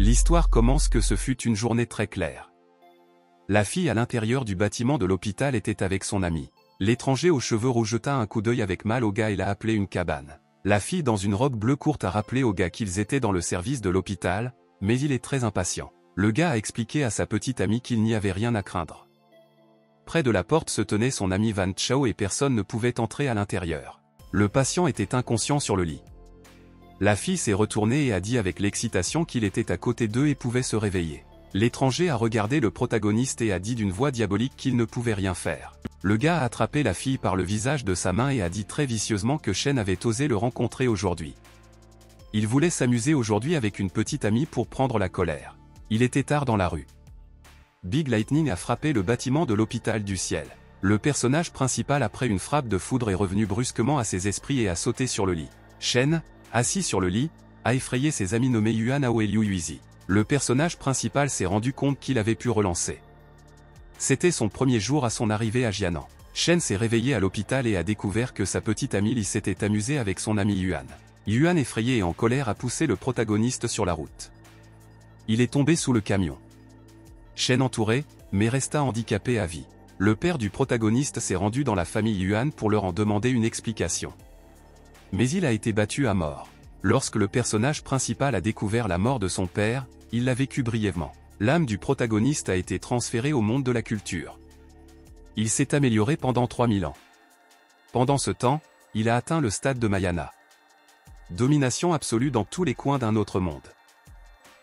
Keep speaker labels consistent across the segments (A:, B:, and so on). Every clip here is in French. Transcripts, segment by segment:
A: L'histoire commence que ce fut une journée très claire. La fille à l'intérieur du bâtiment de l'hôpital était avec son ami. L'étranger aux cheveux roux jeta un coup d'œil avec mal au gars et l'a appelé une cabane. La fille dans une robe bleue courte a rappelé au gars qu'ils étaient dans le service de l'hôpital, mais il est très impatient. Le gars a expliqué à sa petite amie qu'il n'y avait rien à craindre. Près de la porte se tenait son ami Van Chow et personne ne pouvait entrer à l'intérieur. Le patient était inconscient sur le lit. La fille s'est retournée et a dit avec l'excitation qu'il était à côté d'eux et pouvait se réveiller. L'étranger a regardé le protagoniste et a dit d'une voix diabolique qu'il ne pouvait rien faire. Le gars a attrapé la fille par le visage de sa main et a dit très vicieusement que Shen avait osé le rencontrer aujourd'hui. Il voulait s'amuser aujourd'hui avec une petite amie pour prendre la colère. Il était tard dans la rue. Big Lightning a frappé le bâtiment de l'hôpital du ciel. Le personnage principal après une frappe de foudre est revenu brusquement à ses esprits et a sauté sur le lit. Shen, assis sur le lit, a effrayé ses amis nommés Yuan Hao et Liu Yuizi. Le personnage principal s'est rendu compte qu'il avait pu relancer. C'était son premier jour à son arrivée à Jianan. Shen s'est réveillé à l'hôpital et a découvert que sa petite amie Li s'était amusée avec son ami Yuan. Yuan effrayé et en colère a poussé le protagoniste sur la route. Il est tombé sous le camion. Shen entouré, mais resta handicapé à vie. Le père du protagoniste s'est rendu dans la famille Yuan pour leur en demander une explication. Mais il a été battu à mort. Lorsque le personnage principal a découvert la mort de son père, il l'a vécu brièvement. L'âme du protagoniste a été transférée au monde de la culture. Il s'est amélioré pendant 3000 ans. Pendant ce temps, il a atteint le stade de Mayana. Domination absolue dans tous les coins d'un autre monde.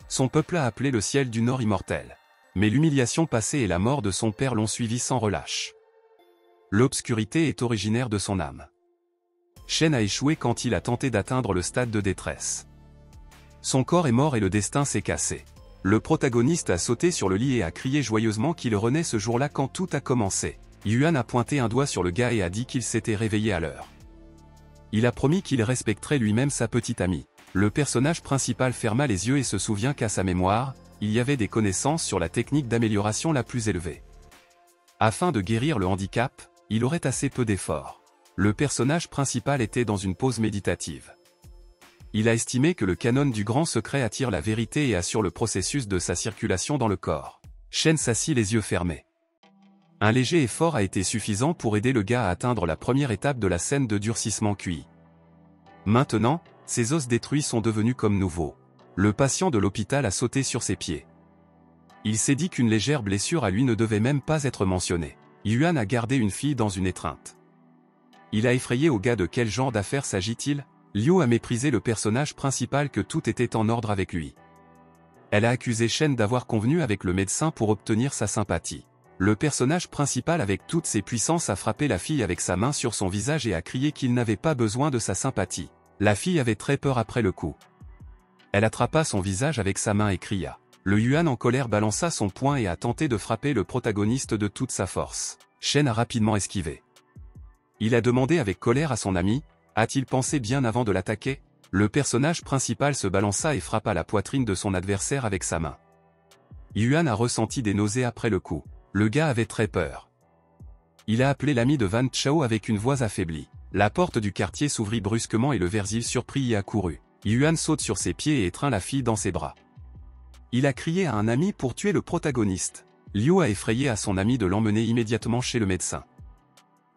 A: Son peuple a appelé le ciel du Nord immortel. Mais l'humiliation passée et la mort de son père l'ont suivi sans relâche. L'obscurité est originaire de son âme. Shen a échoué quand il a tenté d'atteindre le stade de détresse. Son corps est mort et le destin s'est cassé. Le protagoniste a sauté sur le lit et a crié joyeusement qu'il renaît ce jour-là quand tout a commencé. Yuan a pointé un doigt sur le gars et a dit qu'il s'était réveillé à l'heure. Il a promis qu'il respecterait lui-même sa petite amie. Le personnage principal ferma les yeux et se souvient qu'à sa mémoire, il y avait des connaissances sur la technique d'amélioration la plus élevée. Afin de guérir le handicap, il aurait assez peu d'efforts. Le personnage principal était dans une pause méditative. Il a estimé que le canon du grand secret attire la vérité et assure le processus de sa circulation dans le corps. Shen s'assit les yeux fermés. Un léger effort a été suffisant pour aider le gars à atteindre la première étape de la scène de durcissement QI. Maintenant, ses os détruits sont devenus comme nouveaux. Le patient de l'hôpital a sauté sur ses pieds. Il s'est dit qu'une légère blessure à lui ne devait même pas être mentionnée. Yuan a gardé une fille dans une étreinte. Il a effrayé au gars de quel genre d'affaires s'agit-il? Liu a méprisé le personnage principal que tout était en ordre avec lui. Elle a accusé Shen d'avoir convenu avec le médecin pour obtenir sa sympathie. Le personnage principal avec toutes ses puissances a frappé la fille avec sa main sur son visage et a crié qu'il n'avait pas besoin de sa sympathie. La fille avait très peur après le coup. Elle attrapa son visage avec sa main et cria. Le Yuan en colère balança son poing et a tenté de frapper le protagoniste de toute sa force. Shen a rapidement esquivé. Il a demandé avec colère à son ami, a-t-il pensé bien avant de l'attaquer? Le personnage principal se balança et frappa la poitrine de son adversaire avec sa main. Yuan a ressenti des nausées après le coup. Le gars avait très peur. Il a appelé l'ami de Van Chow avec une voix affaiblie. La porte du quartier s'ouvrit brusquement et le Verzil surpris y a couru. Yuan saute sur ses pieds et étreint la fille dans ses bras. Il a crié à un ami pour tuer le protagoniste. Liu a effrayé à son ami de l'emmener immédiatement chez le médecin.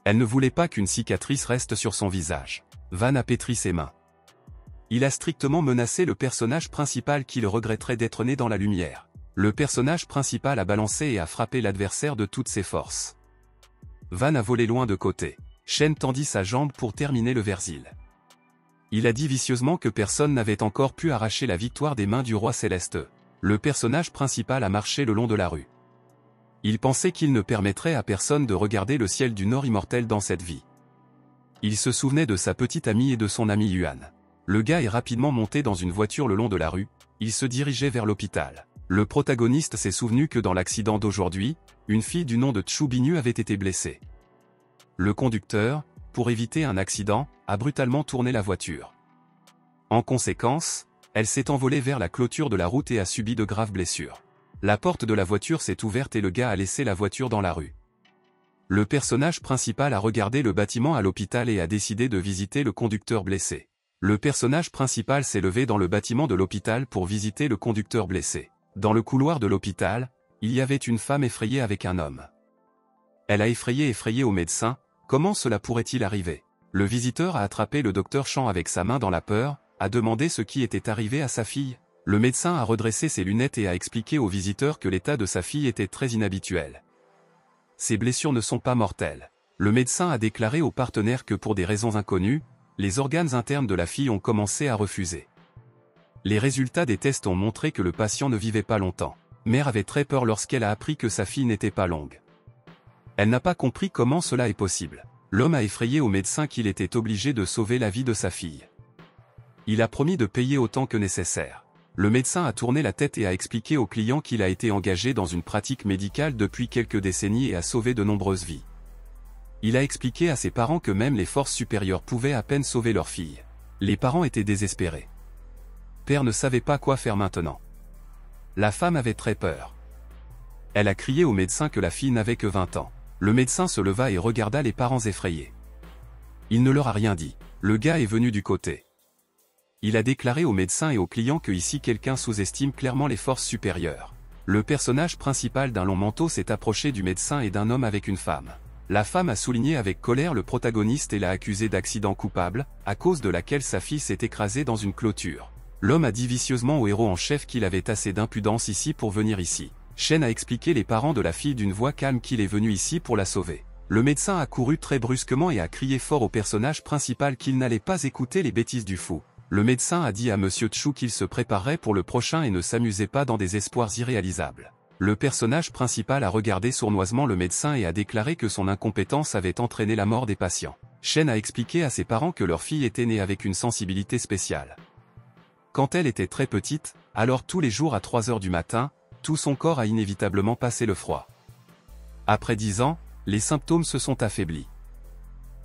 A: Elle ne voulait pas qu'une cicatrice reste sur son visage. Van a pétri ses mains. Il a strictement menacé le personnage principal qui le regretterait d'être né dans la lumière. Le personnage principal a balancé et a frappé l'adversaire de toutes ses forces. Van a volé loin de côté. Shen tendit sa jambe pour terminer le Verzil. Il a dit vicieusement que personne n'avait encore pu arracher la victoire des mains du roi céleste. Le personnage principal a marché le long de la rue. Il pensait qu'il ne permettrait à personne de regarder le ciel du Nord immortel dans cette vie. Il se souvenait de sa petite amie et de son ami Yuan. Le gars est rapidement monté dans une voiture le long de la rue, il se dirigeait vers l'hôpital. Le protagoniste s'est souvenu que dans l'accident d'aujourd'hui, une fille du nom de Chu Binyu avait été blessée. Le conducteur, pour éviter un accident, a brutalement tourné la voiture. En conséquence, elle s'est envolée vers la clôture de la route et a subi de graves blessures. La porte de la voiture s'est ouverte et le gars a laissé la voiture dans la rue. Le personnage principal a regardé le bâtiment à l'hôpital et a décidé de visiter le conducteur blessé. Le personnage principal s'est levé dans le bâtiment de l'hôpital pour visiter le conducteur blessé. Dans le couloir de l'hôpital, il y avait une femme effrayée avec un homme. Elle a effrayé au médecin. Comment cela pourrait-il arriver? Le visiteur a attrapé le docteur Chan avec sa main dans la peur, a demandé ce qui était arrivé à sa fille. Le médecin a redressé ses lunettes et a expliqué au visiteur que l'état de sa fille était très inhabituel. Ses blessures ne sont pas mortelles. Le médecin a déclaré au partenaire que pour des raisons inconnues, les organes internes de la fille ont commencé à refuser. Les résultats des tests ont montré que le patient ne vivait pas longtemps. Mère avait très peur lorsqu'elle a appris que sa fille n'était pas longue. Elle n'a pas compris comment cela est possible. L'homme a effrayé au médecin qu'il était obligé de sauver la vie de sa fille. Il a promis de payer autant que nécessaire. Le médecin a tourné la tête et a expliqué au client qu'il a été engagé dans une pratique médicale depuis quelques décennies et a sauvé de nombreuses vies. Il a expliqué à ses parents que même les forces supérieures pouvaient à peine sauver leur fille. Les parents étaient désespérés. Père ne savait pas quoi faire maintenant. La femme avait très peur. Elle a crié au médecin que la fille n'avait que 20 ans. Le médecin se leva et regarda les parents effrayés. Il ne leur a rien dit. Le gars est venu du côté. Il a déclaré au médecin et aux clients que ici quelqu'un sous-estime clairement les forces supérieures. Le personnage principal d'un long manteau s'est approché du médecin et d'un homme avec une femme. La femme a souligné avec colère le protagoniste et l'a accusé d'accident coupable, à cause de laquelle sa fille s'est écrasée dans une clôture. L'homme a dit vicieusement au héros en chef qu'il avait assez d'impudence ici pour venir ici. Shen a expliqué les parents de la fille d'une voix calme qu'il est venu ici pour la sauver. Le médecin a couru très brusquement et a crié fort au personnage principal qu'il n'allait pas écouter les bêtises du fou. Le médecin a dit à Monsieur Chu qu'il se préparerait pour le prochain et ne s'amusait pas dans des espoirs irréalisables. Le personnage principal a regardé sournoisement le médecin et a déclaré que son incompétence avait entraîné la mort des patients. Shen a expliqué à ses parents que leur fille était née avec une sensibilité spéciale. Quand elle était très petite, alors tous les jours à 3 heures du matin, tout son corps a inévitablement passé le froid. Après 10 ans, les symptômes se sont affaiblis.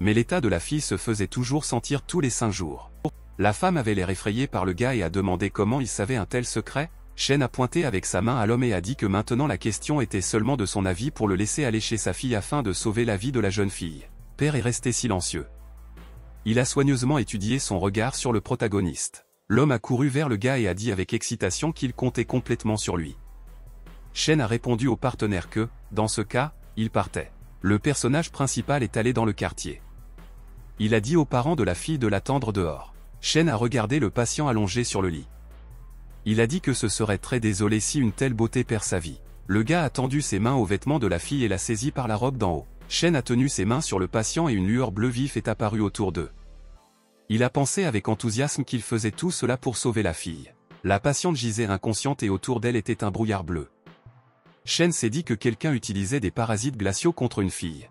A: Mais l'état de la fille se faisait toujours sentir tous les 5 jours. La femme avait l'air effrayée par le gars et a demandé comment il savait un tel secret. Shen a pointé avec sa main à l'homme et a dit que maintenant la question était seulement de son avis pour le laisser aller chez sa fille afin de sauver la vie de la jeune fille. Père est resté silencieux. Il a soigneusement étudié son regard sur le protagoniste. L'homme a couru vers le gars et a dit avec excitation qu'il comptait complètement sur lui. Shen a répondu au partenaire que, dans ce cas, il partait. Le personnage principal est allé dans le quartier. Il a dit aux parents de la fille de l'attendre dehors. Shen a regardé le patient allongé sur le lit. Il a dit que ce serait très désolé si une telle beauté perd sa vie. Le gars a tendu ses mains aux vêtements de la fille et l'a saisie par la robe d'en haut. Shen a tenu ses mains sur le patient et une lueur bleu vif est apparue autour d'eux. Il a pensé avec enthousiasme qu'il faisait tout cela pour sauver la fille. La patiente gisait inconsciente et autour d'elle était un brouillard bleu. Shen s'est dit que quelqu'un utilisait des parasites glaciaux contre une fille.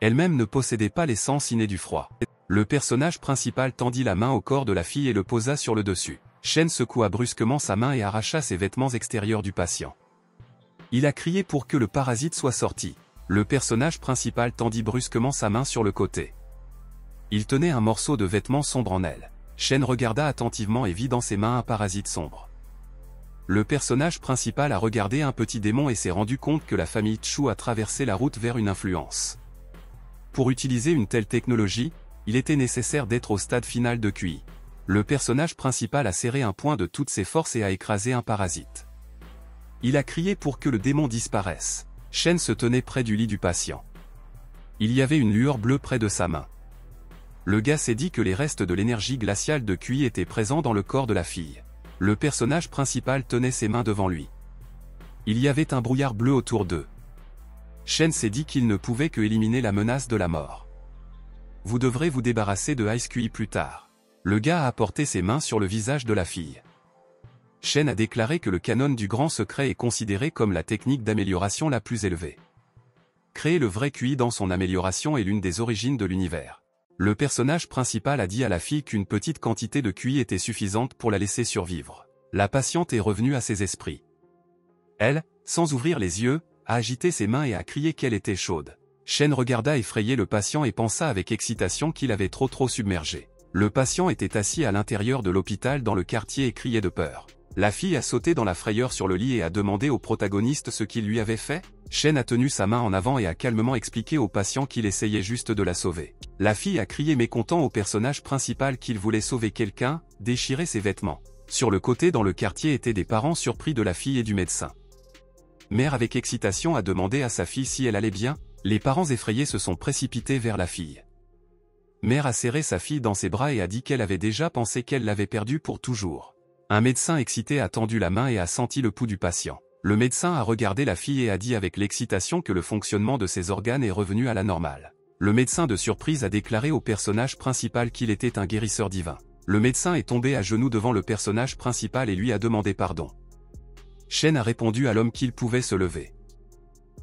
A: Elle-même ne possédait pas l'essence innée du froid. Le personnage principal tendit la main au corps de la fille et le posa sur le dessus. Shen secoua brusquement sa main et arracha ses vêtements extérieurs du patient. Il a crié pour que le parasite soit sorti. Le personnage principal tendit brusquement sa main sur le côté. Il tenait un morceau de vêtement sombre en elle. Shen regarda attentivement et vit dans ses mains un parasite sombre. Le personnage principal a regardé un petit démon et s'est rendu compte que la famille Chu a traversé la route vers une influence. Pour utiliser une telle technologie, il était nécessaire d'être au stade final de QI. Le personnage principal a serré un poing de toutes ses forces et a écrasé un parasite. Il a crié pour que le démon disparaisse. Shen se tenait près du lit du patient. Il y avait une lueur bleue près de sa main. Le gars s'est dit que les restes de l'énergie glaciale de QI étaient présents dans le corps de la fille. Le personnage principal tenait ses mains devant lui. Il y avait un brouillard bleu autour d'eux. Shen s'est dit qu'il ne pouvait que éliminer la menace de la mort. Vous devrez vous débarrasser de Ice QI plus tard. Le gars a apporté ses mains sur le visage de la fille. Shen a déclaré que le canon du grand secret est considéré comme la technique d'amélioration la plus élevée. Créer le vrai QI dans son amélioration est l'une des origines de l'univers. Le personnage principal a dit à la fille qu'une petite quantité de QI était suffisante pour la laisser survivre. La patiente est revenue à ses esprits. Elle, sans ouvrir les yeux, a agité ses mains et a crié qu'elle était chaude. Shen regarda effrayé le patient et pensa avec excitation qu'il avait trop submergé. Le patient était assis à l'intérieur de l'hôpital dans le quartier et criait de peur. La fille a sauté dans la frayeur sur le lit et a demandé au protagoniste ce qu'il lui avait fait. Shen a tenu sa main en avant et a calmement expliqué au patient qu'il essayait juste de la sauver. La fille a crié mécontent au personnage principal qu'il voulait sauver quelqu'un, déchirer ses vêtements. Sur le côté dans le quartier étaient des parents surpris de la fille et du médecin. Mère avec excitation a demandé à sa fille si elle allait bien. Les parents effrayés se sont précipités vers la fille. Mère a serré sa fille dans ses bras et a dit qu'elle avait déjà pensé qu'elle l'avait perdue pour toujours. Un médecin excité a tendu la main et a senti le pouls du patient. Le médecin a regardé la fille et a dit avec l'excitation que le fonctionnement de ses organes est revenu à la normale. Le médecin de surprise a déclaré au personnage principal qu'il était un guérisseur divin. Le médecin est tombé à genoux devant le personnage principal et lui a demandé pardon. Shen a répondu à l'homme qu'il pouvait se lever.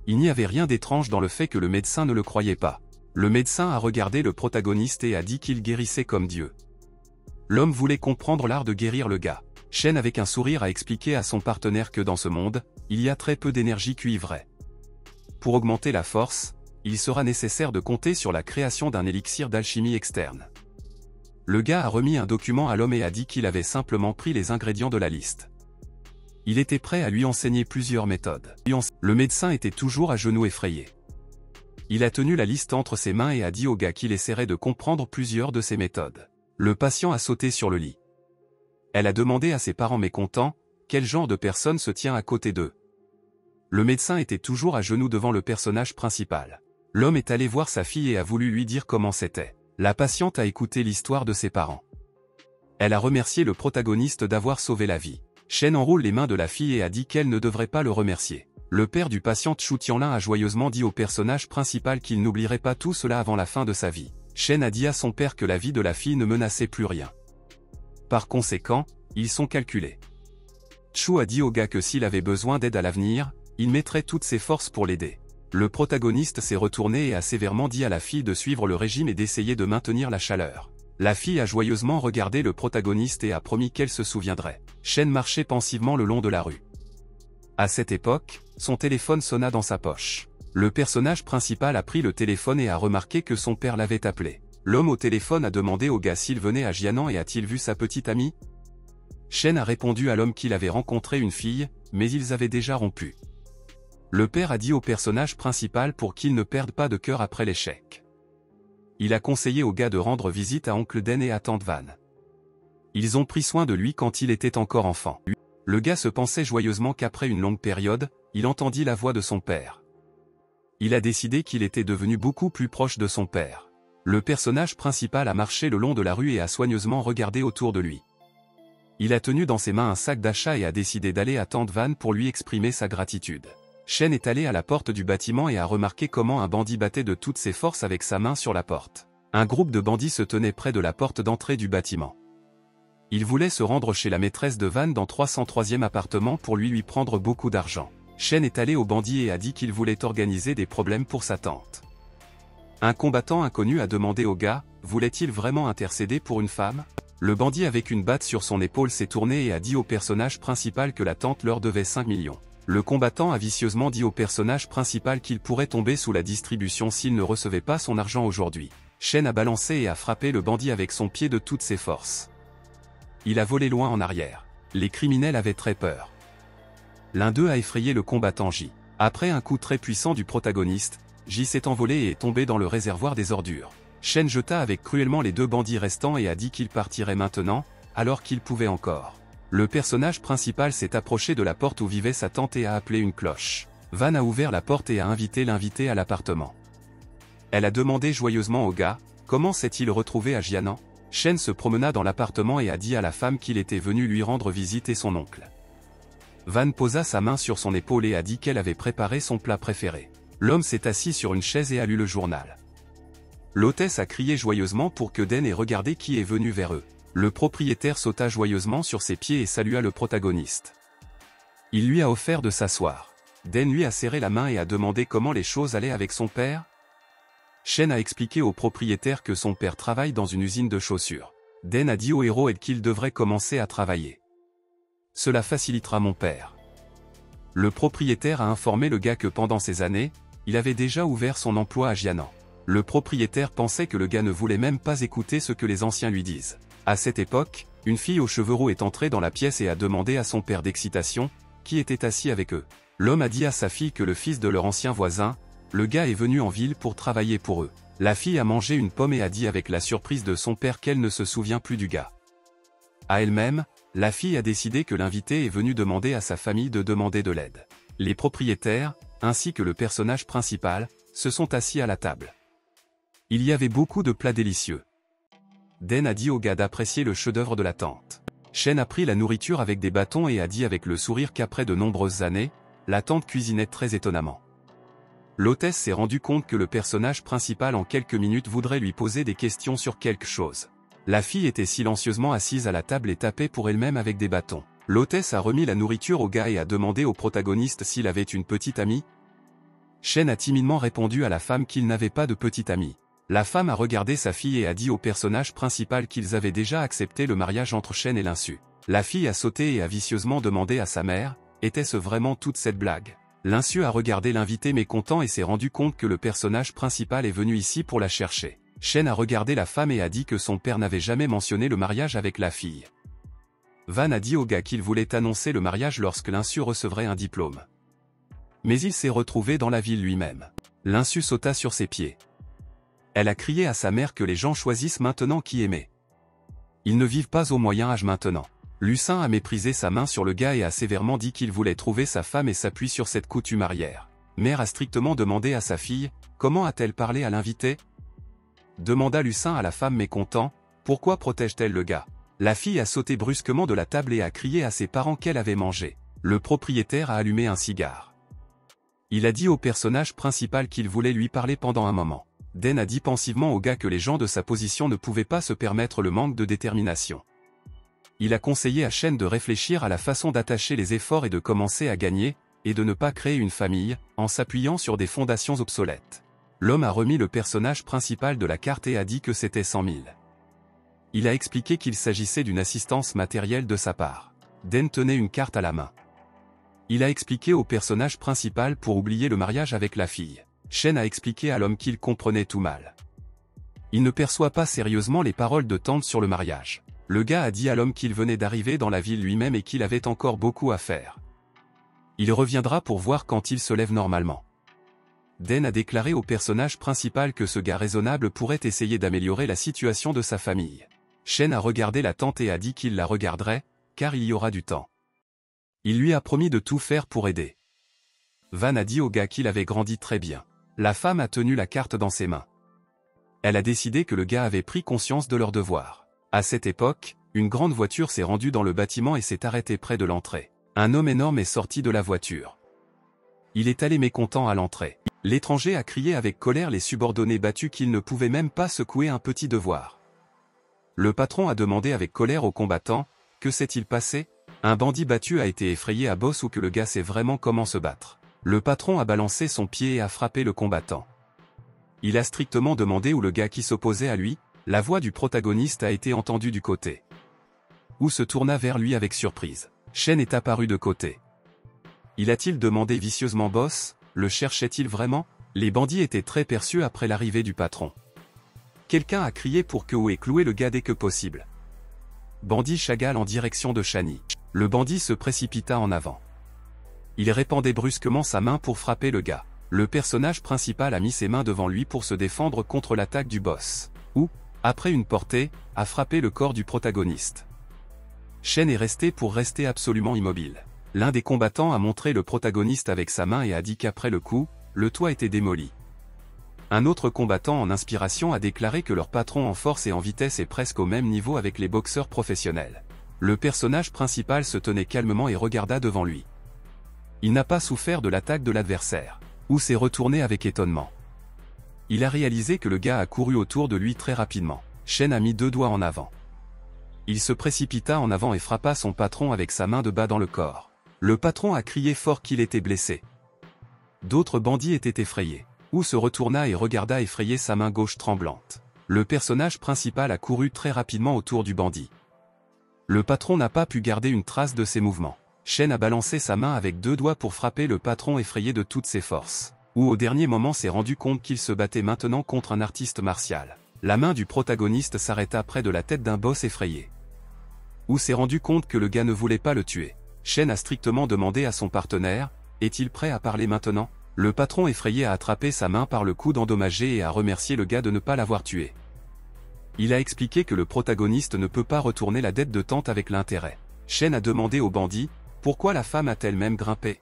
A: Il n'y avait rien d'étrange dans le fait que le médecin ne le croyait pas. Le médecin a regardé le protagoniste et a dit qu'il guérissait comme Dieu. L'homme voulait comprendre l'art de guérir le gars. Shen avec un sourire a expliqué à son partenaire que dans ce monde, il y a très peu d'énergie cuivrée. Pour augmenter la force, il sera nécessaire de compter sur la création d'un élixir d'alchimie externe. Le gars a remis un document à l'homme et a dit qu'il avait simplement pris les ingrédients de la liste. Il était prêt à lui enseigner plusieurs méthodes. Le médecin était toujours à genoux effrayé. Il a tenu la liste entre ses mains et a dit au gars qu'il essaierait de comprendre plusieurs de ses méthodes. Le patient a sauté sur le lit. Elle a demandé à ses parents mécontents, quel genre de personne se tient à côté d'eux. Le médecin était toujours à genoux devant le personnage principal. L'homme est allé voir sa fille et a voulu lui dire comment c'était. La patiente a écouté l'histoire de ses parents. Elle a remercié le protagoniste d'avoir sauvé la vie. Shen enroule les mains de la fille et a dit qu'elle ne devrait pas le remercier. Le père du patient Chu Tianlin a joyeusement dit au personnage principal qu'il n'oublierait pas tout cela avant la fin de sa vie. Shen a dit à son père que la vie de la fille ne menaçait plus rien. Par conséquent, ils sont calculés. Chu a dit au gars que s'il avait besoin d'aide à l'avenir, il mettrait toutes ses forces pour l'aider. Le protagoniste s'est retourné et a sévèrement dit à la fille de suivre le régime et d'essayer de maintenir la chaleur. La fille a joyeusement regardé le protagoniste et a promis qu'elle se souviendrait. Shen marchait pensivement le long de la rue. À cette époque, son téléphone sonna dans sa poche. Le personnage principal a pris le téléphone et a remarqué que son père l'avait appelé. L'homme au téléphone a demandé au gars s'il venait à Jianan et a-t-il vu sa petite amie. Shen a répondu à l'homme qu'il avait rencontré une fille, mais ils avaient déjà rompu. Le père a dit au personnage principal pour qu'il ne perde pas de cœur après l'échec. Il a conseillé au gars de rendre visite à oncle Den et à tante Van. Ils ont pris soin de lui quand il était encore enfant. Le gars se pensait joyeusement qu'après une longue période, il entendit la voix de son père. Il a décidé qu'il était devenu beaucoup plus proche de son père. Le personnage principal a marché le long de la rue et a soigneusement regardé autour de lui. Il a tenu dans ses mains un sac d'achat et a décidé d'aller à tante Van pour lui exprimer sa gratitude. Shen est allé à la porte du bâtiment et a remarqué comment un bandit battait de toutes ses forces avec sa main sur la porte. Un groupe de bandits se tenait près de la porte d'entrée du bâtiment. Il voulait se rendre chez la maîtresse de Van dans 303e appartement pour lui prendre beaucoup d'argent. Shen est allé au bandit et a dit qu'il voulait organiser des problèmes pour sa tante. Un combattant inconnu a demandé au gars, voulait-il vraiment intercéder pour une femme? Le bandit avec une batte sur son épaule s'est tourné et a dit au personnage principal que la tante leur devait 5 millions. Le combattant a vicieusement dit au personnage principal qu'il pourrait tomber sous la distribution s'il ne recevait pas son argent aujourd'hui. Shen a balancé et a frappé le bandit avec son pied de toutes ses forces. Il a volé loin en arrière. Les criminels avaient très peur. L'un d'eux a effrayé le combattant J. Après un coup très puissant du protagoniste, J s'est envolé et est tombé dans le réservoir des ordures. Shen jeta avec cruellement les deux bandits restants et a dit qu'il partirait maintenant, alors qu'il pouvait encore. Le personnage principal s'est approché de la porte où vivait sa tante et a appelé une cloche. Van a ouvert la porte et a invité l'invité à l'appartement. Elle a demandé joyeusement au gars, comment s'est-il retrouvé à Jianan? Shen se promena dans l'appartement et a dit à la femme qu'il était venu lui rendre visite et son oncle. Van posa sa main sur son épaule et a dit qu'elle avait préparé son plat préféré. L'homme s'est assis sur une chaise et a lu le journal. L'hôtesse a crié joyeusement pour que Den ait regardé qui est venu vers eux. Le propriétaire sauta joyeusement sur ses pieds et salua le protagoniste. Il lui a offert de s'asseoir. Den lui a serré la main et a demandé comment les choses allaient avec son père. Shen a expliqué au propriétaire que son père travaille dans une usine de chaussures. Den a dit au héros qu'il devrait commencer à travailler. Cela facilitera mon père. Le propriétaire a informé le gars que pendant ces années, il avait déjà ouvert son emploi à Jianan. Le propriétaire pensait que le gars ne voulait même pas écouter ce que les anciens lui disent. À cette époque, Une fille aux cheveux roux est entrée dans la pièce et a demandé à son père d'excitation, qui était assis avec eux. L'homme a dit à sa fille que le fils de leur ancien voisin, le gars est venu en ville pour travailler pour eux. La fille a mangé une pomme et a dit avec la surprise de son père qu'elle ne se souvient plus du gars. À elle-même, la fille a décidé que l'invité est venu demander à sa famille de demander de l'aide. Les propriétaires, ainsi que le personnage principal, se sont assis à la table. Il y avait beaucoup de plats délicieux. Den a dit au gars d'apprécier le chef-d'œuvre de la tante. Shen a pris la nourriture avec des bâtons et a dit avec le sourire qu'après de nombreuses années, la tante cuisinait très étonnamment. L'hôtesse s'est rendue compte que le personnage principal en quelques minutes voudrait lui poser des questions sur quelque chose. La fille était silencieusement assise à la table et tapait pour elle-même avec des bâtons. L'hôtesse a remis la nourriture au gars et a demandé au protagoniste s'il avait une petite amie. Shen a timidement répondu à la femme qu'il n'avait pas de petite amie. La femme a regardé sa fille et a dit au personnage principal qu'ils avaient déjà accepté le mariage entre Shen et l'insu. La fille a sauté et a vicieusement demandé à sa mère, était-ce vraiment toute cette blague? L'insu a regardé l'invité mécontent et s'est rendu compte que le personnage principal est venu ici pour la chercher. Shen a regardé la femme et a dit que son père n'avait jamais mentionné le mariage avec la fille. Van a dit au gars qu'il voulait annoncer le mariage lorsque l'insu recevrait un diplôme. Mais il s'est retrouvé dans la ville lui-même. L'insu sauta sur ses pieds. Elle a crié à sa mère que les gens choisissent maintenant qui aimer. Ils ne vivent pas au Moyen-Âge maintenant. Lucin a méprisé sa main sur le gars et a sévèrement dit qu'il voulait trouver sa femme et s'appuie sur cette coutume arrière. Mère a strictement demandé à sa fille, comment a-t-elle parlé à l'invité? Demanda Lucin à la femme mécontent, pourquoi protège-t-elle le gars? La fille a sauté brusquement de la table et a crié à ses parents qu'elle avait mangé. Le propriétaire a allumé un cigare. Il a dit au personnage principal qu'il voulait lui parler pendant un moment. Den a dit pensivement au gars que les gens de sa position ne pouvaient pas se permettre le manque de détermination. Il a conseillé à Shen de réfléchir à la façon d'attacher les efforts et de commencer à gagner, et de ne pas créer une famille, en s'appuyant sur des fondations obsolètes. L'homme a remis le personnage principal de la carte et a dit que c'était 100 000. Il a expliqué qu'il s'agissait d'une assistance matérielle de sa part. Den tenait une carte à la main. Il a expliqué au personnage principal pour oublier le mariage avec la fille. Shen a expliqué à l'homme qu'il comprenait tout mal. Il ne perçoit pas sérieusement les paroles de tante sur le mariage. Le gars a dit à l'homme qu'il venait d'arriver dans la ville lui-même et qu'il avait encore beaucoup à faire. Il reviendra pour voir quand il se lève normalement. Den a déclaré au personnage principal que ce gars raisonnable pourrait essayer d'améliorer la situation de sa famille. Shen a regardé la tante et a dit qu'il la regarderait, car il y aura du temps. Il lui a promis de tout faire pour aider. Van a dit au gars qu'il avait grandi très bien. La femme a tenu la carte dans ses mains. Elle a décidé que le gars avait pris conscience de leur devoir. À cette époque, une grande voiture s'est rendue dans le bâtiment et s'est arrêtée près de l'entrée. Un homme énorme est sorti de la voiture. Il est allé mécontent à l'entrée. L'étranger a crié avec colère les subordonnés battus qu'il ne pouvait même pas secouer un petit devoir. Le patron a demandé avec colère aux combattants, que s'est-il passé? Un bandit battu a été effrayé à bosse ou que le gars sait vraiment comment se battre. Le patron a balancé son pied et a frappé le combattant. Il a strictement demandé où le gars qui s'opposait à lui. La voix du protagoniste a été entendue du côté. Où se tourna vers lui avec surprise. Shen est apparu de côté. Il a-t-il demandé vicieusement boss, le cherchait-il vraiment? Les bandits étaient très perçus après l'arrivée du patron. Quelqu'un a crié pour que où est cloué le gars dès que possible. Bandit Chagall en direction de Shani. Le bandit se précipita en avant. Il répandait brusquement sa main pour frapper le gars. Le personnage principal a mis ses mains devant lui pour se défendre contre l'attaque du boss. Ou, après une portée, a frappé le corps du protagoniste. Shen est resté pour rester absolument immobile. L'un des combattants a montré le protagoniste avec sa main et a dit qu'après le coup, le toit était démoli. Un autre combattant en inspiration a déclaré que leur patron en force et en vitesse est presque au même niveau avec les boxeurs professionnels. Le personnage principal se tenait calmement et regarda devant lui. Il n'a pas souffert de l'attaque de l'adversaire, ou s'est retourné avec étonnement. Il a réalisé que le gars a couru autour de lui très rapidement. Shen a mis 2 doigts en avant. Il se précipita en avant et frappa son patron avec sa main de bas dans le corps. Le patron a crié fort qu'il était blessé. D'autres bandits étaient effrayés. Ou se retourna et regarda effrayé sa main gauche tremblante. Le personnage principal a couru très rapidement autour du bandit. Le patron n'a pas pu garder une trace de ses mouvements. Shen a balancé sa main avec 2 doigts pour frapper le patron effrayé de toutes ses forces. Ou au dernier moment s'est rendu compte qu'il se battait maintenant contre un artiste martial. La main du protagoniste s'arrêta près de la tête d'un boss effrayé. Wu s'est rendu compte que le gars ne voulait pas le tuer. Shen a strictement demandé à son partenaire, est-il prêt à parler maintenant? Le patron effrayé a attrapé sa main par le coude endommagé et a remercié le gars de ne pas l'avoir tué. Il a expliqué que le protagoniste ne peut pas retourner la dette de tante avec l'intérêt. Shen a demandé au bandit, pourquoi la femme a-t-elle même grimpé?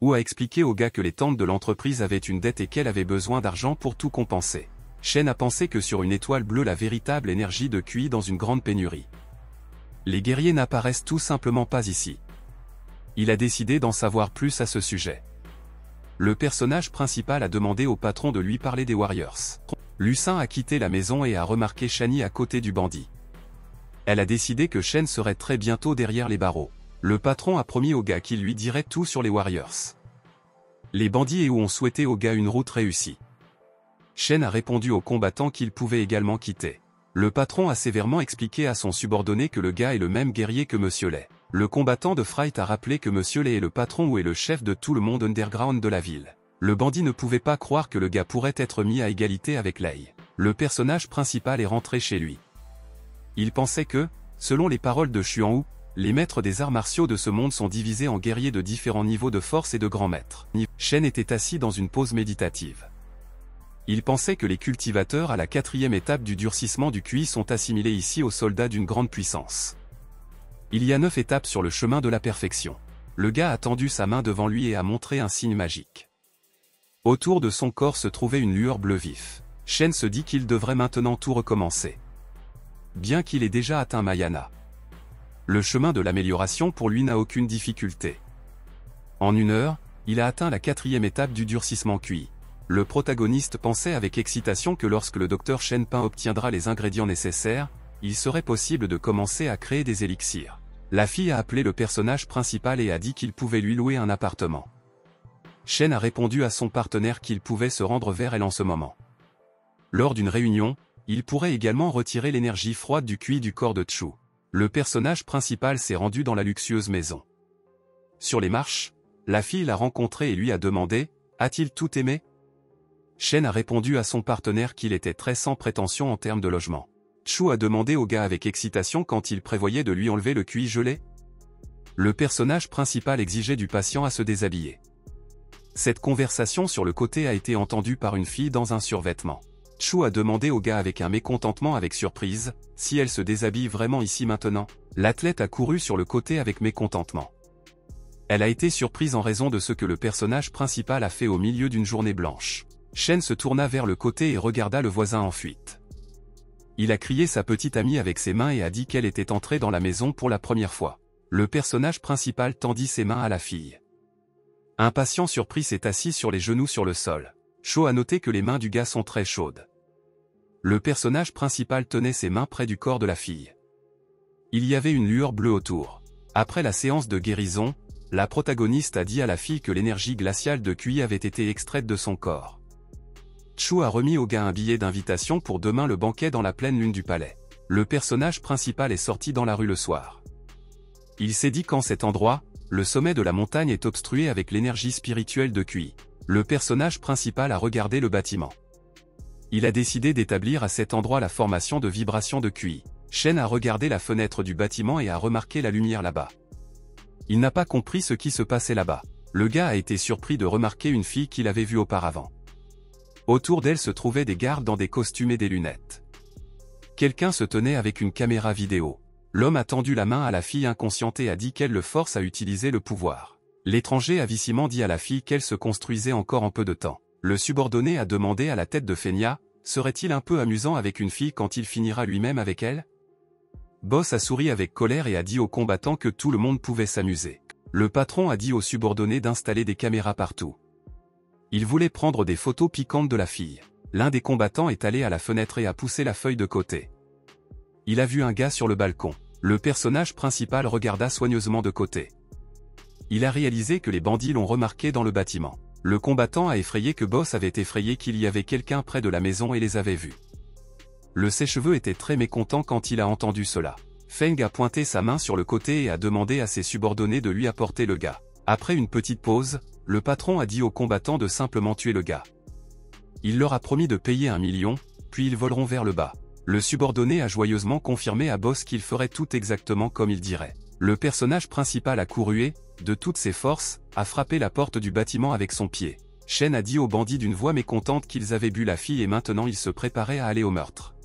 A: Wu a expliqué au gars que les tantes de l'entreprise avaient une dette et qu'elle avait besoin d'argent pour tout compenser. Shen a pensé que sur une étoile bleue la véritable énergie de QI dans une grande pénurie. Les guerriers n'apparaissent tout simplement pas ici. Il a décidé d'en savoir plus à ce sujet. Le personnage principal a demandé au patron de lui parler des Warriors. Lucin a quitté la maison et a remarqué Shani à côté du bandit. Elle a décidé que Shen serait très bientôt derrière les barreaux. Le patron a promis au gars qu'il lui dirait tout sur les Warriors. Les bandits et Wu ont souhaité au gars une route réussie. Shen a répondu aux combattants qu'il pouvait également quitter. Le patron a sévèrement expliqué à son subordonné que le gars est le même guerrier que Monsieur Lay. Le combattant de Fright a rappelé que Monsieur Lay est le patron ou est le chef de tout le monde underground de la ville. Le bandit ne pouvait pas croire que le gars pourrait être mis à égalité avec Lay. Le personnage principal est rentré chez lui. Il pensait que, selon les paroles de Xuan Wu, les maîtres des arts martiaux de ce monde sont divisés en guerriers de différents niveaux de force et de grands maîtres. Shen était assis dans une pause méditative. Il pensait que les cultivateurs à la 4e étape du durcissement du QI sont assimilés ici aux soldats d'une grande puissance. Il y a 9 étapes sur le chemin de la perfection. Le gars a tendu sa main devant lui et a montré un signe magique. Autour de son corps se trouvait une lueur bleu vif. Shen se dit qu'il devrait maintenant tout recommencer. Bien qu'il ait déjà atteint Mayana. Le chemin de l'amélioration pour lui n'a aucune difficulté. En 1 heure, il a atteint la 4e étape du durcissement QI. Le protagoniste pensait avec excitation que lorsque le docteur Shen Pin obtiendra les ingrédients nécessaires, il serait possible de commencer à créer des élixirs. La fille a appelé le personnage principal et a dit qu'il pouvait lui louer un appartement. Shen a répondu à son partenaire qu'il pouvait se rendre vers elle en ce moment. Lors d'une réunion, il pourrait également retirer l'énergie froide du QI du corps de Chu. Le personnage principal s'est rendu dans la luxueuse maison. Sur les marches, la fille l'a rencontré et lui a demandé « A-t-il tout aimé ?» Shen a répondu à son partenaire qu'il était très sans prétention en termes de logement. Chu a demandé au gars avec excitation quand il prévoyait de lui enlever le QI gelé. Le personnage principal exigeait du patient à se déshabiller. Cette conversation sur le côté a été entendue par une fille dans un survêtement. Chu a demandé au gars avec un mécontentement avec surprise, si elle se déshabille vraiment ici maintenant. L'athlète a couru sur le côté avec mécontentement. Elle a été surprise en raison de ce que le personnage principal a fait au milieu d'une journée blanche. Shen se tourna vers le côté et regarda le voisin en fuite. Il a crié sa petite amie avec ses mains et a dit qu'elle était entrée dans la maison pour la première fois. Le personnage principal tendit ses mains à la fille. Un patient surpris s'est assis sur les genoux sur le sol. Cho a noté que les mains du gars sont très chaudes. Le personnage principal tenait ses mains près du corps de la fille. Il y avait une lueur bleue autour. Après la séance de guérison, la protagoniste a dit à la fille que l'énergie glaciale de QI avait été extraite de son corps. Chu a remis au gars un billet d'invitation pour demain le banquet dans la pleine lune du palais. Le personnage principal est sorti dans la rue le soir. Il s'est dit qu'en cet endroit, le sommet de la montagne est obstrué avec l'énergie spirituelle de QI. Le personnage principal a regardé le bâtiment. Il a décidé d'établir à cet endroit la formation de vibration de QI. Shen a regardé la fenêtre du bâtiment et a remarqué la lumière là-bas. Il n'a pas compris ce qui se passait là-bas. Le gars a été surpris de remarquer une fille qu'il avait vue auparavant. Autour d'elle se trouvaient des gardes dans des costumes et des lunettes. Quelqu'un se tenait avec une caméra vidéo. L'homme a tendu la main à la fille inconsciente et a dit qu'elle le force à utiliser le pouvoir. L'étranger a viciment dit à la fille qu'elle se construisait encore en peu de temps. Le subordonné a demandé à la tête de Fenya, serait-il un peu amusant avec une fille quand il finira lui-même avec elle? Boss a souri avec colère et a dit aux combattants que tout le monde pouvait s'amuser. Le patron a dit aux subordonnés d'installer des caméras partout. Il voulait prendre des photos piquantes de la fille. L'un des combattants est allé à la fenêtre et a poussé la feuille de côté. Il a vu un gars sur le balcon. Le personnage principal regarda soigneusement de côté. Il a réalisé que les bandits l'ont remarqué dans le bâtiment. Le combattant a effrayé que Boss avait effrayé qu'il y avait quelqu'un près de la maison et les avait vus. Le sèche-cheveux était très mécontent quand il a entendu cela. Feng a pointé sa main sur le côté et a demandé à ses subordonnés de lui apporter le gars. Après une petite pause, le patron a dit aux combattants de simplement tuer le gars. Il leur a promis de payer 1 million, puis ils voleront vers le bas. Le subordonné a joyeusement confirmé à Boss qu'il ferait tout exactement comme il dirait. Le personnage principal a couru et, de toutes ses forces, a frappé la porte du bâtiment avec son pied. Shen a dit aux bandits d'une voix mécontente qu'ils avaient bu la fille et maintenant ils se préparaient à aller au meurtre.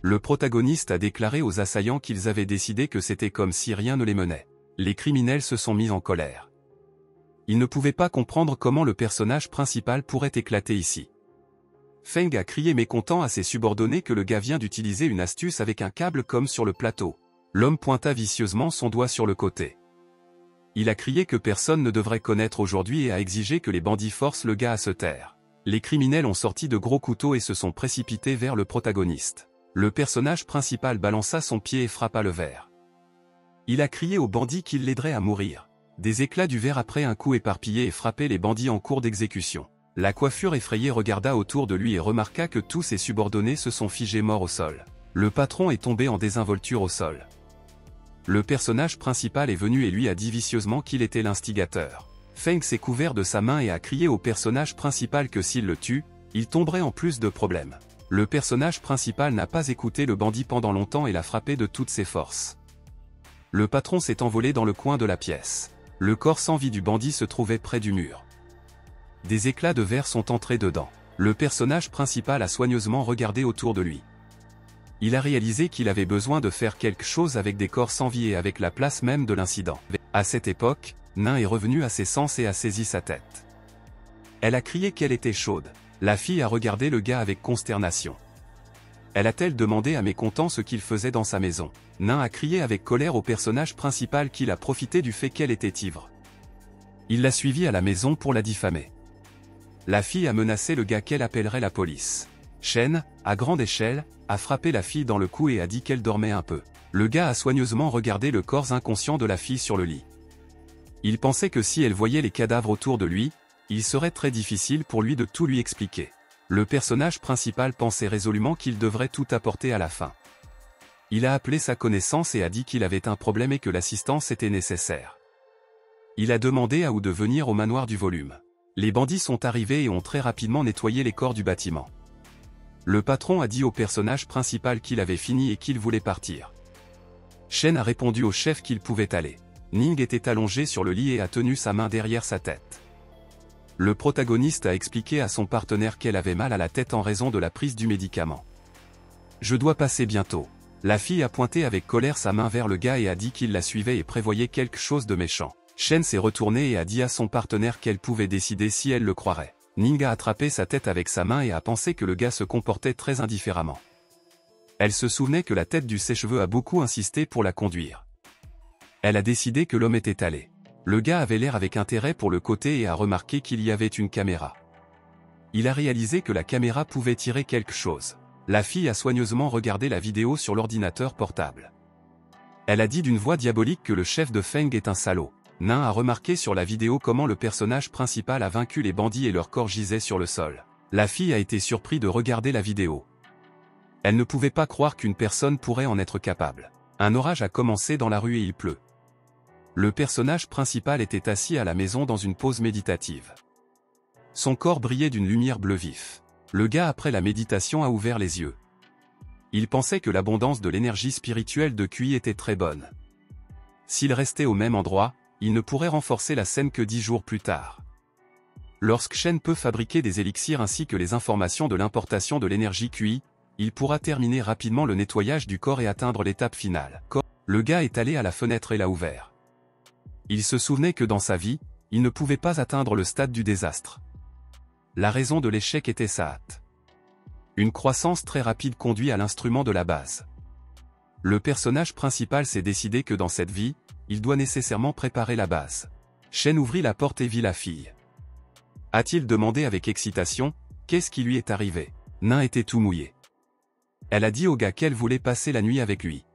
A: Le protagoniste a déclaré aux assaillants qu'ils avaient décidé que c'était comme si rien ne les menait. Les criminels se sont mis en colère. Ils ne pouvaient pas comprendre comment le personnage principal pourrait éclater ici. Feng a crié mécontent à ses subordonnés que le gars vient d'utiliser une astuce avec un câble comme sur le plateau. L'homme pointa vicieusement son doigt sur le côté. Il a crié que personne ne devrait connaître aujourd'hui et a exigé que les bandits forcent le gars à se taire. Les criminels ont sorti de gros couteaux et se sont précipités vers le protagoniste. Le personnage principal balança son pied et frappa le verre. Il a crié aux bandits qu'il l'aiderait à mourir. Des éclats du verre après un coup éparpillé et frappé les bandits en cours d'exécution. La coiffure effrayée regarda autour de lui et remarqua que tous ses subordonnés se sont figés morts au sol. Le patron est tombé en désinvolture au sol. Le personnage principal est venu et lui a dit vicieusement qu'il était l'instigateur. Feng s'est couvert de sa main et a crié au personnage principal que s'il le tue, il tomberait en plus de problèmes. Le personnage principal n'a pas écouté le bandit pendant longtemps et l'a frappé de toutes ses forces. Le patron s'est envolé dans le coin de la pièce. Le corps sans vie du bandit se trouvait près du mur. Des éclats de verre sont entrés dedans. Le personnage principal a soigneusement regardé autour de lui. Il a réalisé qu'il avait besoin de faire quelque chose avec des corps sans vie et avec la place même de l'incident. À cette époque, Nain est revenu à ses sens et a saisi sa tête. Elle a crié qu'elle était chaude. La fille a regardé le gars avec consternation. Elle a-t-elle demandé à mécontent ce qu'il faisait dans sa maison? Nain a crié avec colère au personnage principal qu'il a profité du fait qu'elle était ivre. Il l'a suivie à la maison pour la diffamer. La fille a menacé le gars qu'elle appellerait la police. Shen, à grande échelle, a frappé la fille dans le cou et a dit qu'elle dormait un peu. Le gars a soigneusement regardé le corps inconscient de la fille sur le lit. Il pensait que si elle voyait les cadavres autour de lui, il serait très difficile pour lui de tout lui expliquer. Le personnage principal pensait résolument qu'il devrait tout apporter à la fin. Il a appelé sa connaissance et a dit qu'il avait un problème et que l'assistance était nécessaire. Il a demandé à Wu de venir au manoir du volume. Les bandits sont arrivés et ont très rapidement nettoyé les corps du bâtiment. Le patron a dit au personnage principal qu'il avait fini et qu'il voulait partir. Shen a répondu au chef qu'il pouvait aller. Ning était allongé sur le lit et a tenu sa main derrière sa tête. Le protagoniste a expliqué à son partenaire qu'elle avait mal à la tête en raison de la prise du médicament. « Je dois passer bientôt. » La fille a pointé avec colère sa main vers le gars et a dit qu'il la suivait et prévoyait quelque chose de méchant. Shen s'est retournée et a dit à son partenaire qu'elle pouvait décider si elle le croirait. Ning a attrapé sa tête avec sa main et a pensé que le gars se comportait très indifféremment. Elle se souvenait que la tête du sèche-cheveux a beaucoup insisté pour la conduire. Elle a décidé que l'homme était allé. Le gars avait l'air avec intérêt pour le côté et a remarqué qu'il y avait une caméra. Il a réalisé que la caméra pouvait tirer quelque chose. La fille a soigneusement regardé la vidéo sur l'ordinateur portable. Elle a dit d'une voix diabolique que le chef de Feng est un salaud. Nain a remarqué sur la vidéo comment le personnage principal a vaincu les bandits et leurs corps gisaient sur le sol. La fille a été surprise de regarder la vidéo. Elle ne pouvait pas croire qu'une personne pourrait en être capable. Un orage a commencé dans la rue et il pleut. Le personnage principal était assis à la maison dans une pause méditative. Son corps brillait d'une lumière bleu vif. Le gars après la méditation a ouvert les yeux. Il pensait que l'abondance de l'énergie spirituelle de QI était très bonne. S'il restait au même endroit, il ne pourrait renforcer la scène que 10 jours plus tard. Lorsque Shen peut fabriquer des élixirs ainsi que les informations de l'importation de l'énergie QI, il pourra terminer rapidement le nettoyage du corps et atteindre l'étape finale. Le gars est allé à la fenêtre et l'a ouvert. Il se souvenait que dans sa vie, il ne pouvait pas atteindre le stade du désastre. La raison de l'échec était sa hâte. Une croissance très rapide conduit à l'instrument de la base. Le personnage principal s'est décidé que dans cette vie, il doit nécessairement préparer la base. Shen ouvrit la porte et vit la fille. A-t-il demandé avec excitation, qu'est-ce qui lui est arrivé? Nain était tout mouillé. Elle a dit au gars qu'elle voulait passer la nuit avec lui.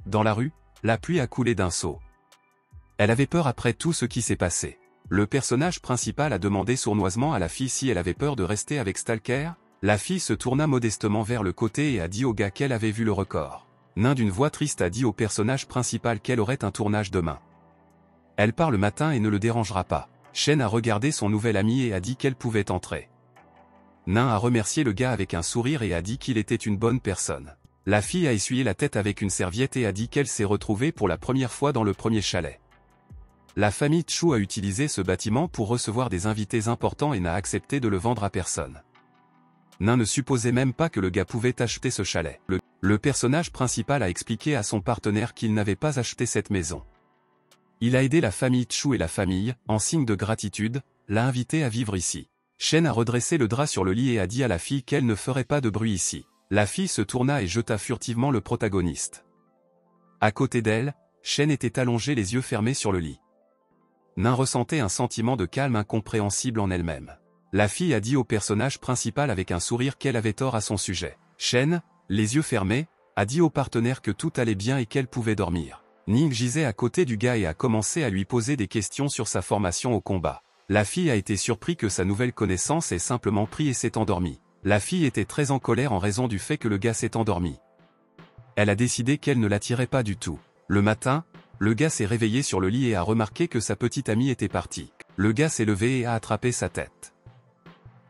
A: Dans la rue, la pluie a coulé d'un seau. Elle avait peur après tout ce qui s'est passé. Le personnage principal a demandé sournoisement à la fille si elle avait peur de rester avec Stalker. La fille se tourna modestement vers le côté et a dit au gars qu'elle avait vu le record. Nain d'une voix triste a dit au personnage principal qu'elle aurait un tournage demain. Elle part le matin et ne le dérangera pas. Shen a regardé son nouvel ami et a dit qu'elle pouvait entrer. Nain a remercié le gars avec un sourire et a dit qu'il était une bonne personne. La fille a essuyé la tête avec une serviette et a dit qu'elle s'est retrouvée pour la première fois dans le premier chalet. La famille Chu a utilisé ce bâtiment pour recevoir des invités importants et n'a accepté de le vendre à personne. Nain ne supposait même pas que le gars pouvait acheter ce chalet. Le personnage principal a expliqué à son partenaire qu'il n'avait pas acheté cette maison. Il a aidé la famille Chu et la famille, en signe de gratitude, l'a invité à vivre ici. Shen a redressé le drap sur le lit et a dit à la fille qu'elle ne ferait pas de bruit ici. La fille se tourna et jeta furtivement le protagoniste. À côté d'elle, Shen était allongée les yeux fermés sur le lit. Nain ressentait un sentiment de calme incompréhensible en elle-même. La fille a dit au personnage principal avec un sourire qu'elle avait tort à son sujet. Shen, les yeux fermés, a dit au partenaire que tout allait bien et qu'elle pouvait dormir. Ning gisait à côté du gars et a commencé à lui poser des questions sur sa formation au combat. La fille a été surprise que sa nouvelle connaissance ait simplement pris et s'est endormie. La fille était très en colère en raison du fait que le gars s'est endormi. Elle a décidé qu'elle ne l'attirait pas du tout. Le matin, le gars s'est réveillé sur le lit et a remarqué que sa petite amie était partie. Le gars s'est levé et a attrapé sa tête.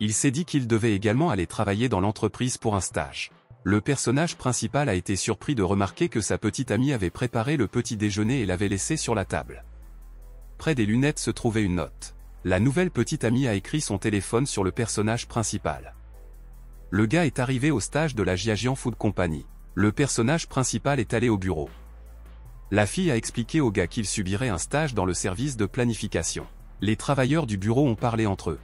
A: Il s'est dit qu'il devait également aller travailler dans l'entreprise pour un stage. Le personnage principal a été surpris de remarquer que sa petite amie avait préparé le petit déjeuner et l'avait laissé sur la table. Près des lunettes se trouvait une note. La nouvelle petite amie a écrit son téléphone sur le personnage principal. Le gars est arrivé au stage de la Jiajian Food Company. Le personnage principal est allé au bureau. La fille a expliqué au gars qu'il subirait un stage dans le service de planification. Les travailleurs du bureau ont parlé entre eux.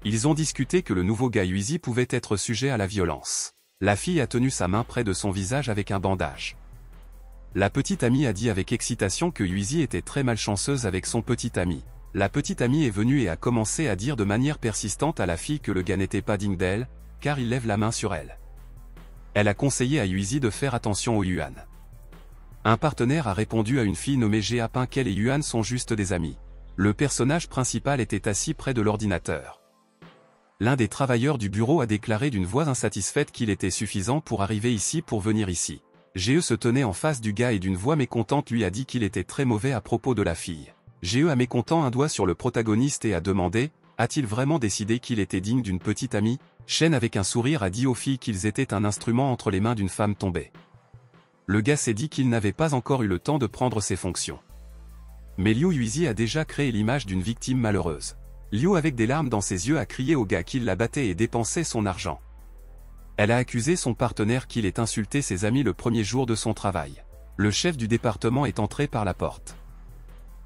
A: Ils ont discuté que le nouveau gars Yuizi pouvait être sujet à la violence. La fille a tenu sa main près de son visage avec un bandage. La petite amie a dit avec excitation que Yuizi était très malchanceuse avec son petit ami. La petite amie est venue et a commencé à dire de manière persistante à la fille que le gars n'était pas digne d'elle, car il lève la main sur elle. Elle a conseillé à Yuizi de faire attention aux Yuan. Un partenaire a répondu à une fille nommée Jia Pin qu'elle et Yuan sont juste des amis. Le personnage principal était assis près de l'ordinateur. L'un des travailleurs du bureau a déclaré d'une voix insatisfaite qu'il était suffisant pour arriver ici pour venir ici. GE se tenait en face du gars et d'une voix mécontente lui a dit qu'il était très mauvais à propos de la fille. GE a mécontent un doigt sur le protagoniste et a demandé, a-t-il vraiment décidé qu'il était digne d'une petite amie? Shen avec un sourire a dit aux filles qu'ils étaient un instrument entre les mains d'une femme tombée. Le gars s'est dit qu'il n'avait pas encore eu le temps de prendre ses fonctions. Mais Liu Yuizi a déjà créé l'image d'une victime malheureuse. Liu avec des larmes dans ses yeux a crié au gars qu'il la battait et dépensait son argent. Elle a accusé son partenaire qu'il ait insulté ses amis le premier jour de son travail. Le chef du département est entré par la porte.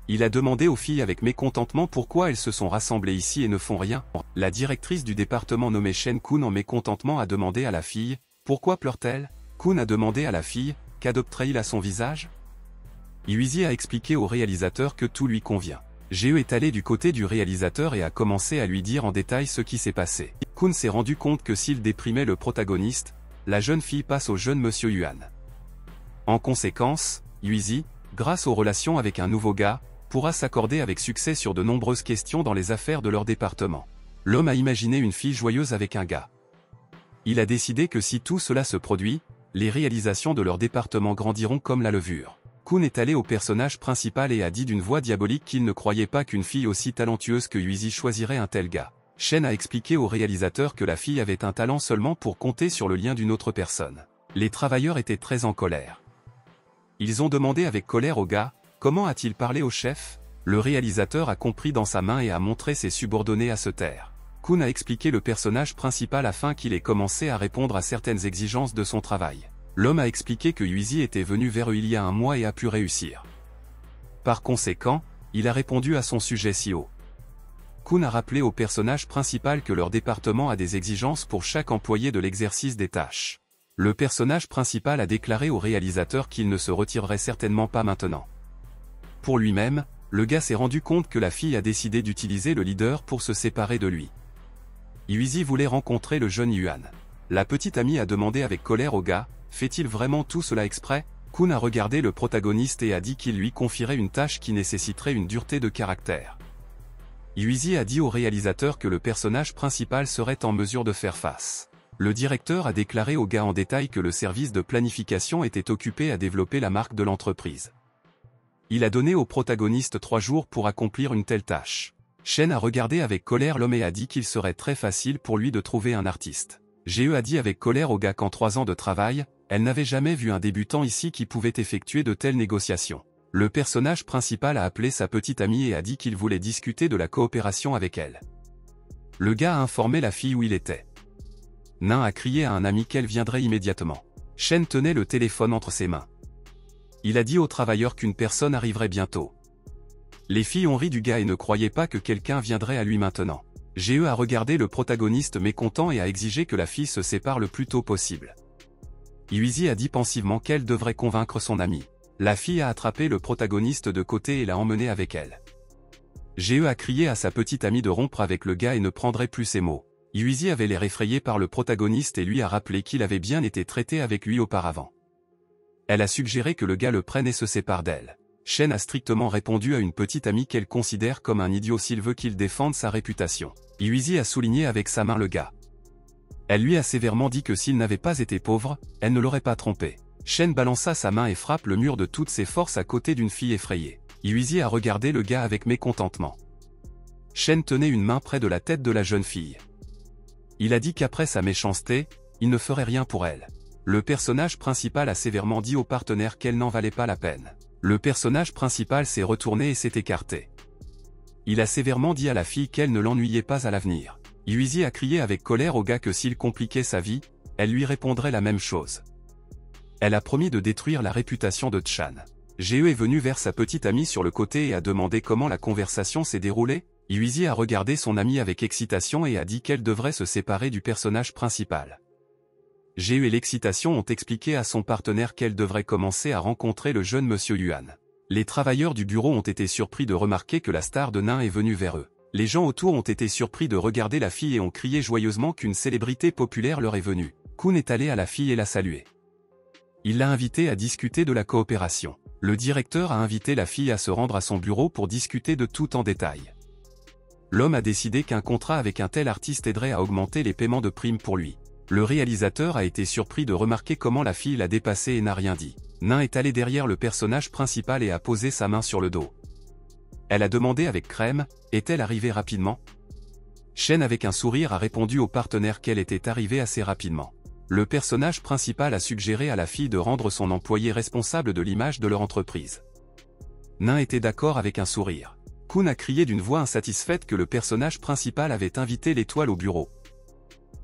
A: Il a demandé aux filles avec mécontentement pourquoi elles se sont rassemblées ici et ne font rien. La directrice du département nommée Shen Kun en mécontentement a demandé à la fille, pourquoi pleure-t-elle? Kun a demandé à la fille, qu'adopterait-il à son visage? Yuizi a expliqué au réalisateur que tout lui convient. GE est allé du côté du réalisateur et a commencé à lui dire en détail ce qui s'est passé. Kun s'est rendu compte que s'il déprimait le protagoniste, la jeune fille passe au jeune monsieur Yuan. En conséquence, Yuizi, grâce aux relations avec un nouveau gars, pourra s'accorder avec succès sur de nombreuses questions dans les affaires de leur département. L'homme a imaginé une fille joyeuse avec un gars. Il a décidé que si tout cela se produit, les réalisations de leur département grandiront comme la levure. Kun est allé au personnage principal et a dit d'une voix diabolique qu'il ne croyait pas qu'une fille aussi talentueuse que Yuizi choisirait un tel gars. Shen a expliqué au réalisateur que la fille avait un talent seulement pour compter sur le lien d'une autre personne. Les travailleurs étaient très en colère. Ils ont demandé avec colère au gars, comment a-t-il parlé au chef? Le réalisateur a compris dans sa main et a montré ses subordonnés à se taire. Kun a expliqué le personnage principal afin qu'il ait commencé à répondre à certaines exigences de son travail. L'homme a expliqué que Yuizi était venu vers eux il y a un mois et a pu réussir. Par conséquent, il a répondu à son sujet si haut. Kun a rappelé au personnage principal que leur département a des exigences pour chaque employé de l'exercice des tâches. Le personnage principal a déclaré au réalisateur qu'il ne se retirerait certainement pas maintenant. Pour lui-même, le gars s'est rendu compte que la fille a décidé d'utiliser le leader pour se séparer de lui. Yuizi voulait rencontrer le jeune Yuan. La petite amie a demandé avec colère au gars, fait-il vraiment tout cela exprès? Kun a regardé le protagoniste et a dit qu'il lui confierait une tâche qui nécessiterait une dureté de caractère. Yuizi a dit au réalisateur que le personnage principal serait en mesure de faire face. Le directeur a déclaré au gars en détail que le service de planification était occupé à développer la marque de l'entreprise. Il a donné au protagoniste 3 jours pour accomplir une telle tâche. Shen a regardé avec colère l'homme et a dit qu'il serait très facile pour lui de trouver un artiste. GE a dit avec colère au gars qu'en 3 ans de travail, elle n'avait jamais vu un débutant ici qui pouvait effectuer de telles négociations. Le personnage principal a appelé sa petite amie et a dit qu'il voulait discuter de la coopération avec elle. Le gars a informé la fille où il était. Nain a crié à un ami qu'elle viendrait immédiatement. Shen tenait le téléphone entre ses mains. Il a dit aux travailleurs qu'une personne arriverait bientôt. Les filles ont ri du gars et ne croyaient pas que quelqu'un viendrait à lui maintenant. GE a regardé le protagoniste mécontent et a exigé que la fille se sépare le plus tôt possible. Yuizi a dit pensivement qu'elle devrait convaincre son ami. La fille a attrapé le protagoniste de côté et l'a emmené avec elle. GE a crié à sa petite amie de rompre avec le gars et ne prendrait plus ses mots. Yuizi avait l'air effrayé par le protagoniste et lui a rappelé qu'il avait bien été traité avec lui auparavant. Elle a suggéré que le gars le prenne et se sépare d'elle. Shen a strictement répondu à une petite amie qu'elle considère comme un idiot s'il veut qu'il défende sa réputation. Yuizi a souligné avec sa main le gars. Elle lui a sévèrement dit que s'il n'avait pas été pauvre, elle ne l'aurait pas trompé. Shen balança sa main et frappe le mur de toutes ses forces à côté d'une fille effrayée. Yuizi a regardé le gars avec mécontentement. Shen tenait une main près de la tête de la jeune fille. Il a dit qu'après sa méchanceté, il ne ferait rien pour elle. Le personnage principal a sévèrement dit au partenaire qu'elle n'en valait pas la peine. Le personnage principal s'est retourné et s'est écarté. Il a sévèrement dit à la fille qu'elle ne l'ennuyait pas à l'avenir. Yuizi a crié avec colère au gars que s'il compliquait sa vie, elle lui répondrait la même chose. Elle a promis de détruire la réputation de Chan. GE est venu vers sa petite amie sur le côté et a demandé comment la conversation s'est déroulée. Yuizi a regardé son amie avec excitation et a dit qu'elle devrait se séparer du personnage principal. GE et l'excitation ont expliqué à son partenaire qu'elle devrait commencer à rencontrer le jeune monsieur Yuan. Les travailleurs du bureau ont été surpris de remarquer que la star de Nain est venue vers eux. Les gens autour ont été surpris de regarder la fille et ont crié joyeusement qu'une célébrité populaire leur est venue. Kun est allé à la fille et l'a saluée. Il l'a invitée à discuter de la coopération. Le directeur a invité la fille à se rendre à son bureau pour discuter de tout en détail. L'homme a décidé qu'un contrat avec un tel artiste aiderait à augmenter les paiements de primes pour lui. Le réalisateur a été surpris de remarquer comment la fille l'a dépassé et n'a rien dit. Nain est allé derrière le personnage principal et a posé sa main sur le dos. Elle a demandé avec crème, est-elle arrivée rapidement? Shen avec un sourire a répondu au partenaire qu'elle était arrivée assez rapidement. Le personnage principal a suggéré à la fille de rendre son employé responsable de l'image de leur entreprise. Nain était d'accord avec un sourire. Kun a crié d'une voix insatisfaite que le personnage principal avait invité l'étoile au bureau.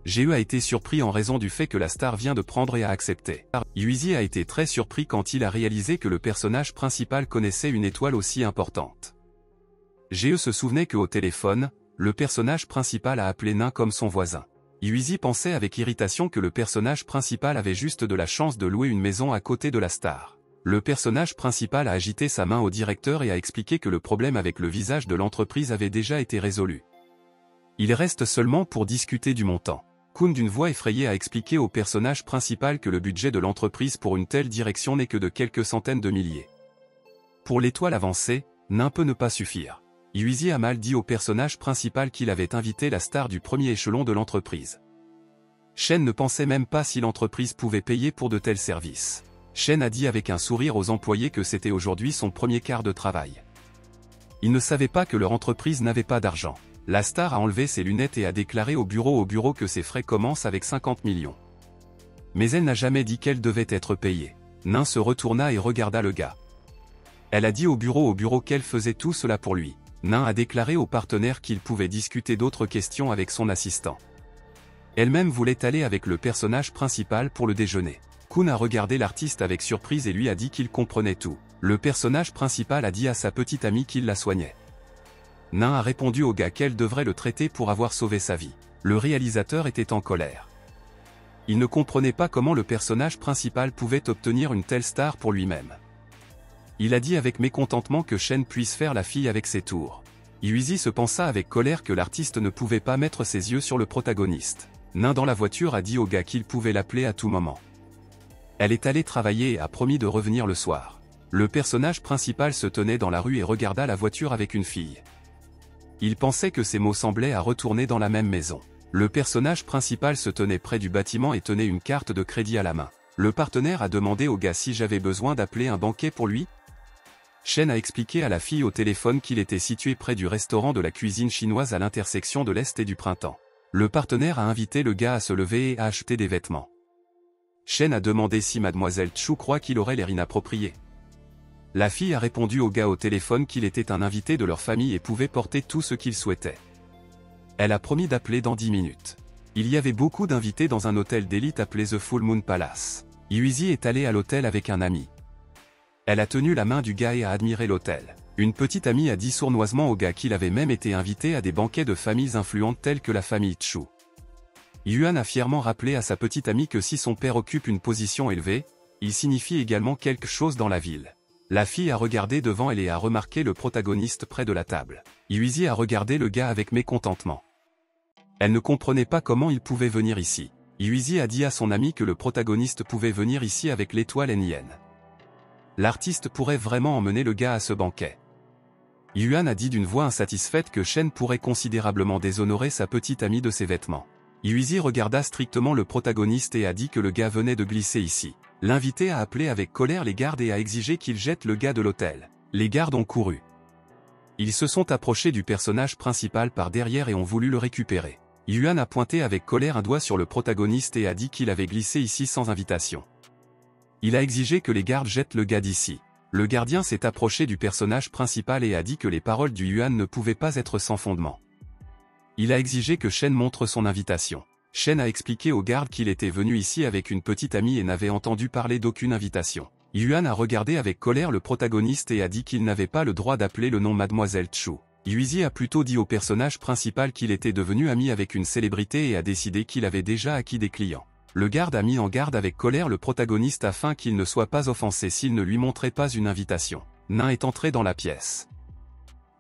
A: GE a été surpris en raison du fait que la star vient de prendre et a accepté. Yuizi a été très surpris quand il a réalisé que le personnage principal connaissait une étoile aussi importante. GE se souvenait qu'au téléphone, le personnage principal a appelé Nain comme son voisin. Yuizi pensait avec irritation que le personnage principal avait juste de la chance de louer une maison à côté de la star. Le personnage principal a agité sa main au directeur et a expliqué que le problème avec le visage de l'entreprise avait déjà été résolu. Il reste seulement pour discuter du montant. Kun d'une voix effrayée a expliqué au personnage principal que le budget de l'entreprise pour une telle direction n'est que de quelques centaines de milliers. Pour l'étoile avancée, Nain peut ne pas suffire. Yuizi a mal dit au personnage principal qu'il avait invité la star du premier échelon de l'entreprise. Shen ne pensait même pas si l'entreprise pouvait payer pour de tels services. Shen a dit avec un sourire aux employés que c'était aujourd'hui son premier quart de travail. Ils ne savaient pas que leur entreprise n'avait pas d'argent. La star a enlevé ses lunettes et a déclaré au bureau que ses frais commencent avec 50 millions. Mais elle n'a jamais dit qu'elle devait être payée. Nain se retourna et regarda le gars. Elle a dit au bureau qu'elle faisait tout cela pour lui. Nain a déclaré au partenaire qu'il pouvait discuter d'autres questions avec son assistant. Elle-même voulait aller avec le personnage principal pour le déjeuner. Kun a regardé l'artiste avec surprise et lui a dit qu'il comprenait tout. Le personnage principal a dit à sa petite amie qu'il la soignait. Nain a répondu au gars qu'elle devrait le traiter pour avoir sauvé sa vie. Le réalisateur était en colère. Il ne comprenait pas comment le personnage principal pouvait obtenir une telle star pour lui-même. Il a dit avec mécontentement que Shen puisse faire la fille avec ses tours. Yuizi se pensa avec colère que l'artiste ne pouvait pas mettre ses yeux sur le protagoniste. Nain dans la voiture a dit au gars qu'il pouvait l'appeler à tout moment. Elle est allée travailler et a promis de revenir le soir. Le personnage principal se tenait dans la rue et regarda la voiture avec une fille. Il pensait que ces mots semblaient à retourner dans la même maison. Le personnage principal se tenait près du bâtiment et tenait une carte de crédit à la main. Le partenaire a demandé au gars si j'avais besoin d'appeler un banquier pour lui. Shen a expliqué à la fille au téléphone qu'il était situé près du restaurant de la cuisine chinoise à l'intersection de l'Est et du Printemps. Le partenaire a invité le gars à se lever et à acheter des vêtements. Shen a demandé si mademoiselle Chu croit qu'il aurait l'air inapproprié. La fille a répondu au gars au téléphone qu'il était un invité de leur famille et pouvait porter tout ce qu'il souhaitait. Elle a promis d'appeler dans 10 minutes. Il y avait beaucoup d'invités dans un hôtel d'élite appelé The Full Moon Palace. Yuizi est allée à l'hôtel avec un ami. Elle a tenu la main du gars et a admiré l'hôtel. Une petite amie a dit sournoisement au gars qu'il avait même été invité à des banquets de familles influentes telles que la famille Chu. Yuan a fièrement rappelé à sa petite amie que si son père occupe une position élevée, il signifie également quelque chose dans la ville. La fille a regardé devant elle et a remarqué le protagoniste près de la table. Yuizi a regardé le gars avec mécontentement. Elle ne comprenait pas comment il pouvait venir ici. Yuizi a dit à son ami que le protagoniste pouvait venir ici avec l'étoile NIN. L'artiste pourrait vraiment emmener le gars à ce banquet. Yuan a dit d'une voix insatisfaite que Shen pourrait considérablement déshonorer sa petite amie de ses vêtements. Yuizi regarda strictement le protagoniste et a dit que le gars venait de glisser ici. L'invité a appelé avec colère les gardes et a exigé qu'ils jettent le gars de l'hôtel. Les gardes ont couru. Ils se sont approchés du personnage principal par derrière et ont voulu le récupérer. Yuan a pointé avec colère un doigt sur le protagoniste et a dit qu'il avait glissé ici sans invitation. Il a exigé que les gardes jettent le gars d'ici. Le gardien s'est approché du personnage principal et a dit que les paroles du Yuan ne pouvaient pas être sans fondement. Il a exigé que Shen montre son invitation. Shen a expliqué aux gardes qu'il était venu ici avec une petite amie et n'avait entendu parler d'aucune invitation. Yuan a regardé avec colère le protagoniste et a dit qu'il n'avait pas le droit d'appeler le nom mademoiselle Chu. Yuizi a plutôt dit au personnage principal qu'il était devenu ami avec une célébrité et a décidé qu'il avait déjà acquis des clients. Le garde a mis en garde avec colère le protagoniste afin qu'il ne soit pas offensé s'il ne lui montrait pas une invitation. Nain est entré dans la pièce.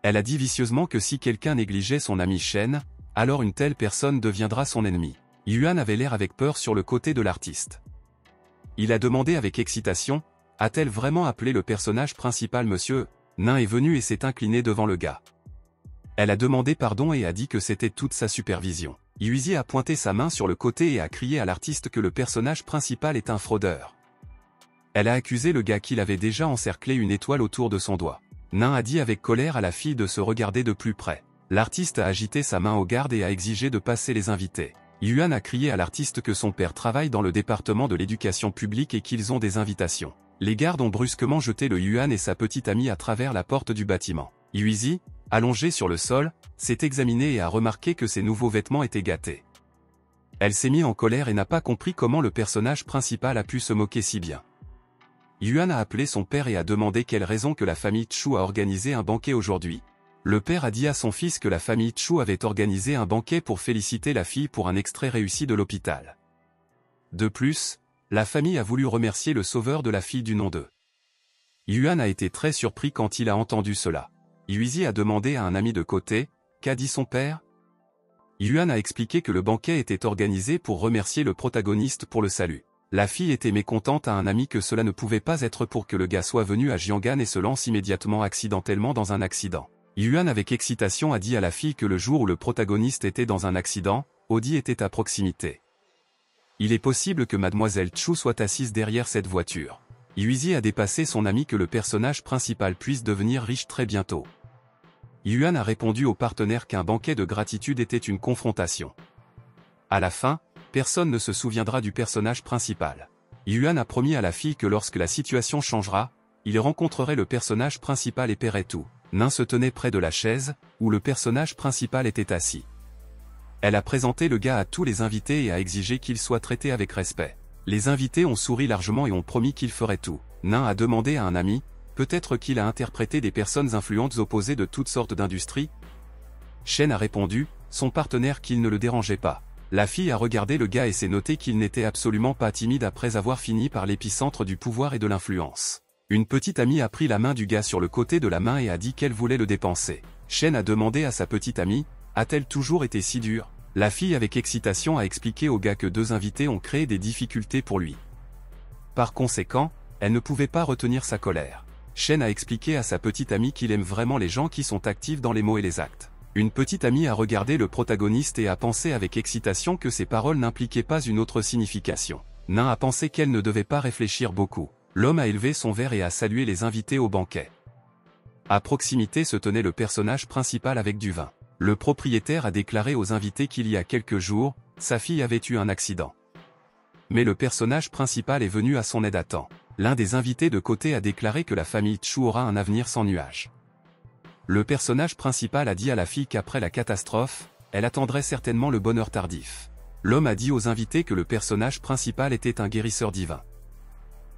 A: Elle a dit vicieusement que si quelqu'un négligeait son ami Shen, alors une telle personne deviendra son ennemi. Yuan avait l'air avec peur sur le côté de l'artiste. Il a demandé avec excitation, a-t-elle vraiment appelé le personnage principal monsieur? Nain est venu et s'est incliné devant le gars. Elle a demandé pardon et a dit que c'était toute sa supervision. Yuizi a pointé sa main sur le côté et a crié à l'artiste que le personnage principal est un fraudeur. Elle a accusé le gars qu'il avait déjà encerclé une étoile autour de son doigt. Nain a dit avec colère à la fille de se regarder de plus près. L'artiste a agité sa main au garde et a exigé de passer les invités. Yuan a crié à l'artiste que son père travaille dans le département de l'éducation publique et qu'ils ont des invitations. Les gardes ont brusquement jeté le Yuan et sa petite amie à travers la porte du bâtiment. Yuizi, allongée sur le sol, s'est examinée et a remarqué que ses nouveaux vêtements étaient gâtés. Elle s'est mise en colère et n'a pas compris comment le personnage principal a pu se moquer si bien. Yuan a appelé son père et a demandé quelle raison que la famille Chu a organisé un banquet aujourd'hui. Le père a dit à son fils que la famille Chu avait organisé un banquet pour féliciter la fille pour un extrait réussi de l'hôpital. De plus, la famille a voulu remercier le sauveur de la fille du nom de. Yuan a été très surpris quand il a entendu cela. Yuizi a demandé à un ami de côté, qu'a dit son père? Yuan a expliqué que le banquet était organisé pour remercier le protagoniste pour le salut. La fille était mécontente à un ami que cela ne pouvait pas être pour que le gars soit venu à Jianghan et se lance immédiatement accidentellement dans un accident. Yuan avec excitation a dit à la fille que le jour où le protagoniste était dans un accident, Audi était à proximité. Il est possible que mademoiselle Chu soit assise derrière cette voiture. Yuizi a dépassé son ami que le personnage principal puisse devenir riche très bientôt. Yuan a répondu au partenaire qu'un banquet de gratitude était une confrontation. À la fin, personne ne se souviendra du personnage principal. Yuan a promis à la fille que lorsque la situation changera, il rencontrerait le personnage principal et paierait tout. Nain se tenait près de la chaise, où le personnage principal était assis. Elle a présenté le gars à tous les invités et a exigé qu'il soit traité avec respect. Les invités ont souri largement et ont promis qu'ils feraient tout. Nain a demandé à un ami, peut-être qu'il a interprété des personnes influentes opposées de toutes sortes d'industries. Shen a répondu, son partenaire qu'il ne le dérangeait pas. La fille a regardé le gars et s'est noté qu'il n'était absolument pas timide après avoir fini par l'épicentre du pouvoir et de l'influence. Une petite amie a pris la main du gars sur le côté de la main et a dit qu'elle voulait le dépenser. Shen a demandé à sa petite amie, a-t-elle toujours été si dure? La fille avec excitation a expliqué au gars que deux invités ont créé des difficultés pour lui. Par conséquent, elle ne pouvait pas retenir sa colère. Shen a expliqué à sa petite amie qu'il aime vraiment les gens qui sont actifs dans les mots et les actes. Une petite amie a regardé le protagoniste et a pensé avec excitation que ses paroles n'impliquaient pas une autre signification. Nain a pensé qu'elle ne devait pas réfléchir beaucoup. L'homme a élevé son verre et a salué les invités au banquet. À proximité se tenait le personnage principal avec du vin. Le propriétaire a déclaré aux invités qu'il y a quelques jours, sa fille avait eu un accident. Mais le personnage principal est venu à son aide à temps. L'un des invités de côté a déclaré que la famille Chu aura un avenir sans nuages. Le personnage principal a dit à la fille qu'après la catastrophe, elle attendrait certainement le bonheur tardif. L'homme a dit aux invités que le personnage principal était un guérisseur divin.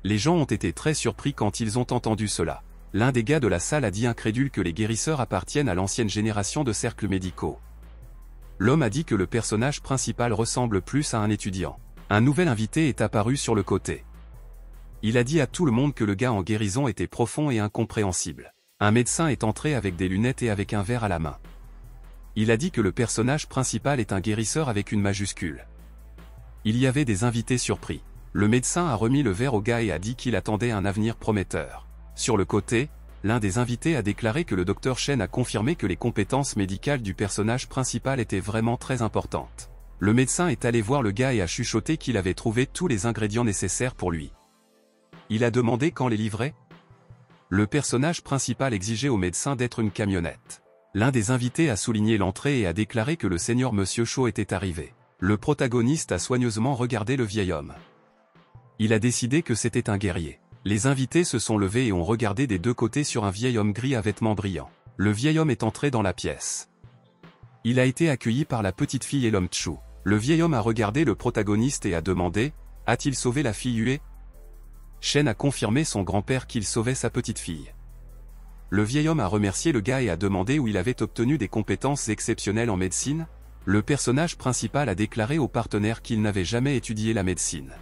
A: Les gens ont été très surpris quand ils ont entendu cela. L'un des gars de la salle a dit incrédule que les guérisseurs appartiennent à l'ancienne génération de cercles médicaux. L'homme a dit que le personnage principal ressemble plus à un étudiant. Un nouvel invité est apparu sur le côté. Il a dit à tout le monde que le gars en guérison était profond et incompréhensible. Un médecin est entré avec des lunettes et avec un verre à la main. Il a dit que le personnage principal est un guérisseur avec une majuscule. Il y avait des invités surpris. Le médecin a remis le verre au gars et a dit qu'il attendait un avenir prometteur. Sur le côté, l'un des invités a déclaré que le docteur Shen a confirmé que les compétences médicales du personnage principal étaient vraiment très importantes. Le médecin est allé voir le gars et a chuchoté qu'il avait trouvé tous les ingrédients nécessaires pour lui. Il a demandé quand les livrer. Le personnage principal exigeait au médecin d'être une camionnette. L'un des invités a souligné l'entrée et a déclaré que le seigneur Monsieur Cho était arrivé. Le protagoniste a soigneusement regardé le vieil homme. Il a décidé que c'était un guerrier. Les invités se sont levés et ont regardé des deux côtés sur un vieil homme gris à vêtements brillants. Le vieil homme est entré dans la pièce. Il a été accueilli par la petite fille et l'homme Chu. Le vieil homme a regardé le protagoniste et a demandé « A-t-il sauvé la fille Hue ?» Shen a confirmé son grand-père qu'il sauvait sa petite fille. Le vieil homme a remercié le gars et a demandé où il avait obtenu des compétences exceptionnelles en médecine. Le personnage principal a déclaré au partenaire qu'il n'avait jamais étudié la médecine.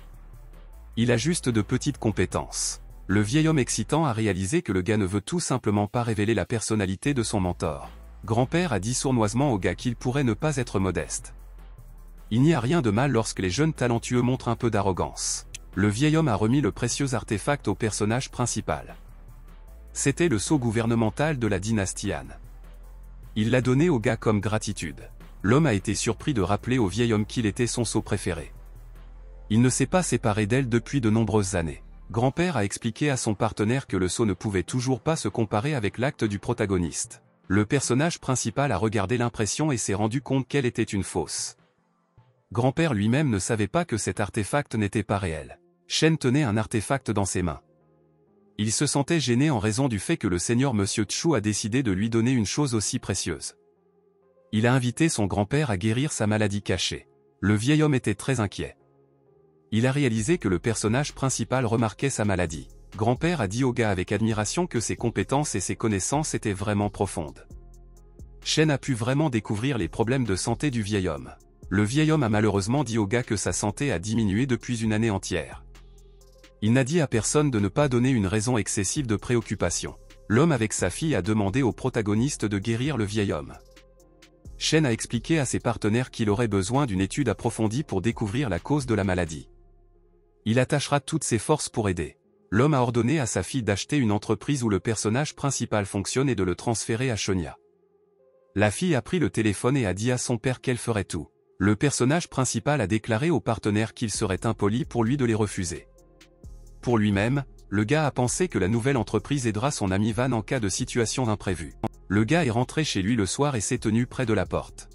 A: Il a juste de petites compétences. Le vieil homme excitant a réalisé que le gars ne veut tout simplement pas révéler la personnalité de son mentor. Grand-père a dit sournoisement au gars qu'il pourrait ne pas être modeste. Il n'y a rien de mal lorsque les jeunes talentueux montrent un peu d'arrogance. Le vieil homme a remis le précieux artefact au personnage principal. C'était le sceau gouvernemental de la dynastie Han. Il l'a donné au gars comme gratitude. L'homme a été surpris de rappeler au vieil homme qu'il était son sceau préféré. Il ne s'est pas séparé d'elle depuis de nombreuses années. Grand-père a expliqué à son partenaire que le sceau ne pouvait toujours pas se comparer avec l'acte du protagoniste. Le personnage principal a regardé l'impression et s'est rendu compte qu'elle était une fausse. Grand-père lui-même ne savait pas que cet artefact n'était pas réel. Shen tenait un artefact dans ses mains. Il se sentait gêné en raison du fait que le seigneur Monsieur Chu a décidé de lui donner une chose aussi précieuse. Il a invité son grand-père à guérir sa maladie cachée. Le vieil homme était très inquiet. Il a réalisé que le personnage principal remarquait sa maladie. Grand-père a dit au gars avec admiration que ses compétences et ses connaissances étaient vraiment profondes. Shen a pu vraiment découvrir les problèmes de santé du vieil homme. Le vieil homme a malheureusement dit au gars que sa santé a diminué depuis une année entière. Il n'a dit à personne de ne pas donner une raison excessive de préoccupation. L'homme avec sa fille a demandé au protagoniste de guérir le vieil homme. Shen a expliqué à ses partenaires qu'il aurait besoin d'une étude approfondie pour découvrir la cause de la maladie. Il attachera toutes ses forces pour aider. L'homme a ordonné à sa fille d'acheter une entreprise où le personnage principal fonctionne et de le transférer à Shonya. La fille a pris le téléphone et a dit à son père qu'elle ferait tout. Le personnage principal a déclaré aux partenaires qu'il serait impoli pour lui de les refuser. Pour lui-même, le gars a pensé que la nouvelle entreprise aidera son ami Van en cas de situation imprévue. Le gars est rentré chez lui le soir et s'est tenu près de la porte.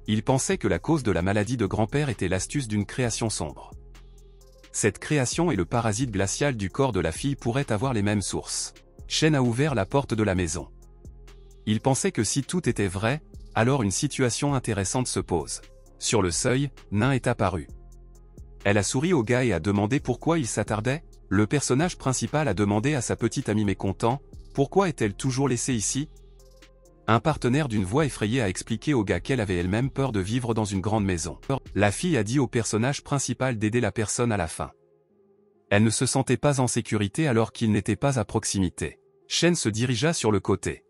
A: Il pensait que la cause de la maladie de grand-père était l'astuce d'une création sombre. Cette création et le parasite glacial du corps de la fille pourraient avoir les mêmes sources. Shen a ouvert la porte de la maison. Il pensait que si tout était vrai, alors une situation intéressante se pose. Sur le seuil, Nain est apparu. Elle a souri au gars et a demandé pourquoi il s'attardait. Le personnage principal a demandé à sa petite amie mécontent, pourquoi est-elle toujours laissée ici? Un partenaire d'une voix effrayée a expliqué au gars qu'elle avait elle-même peur de vivre dans une grande maison. La fille a dit au personnage principal d'aider la personne à la fin. Elle ne se sentait pas en sécurité alors qu'il n'était pas à proximité. Shen se dirigea sur le côté.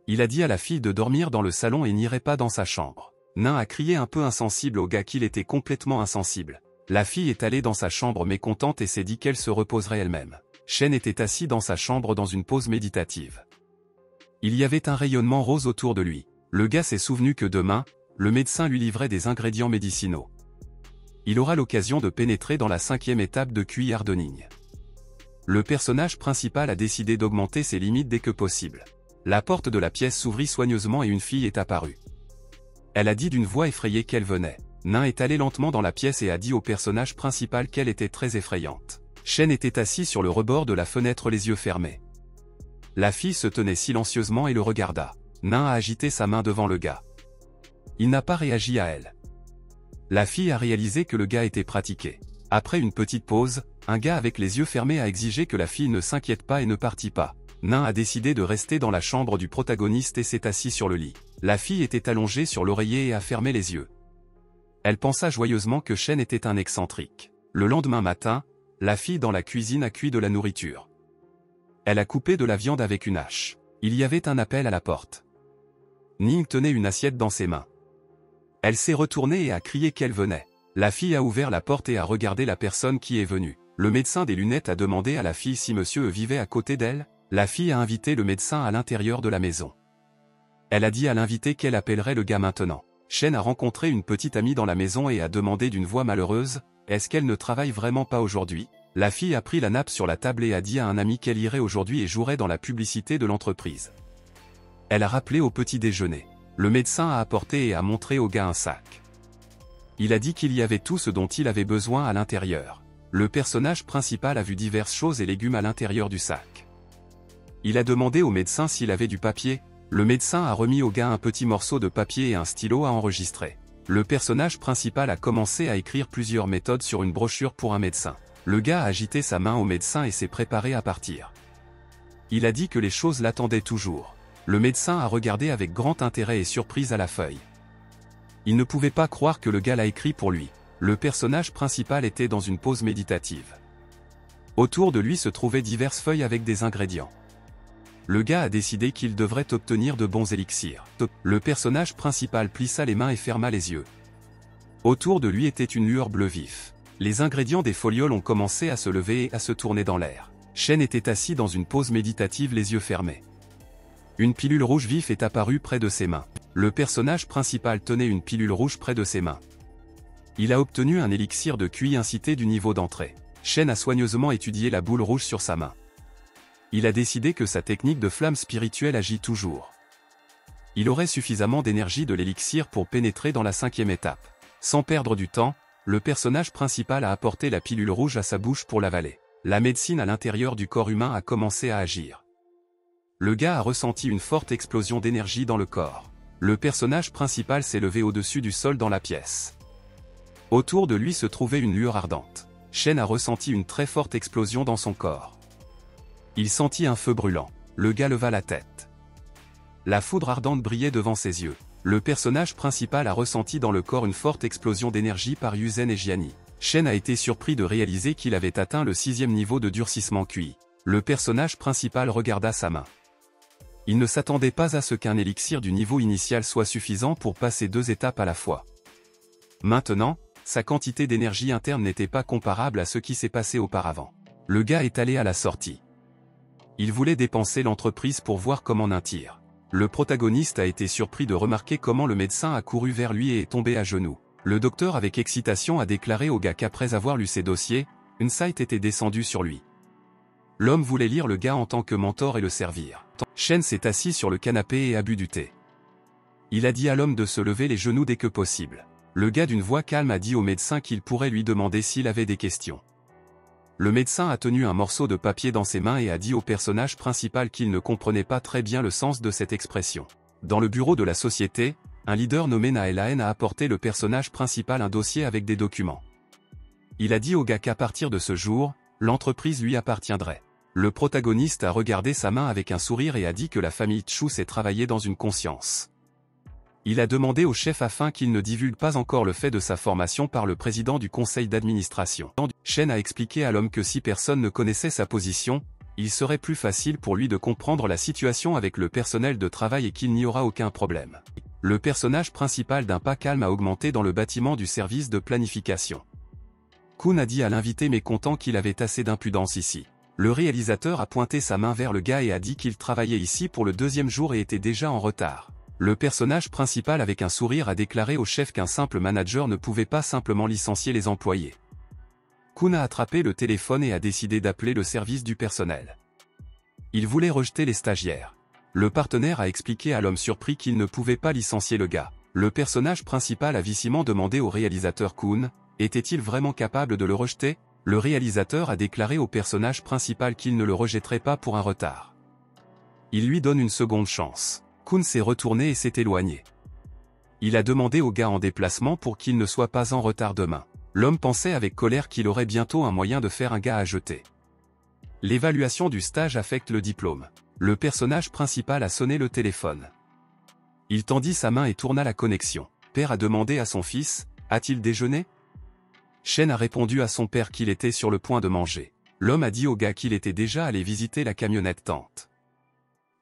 A: Il a dit à la fille de dormir dans le salon et n'irait pas dans sa chambre. Nain a crié un peu insensible au gars qu'il était complètement insensible. La fille est allée dans sa chambre mécontente et s'est dit qu'elle se reposerait elle-même. Shen était assis dans sa chambre dans une pause méditative. Il y avait un rayonnement rose autour de lui. Le gars s'est souvenu que demain, le médecin lui livrait des ingrédients médicinaux. Il aura l'occasion de pénétrer dans la 5e étape de Cui Hardening. Le personnage principal a décidé d'augmenter ses limites dès que possible. La porte de la pièce s'ouvrit soigneusement et une fille est apparue. Elle a dit d'une voix effrayée qu'elle venait. Nain est allé lentement dans la pièce et a dit au personnage principal qu'elle était très effrayante. Shen était assis sur le rebord de la fenêtre les yeux fermés. La fille se tenait silencieusement et le regarda. Nain a agité sa main devant le gars. Il n'a pas réagi à elle. La fille a réalisé que le gars était pratiqué. Après une petite pause, un gars avec les yeux fermés a exigé que la fille ne s'inquiète pas et ne partit pas. Nain a décidé de rester dans la chambre du protagoniste et s'est assis sur le lit. La fille était allongée sur l'oreiller et a fermé les yeux. Elle pensa joyeusement que Shen était un excentrique. Le lendemain matin, la fille dans la cuisine a cuit de la nourriture. Elle a coupé de la viande avec une hache. Il y avait un appel à la porte. Ning tenait une assiette dans ses mains. Elle s'est retournée et a crié qu'elle venait. La fille a ouvert la porte et a regardé la personne qui est venue. Le médecin des lunettes a demandé à la fille si monsieur vivait à côté d'elle. La fille a invité le médecin à l'intérieur de la maison. Elle a dit à l'invité qu'elle appellerait le gars maintenant. Shen a rencontré une petite amie dans la maison et a demandé d'une voix malheureuse, « Est-ce qu'elle ne travaille vraiment pas aujourd'hui ?» La fille a pris la nappe sur la table et a dit à un ami qu'elle irait aujourd'hui et jouerait dans la publicité de l'entreprise. Elle a rappelé au petit déjeuner. Le médecin a apporté et a montré au gars un sac. Il a dit qu'il y avait tout ce dont il avait besoin à l'intérieur. Le personnage principal a vu diverses choses et légumes à l'intérieur du sac. Il a demandé au médecin s'il avait du papier. Le médecin a remis au gars un petit morceau de papier et un stylo à enregistrer. Le personnage principal a commencé à écrire plusieurs méthodes sur une brochure pour un médecin. Le gars a agité sa main au médecin et s'est préparé à partir. Il a dit que les choses l'attendaient toujours. Le médecin a regardé avec grand intérêt et surprise à la feuille. Il ne pouvait pas croire que le gars l'a écrit pour lui. Le personnage principal était dans une pause méditative. Autour de lui se trouvaient diverses feuilles avec des ingrédients. Le gars a décidé qu'il devrait obtenir de bons élixirs. Le personnage principal plissa les mains et ferma les yeux. Autour de lui était une lueur bleu vif. Les ingrédients des folioles ont commencé à se lever et à se tourner dans l'air. Shen était assis dans une pause méditative les yeux fermés. Une pilule rouge vif est apparue près de ses mains. Le personnage principal tenait une pilule rouge près de ses mains. Il a obtenu un élixir de QI incité du niveau d'entrée. Shen a soigneusement étudié la boule rouge sur sa main. Il a décidé que sa technique de flamme spirituelle agit toujours. Il aurait suffisamment d'énergie de l'élixir pour pénétrer dans la 5e étape. Sans perdre du temps, le personnage principal a apporté la pilule rouge à sa bouche pour l'avaler. La médecine à l'intérieur du corps humain a commencé à agir. Le gars a ressenti une forte explosion d'énergie dans le corps. Le personnage principal s'est levé au-dessus du sol dans la pièce. Autour de lui se trouvait une lueur ardente. Shen a ressenti une très forte explosion dans son corps. Il sentit un feu brûlant. Le gars leva la tête. La foudre ardente brillait devant ses yeux. Le personnage principal a ressenti dans le corps une forte explosion d'énergie par Yuzen et Jiani. Shen a été surpris de réaliser qu'il avait atteint le 6e niveau de durcissement QI. Le personnage principal regarda sa main. Il ne s'attendait pas à ce qu'un élixir du niveau initial soit suffisant pour passer 2 étapes à la fois. Maintenant, sa quantité d'énergie interne n'était pas comparable à ce qui s'est passé auparavant. Le gars est allé à la sortie. Il voulait dépenser l'entreprise pour voir comment Nain tire. Le protagoniste a été surpris de remarquer comment le médecin a couru vers lui et est tombé à genoux. Le docteur avec excitation a déclaré au gars qu'après avoir lu ses dossiers, une sight était descendue sur lui. L'homme voulait lire le gars en tant que mentor et le servir. Shen s'est assis sur le canapé et a bu du thé. Il a dit à l'homme de se lever les genoux dès que possible. Le gars d'une voix calme a dit au médecin qu'il pourrait lui demander s'il avait des questions. Le médecin a tenu un morceau de papier dans ses mains et a dit au personnage principal qu'il ne comprenait pas très bien le sens de cette expression. Dans le bureau de la société, un leader nommé Naelaen a apporté le personnage principal un dossier avec des documents. Il a dit au gars qu'à partir de ce jour, l'entreprise lui appartiendrait. Le protagoniste a regardé sa main avec un sourire et a dit que la famille Chu s'est travaillée dans une conscience. Il a demandé au chef afin qu'il ne divulgue pas encore le fait de sa formation par le président du conseil d'administration. Shen a expliqué à l'homme que si personne ne connaissait sa position, il serait plus facile pour lui de comprendre la situation avec le personnel de travail et qu'il n'y aura aucun problème. Le personnage principal d'un pas calme a augmenté dans le bâtiment du service de planification. Kun a dit à l'invité mécontent qu'il avait assez d'impudence ici. Le réalisateur a pointé sa main vers le gars et a dit qu'il travaillait ici pour le 2e jour et était déjà en retard. Le personnage principal avec un sourire a déclaré au chef qu'un simple manager ne pouvait pas simplement licencier les employés. Kun a attrapé le téléphone et a décidé d'appeler le service du personnel. Il voulait rejeter les stagiaires. Le partenaire a expliqué à l'homme surpris qu'il ne pouvait pas licencier le gars. Le personnage principal a vicieusement demandé au réalisateur Kun, était-il vraiment capable de le rejeter? Le réalisateur a déclaré au personnage principal qu'il ne le rejetterait pas pour un retard. Il lui donne une seconde chance. Kun s'est retourné et s'est éloigné. Il a demandé au gars en déplacement pour qu'il ne soit pas en retard demain. L'homme pensait avec colère qu'il aurait bientôt un moyen de faire un gars à jeter. L'évaluation du stage affecte le diplôme. Le personnage principal a sonné le téléphone. Il tendit sa main et tourna la connexion. Père a demandé à son fils, a-t-il déjeuné? Shen a répondu à son père qu'il était sur le point de manger. L'homme a dit au gars qu'il était déjà allé visiter la camionnette tante.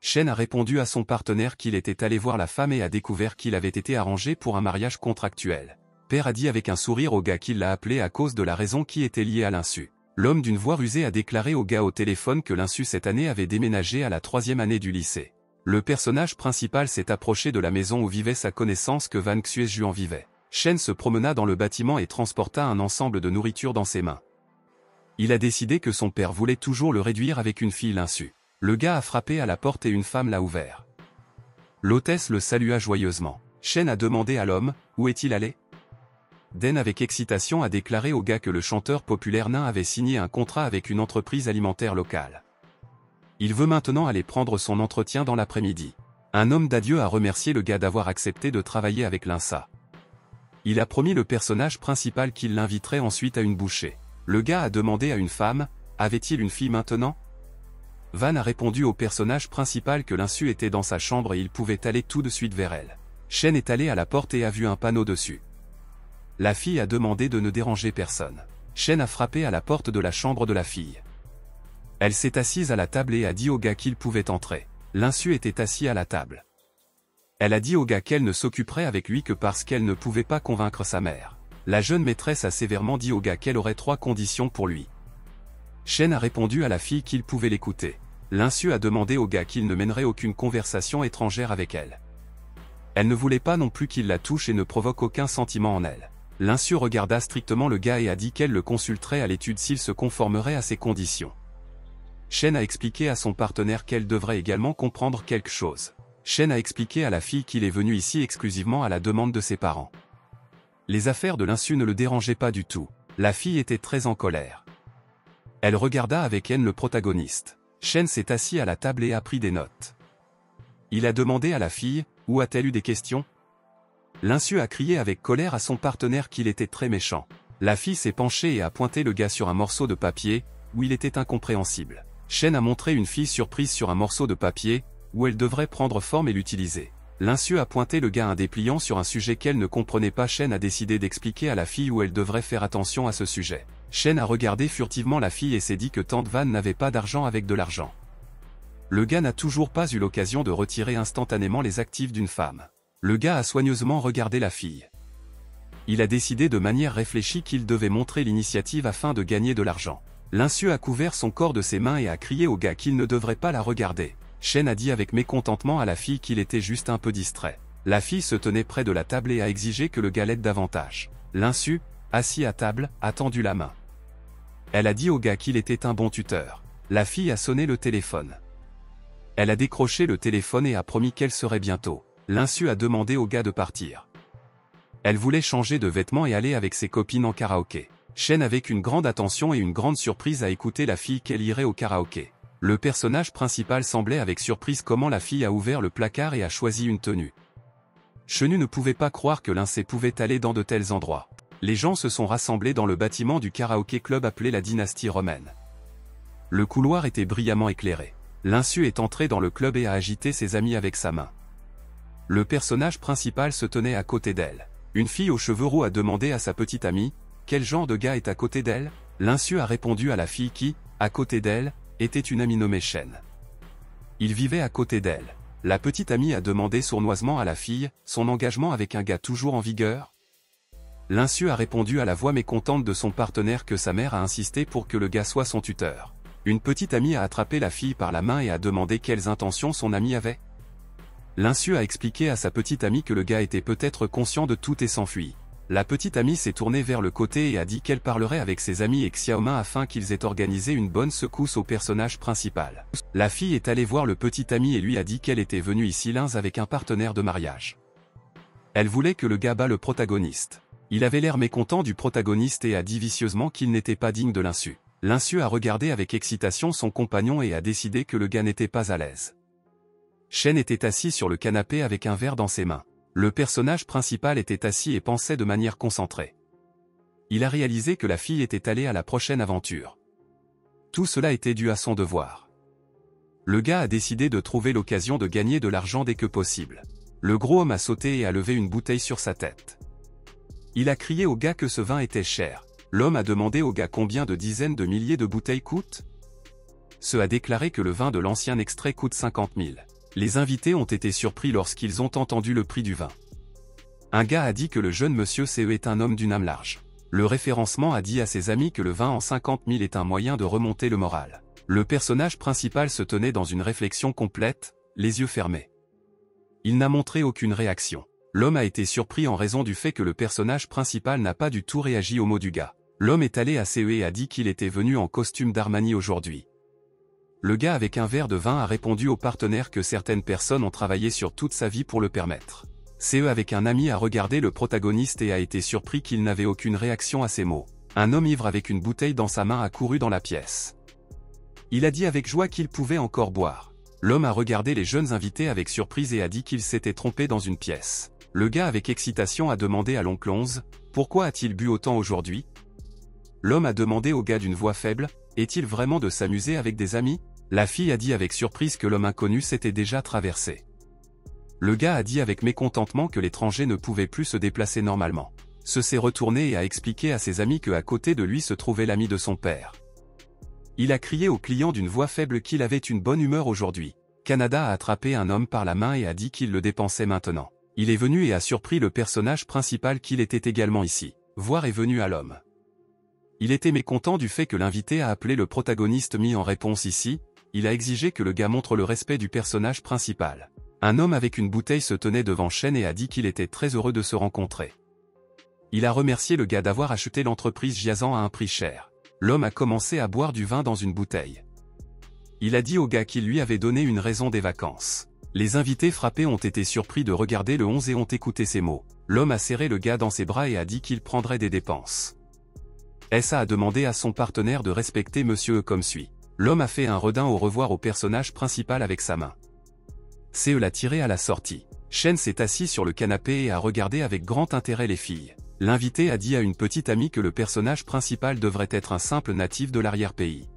A: Shen a répondu à son partenaire qu'il était allé voir la femme et a découvert qu'il avait été arrangé pour un mariage contractuel. Père a dit avec un sourire au gars qu'il l'a appelé à cause de la raison qui était liée à l'insu. L'homme d'une voix rusée a déclaré au gars au téléphone que l'insu cette année avait déménagé à la 3e année du lycée. Le personnage principal s'est approché de la maison où vivait sa connaissance que Van Xuezhuan vivait. Shen se promena dans le bâtiment et transporta un ensemble de nourriture dans ses mains. Il a décidé que son père voulait toujours le réduire avec une fille l'insu. Le gars a frappé à la porte et une femme l'a ouvert. L'hôtesse le salua joyeusement. Shen a demandé à l'homme, où est-il allé? Den avec excitation a déclaré au gars que le chanteur populaire nain avait signé un contrat avec une entreprise alimentaire locale. Il veut maintenant aller prendre son entretien dans l'après-midi. Un homme d'adieu a remercié le gars d'avoir accepté de travailler avec l'INSA. Il a promis le personnage principal qu'il l'inviterait ensuite à une bouchée. Le gars a demandé à une femme, avait-il une fille maintenant? Van a répondu au personnage principal que l'insu était dans sa chambre et il pouvait aller tout de suite vers elle. Shen est allé à la porte et a vu un panneau dessus. La fille a demandé de ne déranger personne. Shen a frappé à la porte de la chambre de la fille. Elle s'est assise à la table et a dit au gars qu'il pouvait entrer. L'insu était assis à la table. Elle a dit au gars qu'elle ne s'occuperait avec lui que parce qu'elle ne pouvait pas convaincre sa mère. La jeune maîtresse a sévèrement dit au gars qu'elle aurait 3 conditions pour lui. Shen a répondu à la fille qu'il pouvait l'écouter. L'insu a demandé au gars qu'il ne mènerait aucune conversation étrangère avec elle. Elle ne voulait pas non plus qu'il la touche et ne provoque aucun sentiment en elle. L'insu regarda strictement le gars et a dit qu'elle le consulterait à l'étude s'il se conformerait à ses conditions. Shen a expliqué à son partenaire qu'elle devrait également comprendre quelque chose. Shen a expliqué à la fille qu'il est venu ici exclusivement à la demande de ses parents. Les affaires de l'insu ne le dérangeaient pas du tout. La fille était très en colère. Elle regarda avec haine le protagoniste. Shen s'est assis à la table et a pris des notes. Il a demandé à la fille, où a-t-elle eu des questions? L'insu a crié avec colère à son partenaire qu'il était très méchant. La fille s'est penchée et a pointé le gars sur un morceau de papier, où il était incompréhensible. Shen a montré une fille surprise sur un morceau de papier, où elle devrait prendre forme et l'utiliser. L'insu a pointé le gars un dépliant sur un sujet qu'elle ne comprenait pas. Shen a décidé d'expliquer à la fille où elle devrait faire attention à ce sujet. Shen a regardé furtivement la fille et s'est dit que tante Van n'avait pas d'argent avec de l'argent. Le gars n'a toujours pas eu l'occasion de retirer instantanément les actifs d'une femme. Le gars a soigneusement regardé la fille. Il a décidé de manière réfléchie qu'il devait montrer l'initiative afin de gagner de l'argent. L'insu a couvert son corps de ses mains et a crié au gars qu'il ne devrait pas la regarder. Shen a dit avec mécontentement à la fille qu'il était juste un peu distrait. La fille se tenait près de la table et a exigé que le gars l'aide davantage. L'insu, assis à table, a tendu la main. Elle a dit au gars qu'il était un bon tuteur. La fille a sonné le téléphone. Elle a décroché le téléphone et a promis qu'elle serait bientôt. L'insu a demandé au gars de partir. Elle voulait changer de vêtements et aller avec ses copines en karaoké. Shen avec une grande attention et une grande surprise a écouté la fille qu'elle irait au karaoké. Le personnage principal semblait avec surprise comment la fille a ouvert le placard et a choisi une tenue. Chenu ne pouvait pas croire que l'insé pouvait aller dans de tels endroits. Les gens se sont rassemblés dans le bâtiment du karaoké club appelé la dynastie romaine. Le couloir était brillamment éclairé. L'insu est entré dans le club et a agité ses amis avec sa main. Le personnage principal se tenait à côté d'elle. Une fille aux cheveux roux a demandé à sa petite amie, quel genre de gars est à côté d'elle? L'insu a répondu à la fille qui, à côté d'elle, était une amie nommée Shen. Il vivait à côté d'elle. La petite amie a demandé sournoisement à la fille, son engagement avec un gars toujours en vigueur? L'insu a répondu à la voix mécontente de son partenaire que sa mère a insisté pour que le gars soit son tuteur. Une petite amie a attrapé la fille par la main et a demandé quelles intentions son amie avait. L'insu a expliqué à sa petite amie que le gars était peut-être conscient de tout et s'enfuit. La petite amie s'est tournée vers le côté et a dit qu'elle parlerait avec ses amis et Xiaomin afin qu'ils aient organisé une bonne secousse au personnage principal. La fille est allée voir le petit ami et lui a dit qu'elle était venue ici l'un avec un partenaire de mariage. Elle voulait que le gars bat le protagoniste. Il avait l'air mécontent du protagoniste et a dit vicieusement qu'il n'était pas digne de l'insu. L'insu a regardé avec excitation son compagnon et a décidé que le gars n'était pas à l'aise. Shen était assis sur le canapé avec un verre dans ses mains. Le personnage principal était assis et pensait de manière concentrée. Il a réalisé que la fille était allée à la prochaine aventure. Tout cela était dû à son devoir. Le gars a décidé de trouver l'occasion de gagner de l'argent dès que possible. Le gros homme a sauté et a levé une bouteille sur sa tête. Il a crié au gars que ce vin était cher. L'homme a demandé au gars combien de dizaines de milliers de bouteilles coûtent. Ce a déclaré que le vin de l'ancien extrait coûte 50 000. Les invités ont été surpris lorsqu'ils ont entendu le prix du vin. Un gars a dit que le jeune monsieur CE est un homme d'une âme large. Le référencement a dit à ses amis que le vin en 50 000 est un moyen de remonter le moral. Le personnage principal se tenait dans une réflexion complète, les yeux fermés. Il n'a montré aucune réaction. L'homme a été surpris en raison du fait que le personnage principal n'a pas du tout réagi aux mots du gars. L'homme est allé à CE et a dit qu'il était venu en costume d'Armani aujourd'hui. Le gars avec un verre de vin a répondu au partenaire que certaines personnes ont travaillé sur toute sa vie pour le permettre. CE avec un ami a regardé le protagoniste et a été surpris qu'il n'avait aucune réaction à ces mots. Un homme ivre avec une bouteille dans sa main a couru dans la pièce. Il a dit avec joie qu'il pouvait encore boire. L'homme a regardé les jeunes invités avec surprise et a dit qu'il s'était trompé dans une pièce. Le gars avec excitation a demandé à l'oncle 11, « Pourquoi a-t-il bu autant aujourd'hui ?» L'homme a demandé au gars d'une voix faible, « Est-il vraiment de s'amuser avec des amis ?» La fille a dit avec surprise que l'homme inconnu s'était déjà traversé. Le gars a dit avec mécontentement que l'étranger ne pouvait plus se déplacer normalement. Ce s'est retourné et a expliqué à ses amis que à côté de lui se trouvait l'ami de son père. Il a crié au client d'une voix faible qu'il avait une bonne humeur aujourd'hui. Canada a attrapé un homme par la main et a dit qu'il le dépensait maintenant. Il est venu et a surpris le personnage principal qu'il était également ici. Voir est venu à l'homme. Il était mécontent du fait que l'invité a appelé le protagoniste mis en réponse ici. Il a exigé que le gars montre le respect du personnage principal. Un homme avec une bouteille se tenait devant Shen et a dit qu'il était très heureux de se rencontrer. Il a remercié le gars d'avoir acheté l'entreprise Jiazan à un prix cher. L'homme a commencé à boire du vin dans une bouteille. Il a dit au gars qu'il lui avait donné une raison des vacances. Les invités frappés ont été surpris de regarder le 11 et ont écouté ces mots. L'homme a serré le gars dans ses bras et a dit qu'il prendrait des dépenses. SA a demandé à son partenaire de respecter Monsieur E comme suit. L'homme a fait un redin au revoir au personnage principal avec sa main. CE l'a tiré à la sortie. Shen s'est assis sur le canapé et a regardé avec grand intérêt les filles. L'invité a dit à une petite amie que le personnage principal devrait être un simple natif de l'arrière-pays.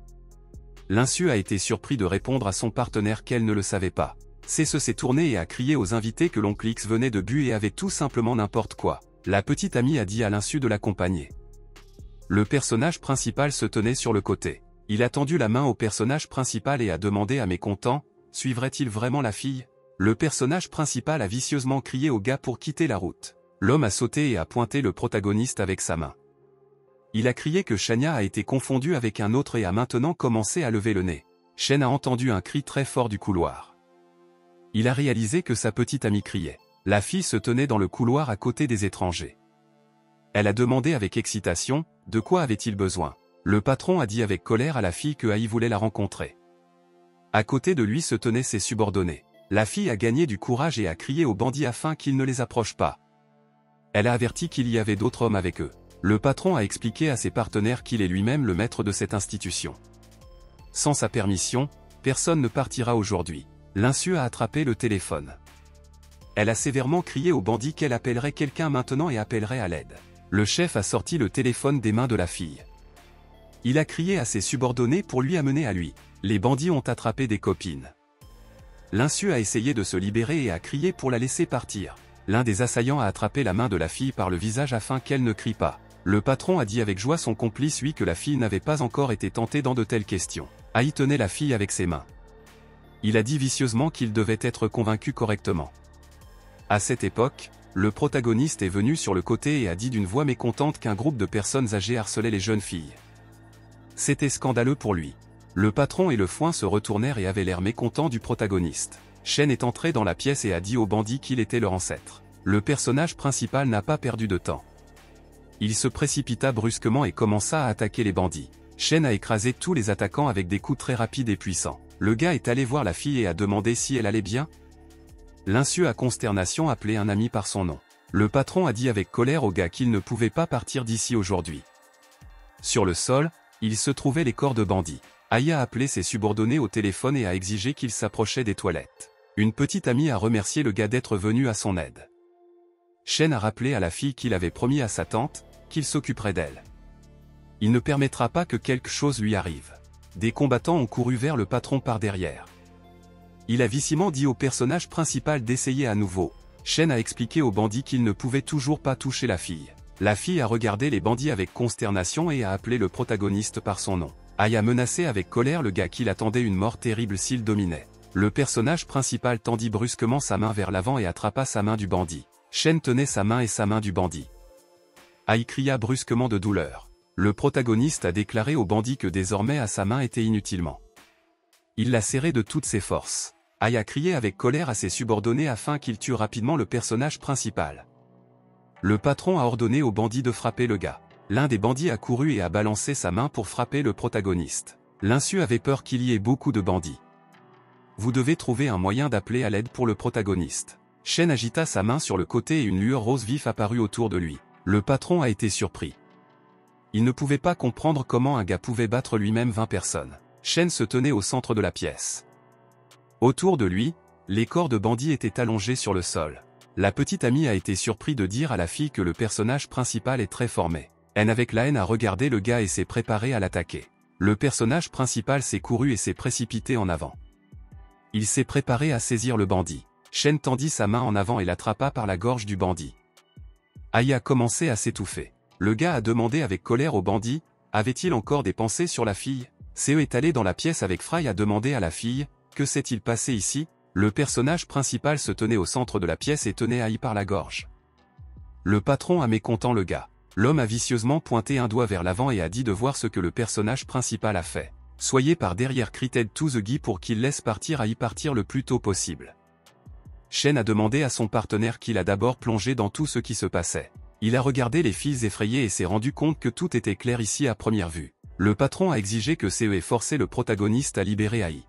A: L'insu a été surpris de répondre à son partenaire qu'elle ne le savait pas. CE s'est tourné et a crié aux invités que l'oncle X venait de bu et avait tout simplement n'importe quoi. La petite amie a dit à l'insu de l'accompagner. Le personnage principal se tenait sur le côté. Il a tendu la main au personnage principal et a demandé à mécontent, suivrait-il vraiment la fille? Le personnage principal a vicieusement crié au gars pour quitter la route. L'homme a sauté et a pointé le protagoniste avec sa main. Il a crié que Shania a été confondue avec un autre et a maintenant commencé à lever le nez. Shen a entendu un cri très fort du couloir. Il a réalisé que sa petite amie criait. La fille se tenait dans le couloir à côté des étrangers. Elle a demandé avec excitation, de quoi avait-il besoin? Le patron a dit avec colère à la fille que AI voulait la rencontrer. À côté de lui se tenaient ses subordonnés. La fille a gagné du courage et a crié aux bandits afin qu'ils ne les approchent pas. Elle a averti qu'il y avait d'autres hommes avec eux. Le patron a expliqué à ses partenaires qu'il est lui-même le maître de cette institution. Sans sa permission, personne ne partira aujourd'hui. L'insu a attrapé le téléphone. Elle a sévèrement crié aux bandits qu'elle appellerait quelqu'un maintenant et appellerait à l'aide. Le chef a sorti le téléphone des mains de la fille. Il a crié à ses subordonnés pour lui amener à lui. Les bandits ont attrapé des copines. L'insu a essayé de se libérer et a crié pour la laisser partir. L'un des assaillants a attrapé la main de la fille par le visage afin qu'elle ne crie pas. Le patron a dit avec joie son complice lui que la fille n'avait pas encore été tentée dans de telles questions. AI tenait la fille avec ses mains. Il a dit vicieusement qu'il devait être convaincu correctement. À cette époque, le protagoniste est venu sur le côté et a dit d'une voix mécontente qu'un groupe de personnes âgées harcelait les jeunes filles. C'était scandaleux pour lui. Le patron et le foin se retournèrent et avaient l'air mécontents du protagoniste. Shen est entré dans la pièce et a dit aux bandits qu'il était leur ancêtre. Le personnage principal n'a pas perdu de temps. Il se précipita brusquement et commença à attaquer les bandits. Shen a écrasé tous les attaquants avec des coups très rapides et puissants. Le gars est allé voir la fille et a demandé si elle allait bien. L'insu à consternation appelait un ami par son nom. Le patron a dit avec colère au gars qu'il ne pouvait pas partir d'ici aujourd'hui. Sur le sol, il se trouvait les corps de bandits. Ai a appelé ses subordonnés au téléphone et a exigé qu'ils s'approchaient des toilettes. Une petite amie a remercié le gars d'être venu à son aide. Shen a rappelé à la fille qu'il avait promis à sa tante qu'il s'occuperait d'elle. Il ne permettra pas que quelque chose lui arrive. Des combattants ont couru vers le patron par derrière. Il a viciment dit au personnage principal d'essayer à nouveau. Shen a expliqué aux bandits qu'il ne pouvait toujours pas toucher la fille. La fille a regardé les bandits avec consternation et a appelé le protagoniste par son nom. Ai a menacé avec colère le gars qu'il attendait une mort terrible s'il dominait. Le personnage principal tendit brusquement sa main vers l'avant et attrapa sa main du bandit. Shen tenait sa main et sa main du bandit. Ai cria brusquement de douleur. Le protagoniste a déclaré au bandit que désormais sa main était inutilement. Il l'a serré de toutes ses forces. Ai a crié avec colère à ses subordonnés afin qu'ils tuent rapidement le personnage principal. Le patron a ordonné au bandit de frapper le gars. L'un des bandits a couru et a balancé sa main pour frapper le protagoniste. L'insu avait peur qu'il y ait beaucoup de bandits. Vous devez trouver un moyen d'appeler à l'aide pour le protagoniste. Shen agita sa main sur le côté et une lueur rose vif apparut autour de lui. Le patron a été surpris. Il ne pouvait pas comprendre comment un gars pouvait battre lui-même 20 personnes. Shen se tenait au centre de la pièce. Autour de lui, les corps de bandits étaient allongés sur le sol. La petite amie a été surprise de dire à la fille que le personnage principal est très formé. Elle avec la haine a regardé le gars et s'est préparée à l'attaquer. Le personnage principal s'est couru et s'est précipité en avant. Il s'est préparé à saisir le bandit. Shen tendit sa main en avant et l'attrapa par la gorge du bandit. Ai a commencé à s'étouffer. Le gars a demandé avec colère au bandit, avait-il encore des pensées sur la fille? Ce est allé dans la pièce avec Fry a demandé à la fille, que s'est-il passé ici? Le personnage principal se tenait au centre de la pièce et tenait Ai par la gorge. Le patron a mécontent le gars. L'homme a vicieusement pointé un doigt vers l'avant et a dit de voir ce que le personnage principal a fait. Soyez par derrière cried to the guy pour qu'il laisse partir Ai partir le plus tôt possible. Shen a demandé à son partenaire qu'il a d'abord plongé dans tout ce qui se passait. Il a regardé les filles effrayées et s'est rendu compte que tout était clair ici à première vue. Le patron a exigé que CE ait forcé le protagoniste à libérer Ai.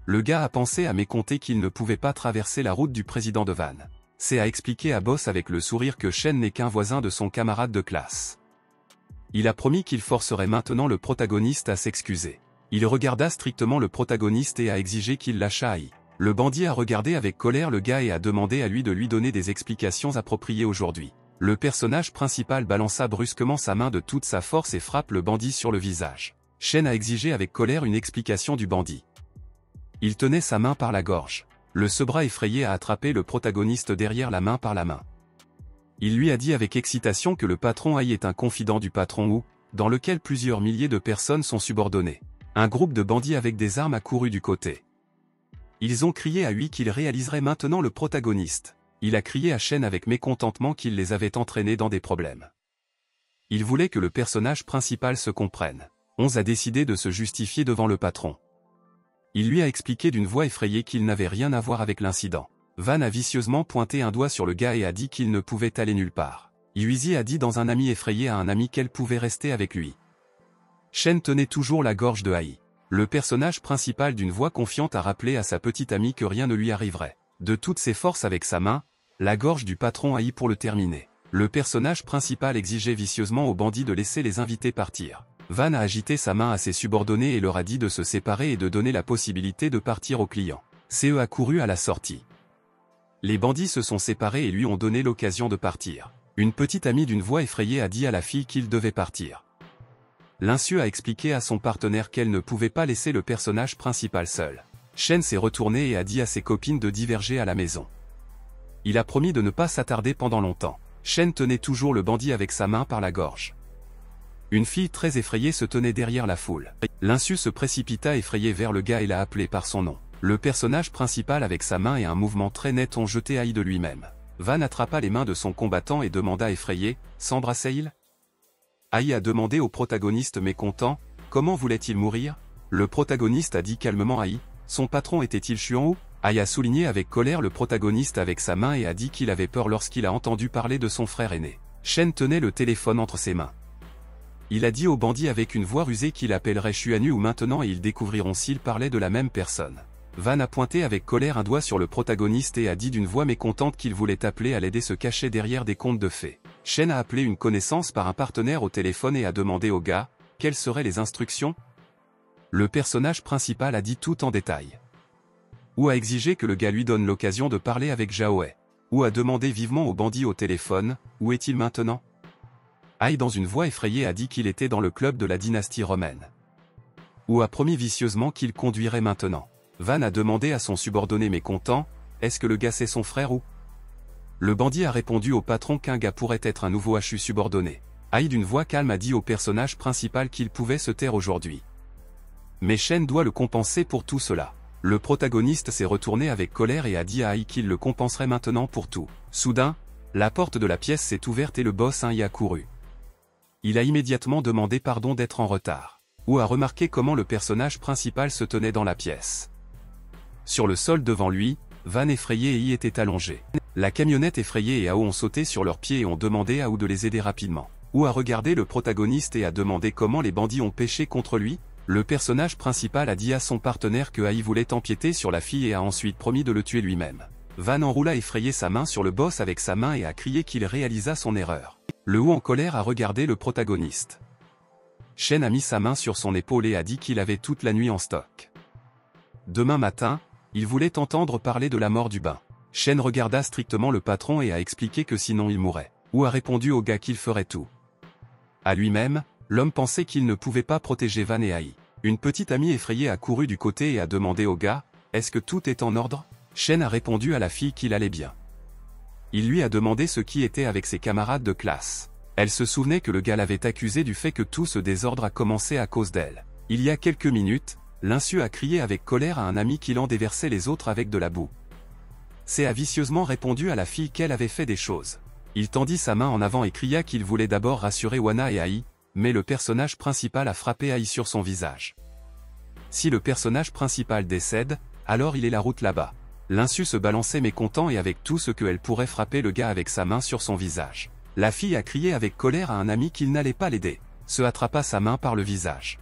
A: Le gars a pensé à mécompter qu'il ne pouvait pas traverser la route du président de Van. C'est à expliquer à Boss avec le sourire que Shen n'est qu'un voisin de son camarade de classe. Il a promis qu'il forcerait maintenant le protagoniste à s'excuser. Il regarda strictement le protagoniste et a exigé qu'il lâchât Ai. Le bandit a regardé avec colère le gars et a demandé à lui de lui donner des explications appropriées aujourd'hui. Le personnage principal balança brusquement sa main de toute sa force et frappe le bandit sur le visage. Shen a exigé avec colère une explication du bandit. Il tenait sa main par la gorge. Le sebra effrayé a attrapé le protagoniste derrière la main par la main. Il lui a dit avec excitation que le patron Ai est un confident du patron Wu, dans lequel plusieurs milliers de personnes sont subordonnées. Un groupe de bandits avec des armes a couru du côté. Ils ont crié à lui qu'il réaliserait maintenant le protagoniste. Il a crié à Shen avec mécontentement qu'il les avait entraînés dans des problèmes. Il voulait que le personnage principal se comprenne. Onze a décidé de se justifier devant le patron. Il lui a expliqué d'une voix effrayée qu'il n'avait rien à voir avec l'incident. Van a vicieusement pointé un doigt sur le gars et a dit qu'il ne pouvait aller nulle part. Yuizi a dit dans un ami effrayé à un ami qu'elle pouvait rester avec lui. Shen tenait toujours la gorge de Ai. Le personnage principal d'une voix confiante a rappelé à sa petite amie que rien ne lui arriverait. De toutes ses forces avec sa main, la gorge du patron Ai pour le terminer. Le personnage principal exigeait vicieusement aux bandits de laisser les invités partir. Van a agité sa main à ses subordonnés et leur a dit de se séparer et de donner la possibilité de partir aux clients. CE a couru à la sortie. Les bandits se sont séparés et lui ont donné l'occasion de partir. Une petite amie d'une voix effrayée a dit à la fille qu'il devait partir. L'insu a expliqué à son partenaire qu'elle ne pouvait pas laisser le personnage principal seul. Shen s'est retourné et a dit à ses copines de diverger à la maison. Il a promis de ne pas s'attarder pendant longtemps. Shen tenait toujours le bandit avec sa main par la gorge. Une fille très effrayée se tenait derrière la foule. L'insu se précipita effrayé vers le gars et l'a appelé par son nom. Le personnage principal avec sa main et un mouvement très net ont jeté Ai de lui-même. Van attrapa les mains de son combattant et demanda effrayé, s'embrassaient-ils? Ai a demandé au protagoniste mécontent, comment voulait-il mourir? Le protagoniste a dit calmement Ai, son patron était-il Chuan? Ai a souligné avec colère le protagoniste avec sa main et a dit qu'il avait peur lorsqu'il a entendu parler de son frère aîné. Shen tenait le téléphone entre ses mains. Il a dit au bandit avec une voix rusée qu'il appellerait Xuanu ou maintenant et ils découvriront s'ils parlaient de la même personne. Van a pointé avec colère un doigt sur le protagoniste et a dit d'une voix mécontente qu'il voulait appeler à l'aider se cacher derrière des contes de fées. Shen a appelé une connaissance par un partenaire au téléphone et a demandé au gars quelles seraient les instructions. Le personnage principal a dit tout en détail. Ou a exigé que le gars lui donne l'occasion de parler avec Jaoe. Ou a demandé vivement au bandit au téléphone, où est-il maintenant? Ai dans une voix effrayée a dit qu'il était dans le club de la dynastie romaine. Ou a promis vicieusement qu'il conduirait maintenant. Van a demandé à son subordonné mécontent, est-ce que le gars c'est son frère ou? Le bandit a répondu au patron qu'un gars pourrait être un nouveau HU subordonné. Ai d'une voix calme a dit au personnage principal qu'il pouvait se taire aujourd'hui. Mais Shen doit le compenser pour tout cela. Le protagoniste s'est retourné avec colère et a dit à Ai qu'il le compenserait maintenant pour tout. Soudain, la porte de la pièce s'est ouverte et le boss y a couru. Il a immédiatement demandé pardon d'être en retard. Ou a remarqué comment le personnage principal se tenait dans la pièce. Sur le sol devant lui, Van effrayé et Ai était allongé. La camionnette effrayée et Ao ont sauté sur leurs pieds et ont demandé à Ou de les aider rapidement. Ou a regardé le protagoniste et a demandé comment les bandits ont péché contre lui. Le personnage principal a dit à son partenaire que Ai voulait empiéter sur la fille et a ensuite promis de le tuer lui-même. Van enroula effrayé sa main sur le boss avec sa main et a crié qu'il réalisa son erreur. Le Ou en colère a regardé le protagoniste. Shen a mis sa main sur son épaule et a dit qu'il avait toute la nuit en stock. Demain matin, il voulait entendre parler de la mort du bain. Shen regarda strictement le patron et a expliqué que sinon il mourrait. Ou a répondu au gars qu'il ferait tout. À lui-même, l'homme pensait qu'il ne pouvait pas protéger Van et Ai. Une petite amie effrayée a couru du côté et a demandé au gars, est-ce que tout est en ordre? Shen a répondu à la fille qu'il allait bien. Il lui a demandé ce qui était avec ses camarades de classe. Elle se souvenait que le gars l'avait accusé du fait que tout ce désordre a commencé à cause d'elle. Il y a quelques minutes, l'insu a crié avec colère à un ami qu'il en déversait les autres avec de la boue. C a vicieusement répondu à la fille qu'elle avait fait des choses. Il tendit sa main en avant et cria qu'il voulait d'abord rassurer Wana et Ai, mais le personnage principal a frappé Ai sur son visage. Si le personnage principal décède, alors il est la route là-bas. L'insu se balançait mécontent et avec tout ce qu'elle pourrait frapper le gars avec sa main sur son visage. La fille a crié avec colère à un ami qu'il n'allait pas l'aider, se attrapa sa main par le visage.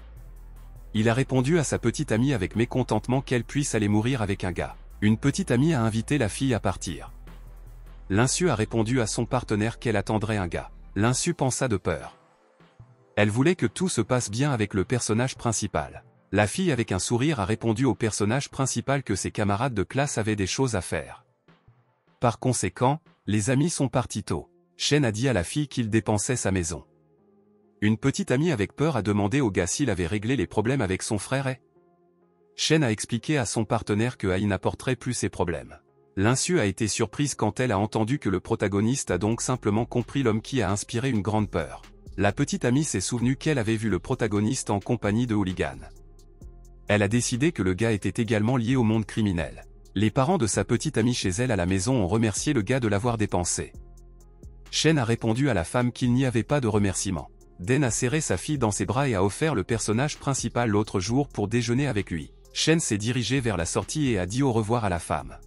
A: Il a répondu à sa petite amie avec mécontentement qu'elle puisse aller mourir avec un gars. Une petite amie a invité la fille à partir. L'insu a répondu à son partenaire qu'elle attendrait un gars. L'insu pensa de peur. Elle voulait que tout se passe bien avec le personnage principal. La fille avec un sourire a répondu au personnage principal que ses camarades de classe avaient des choses à faire. Par conséquent, les amis sont partis tôt. Shen a dit à la fille qu'il dépensait sa maison. Une petite amie avec peur a demandé au gars s'il avait réglé les problèmes avec son frère et Shen a expliqué à son partenaire que Ai n'apporterait plus ses problèmes. L'insu a été surprise quand elle a entendu que le protagoniste a donc simplement compris l'homme qui a inspiré une grande peur. La petite amie s'est souvenue qu'elle avait vu le protagoniste en compagnie de hooligans. Elle a décidé que le gars était également lié au monde criminel. Les parents de sa petite amie chez elle à la maison ont remercié le gars de l'avoir dépensé. Shen a répondu à la femme qu'il n'y avait pas de remerciement. Den a serré sa fille dans ses bras et a offert le personnage principal l'autre jour pour déjeuner avec lui. Shen s'est dirigé vers la sortie et a dit au revoir à la femme.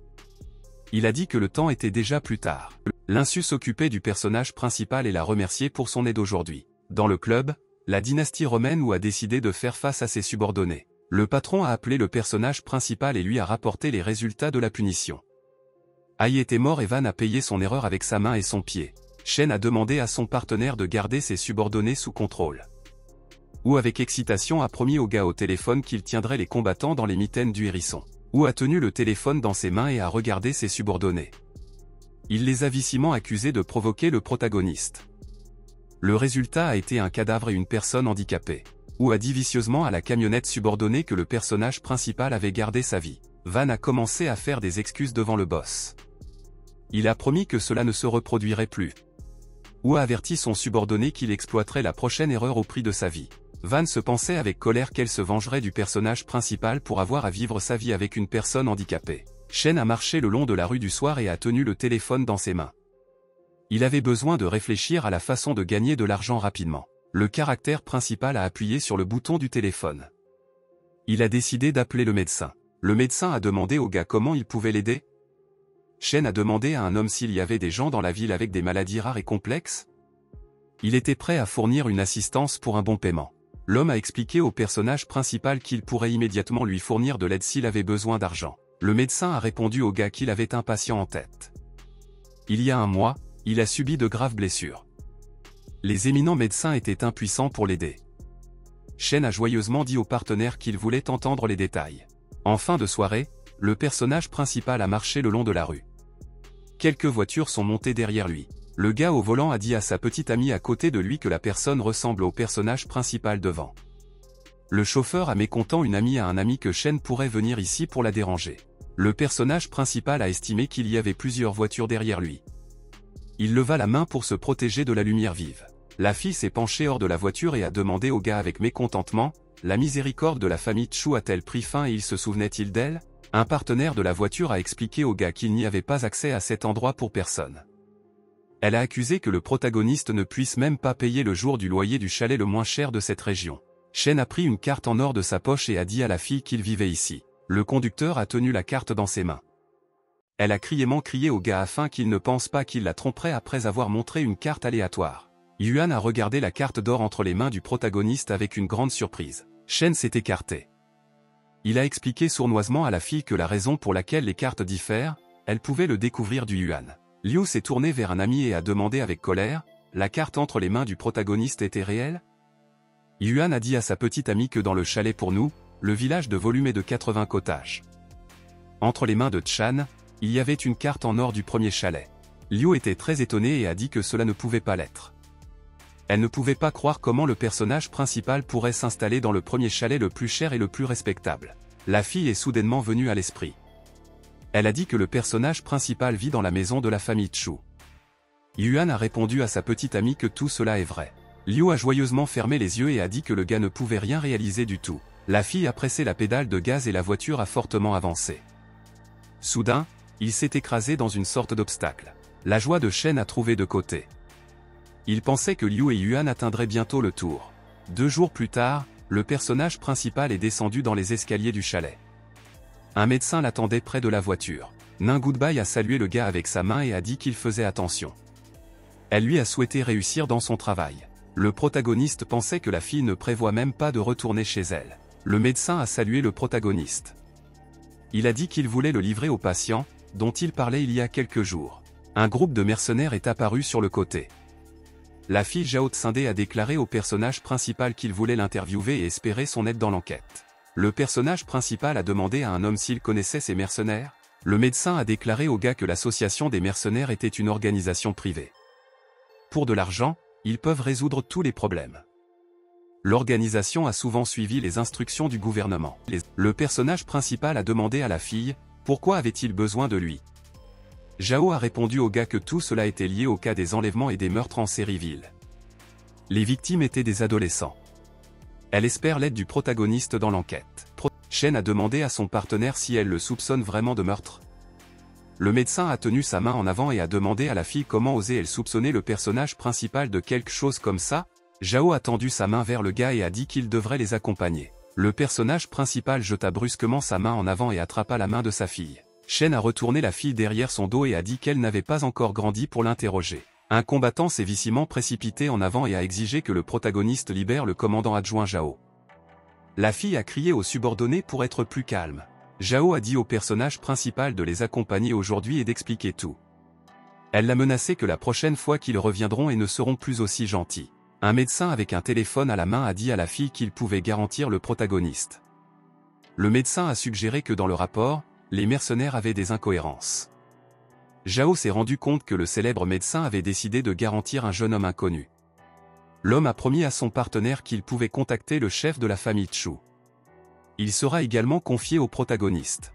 A: Il a dit que le temps était déjà plus tard. L'insu s'occupait du personnage principal et l'a remercié pour son aide aujourd'hui. Dans le club, la dynastie romaine Ou a décidé de faire face à ses subordonnés. Le patron a appelé le personnage principal et lui a rapporté les résultats de la punition. Ai était mort et Van a payé son erreur avec sa main et son pied. Shen a demandé à son partenaire de garder ses subordonnés sous contrôle. Ou avec excitation a promis au gars au téléphone qu'il tiendrait les combattants dans les mitaines du hérisson. Ou a tenu le téléphone dans ses mains et a regardé ses subordonnés. Il les a vicieusement accusés de provoquer le protagoniste. Le résultat a été un cadavre et une personne handicapée. Ou a dit vicieusement à la camionnette subordonnée que le personnage principal avait gardé sa vie. Van a commencé à faire des excuses devant le boss. Il a promis que cela ne se reproduirait plus. Ou a averti son subordonné qu'il exploiterait la prochaine erreur au prix de sa vie. Van se pensait avec colère qu'elle se vengerait du personnage principal pour avoir à vivre sa vie avec une personne handicapée. Shen a marché le long de la rue du soir et a tenu le téléphone dans ses mains. Il avait besoin de réfléchir à la façon de gagner de l'argent rapidement. Le caractère principal a appuyé sur le bouton du téléphone. Il a décidé d'appeler le médecin. Le médecin a demandé au gars comment il pouvait l'aider. Shen a demandé à un homme s'il y avait des gens dans la ville avec des maladies rares et complexes. Il était prêt à fournir une assistance pour un bon paiement. L'homme a expliqué au personnage principal qu'il pourrait immédiatement lui fournir de l'aide s'il avait besoin d'argent. Le médecin a répondu au gars qu'il avait un patient en tête. Il y a un mois, il a subi de graves blessures. Les éminents médecins étaient impuissants pour l'aider. Shen a joyeusement dit au partenaire qu'il voulait entendre les détails. En fin de soirée, le personnage principal a marché le long de la rue. Quelques voitures sont montées derrière lui. Le gars au volant a dit à sa petite amie à côté de lui que la personne ressemble au personnage principal devant. Le chauffeur a mécontent une amie à un ami que Shen pourrait venir ici pour la déranger. Le personnage principal a estimé qu'il y avait plusieurs voitures derrière lui. Il leva la main pour se protéger de la lumière vive. La fille s'est penchée hors de la voiture et a demandé au gars avec mécontentement, « La miséricorde de la famille Chu a-t-elle pris fin et il se souvenait-il d'elle ?» Un partenaire de la voiture a expliqué au gars qu'il n'y avait pas accès à cet endroit pour personne. Elle a accusé que le protagoniste ne puisse même pas payer le jour du loyer du chalet le moins cher de cette région. Shen a pris une carte en or de sa poche et a dit à la fille qu'il vivait ici. Le conducteur a tenu la carte dans ses mains. Elle a criément crié au gars afin qu'il ne pense pas qu'il la tromperait après avoir montré une carte aléatoire. Yuan a regardé la carte d'or entre les mains du protagoniste avec une grande surprise. Shen s'est écarté. Il a expliqué sournoisement à la fille que la raison pour laquelle les cartes diffèrent, elle pouvait le découvrir du Yuan. Liu s'est tourné vers un ami et a demandé avec colère, « La carte entre les mains du protagoniste était réelle ?» Yuan a dit à sa petite amie que dans le chalet pour nous, le village de volume est de 80 cottages. Entre les mains de Chan, il y avait une carte en or du premier chalet. Liu était très étonné et a dit que cela ne pouvait pas l'être. Elle ne pouvait pas croire comment le personnage principal pourrait s'installer dans le premier chalet le plus cher et le plus respectable. La fille est soudainement venue à l'esprit. Elle a dit que le personnage principal vit dans la maison de la famille Chu. Yuan a répondu à sa petite amie que tout cela est vrai. Liu a joyeusement fermé les yeux et a dit que le gars ne pouvait rien réaliser du tout. La fille a pressé la pédale de gaz et la voiture a fortement avancé. Soudain, il s'est écrasé dans une sorte d'obstacle. La joie de Shen a trouvé de côté. Il pensait que Liu et Yuan atteindraient bientôt le tour. 2 jours plus tard, le personnage principal est descendu dans les escaliers du chalet. Un médecin l'attendait près de la voiture. Ning Goodbye a salué le gars avec sa main et a dit qu'il faisait attention. Elle lui a souhaité réussir dans son travail. Le protagoniste pensait que la fille ne prévoit même pas de retourner chez elle. Le médecin a salué le protagoniste. Il a dit qu'il voulait le livrer au patient, dont il parlait il y a quelques jours. Un groupe de mercenaires est apparu sur le côté. La fille Zhao Tsinde a déclaré au personnage principal qu'il voulait l'interviewer et espérer son aide dans l'enquête. Le personnage principal a demandé à un homme s'il connaissait ces mercenaires. Le médecin a déclaré au gars que l'association des mercenaires était une organisation privée. Pour de l'argent, ils peuvent résoudre tous les problèmes. L'organisation a souvent suivi les instructions du gouvernement. Le personnage principal a demandé à la fille, pourquoi avait-il besoin de lui? Zhao a répondu au gars que tout cela était lié au cas des enlèvements et des meurtres en Série-Ville. Les victimes étaient des adolescents. Elle espère l'aide du protagoniste dans l'enquête. Shen a demandé à son partenaire si elle le soupçonne vraiment de meurtre. Le médecin a tenu sa main en avant et a demandé à la fille comment osait-elle soupçonner le personnage principal de quelque chose comme ça. Zhao a tendu sa main vers le gars et a dit qu'il devrait les accompagner. Le personnage principal jeta brusquement sa main en avant et attrapa la main de sa fille. Shen a retourné la fille derrière son dos et a dit qu'elle n'avait pas encore grandi pour l'interroger. Un combattant s'est vicieusement précipité en avant et a exigé que le protagoniste libère le commandant adjoint Zhao. La fille a crié aux subordonnés pour être plus calme. Zhao a dit au personnage principal de les accompagner aujourd'hui et d'expliquer tout. Elle l'a menacé que la prochaine fois qu'ils reviendront et ne seront plus aussi gentils. Un médecin avec un téléphone à la main a dit à la fille qu'il pouvait garantir le protagoniste. Le médecin a suggéré que dans le rapport, les mercenaires avaient des incohérences. Zhao s'est rendu compte que le célèbre médecin avait décidé de garantir un jeune homme inconnu. L'homme a promis à son partenaire qu'il pouvait contacter le chef de la famille Chu. Il sera également confié au protagoniste.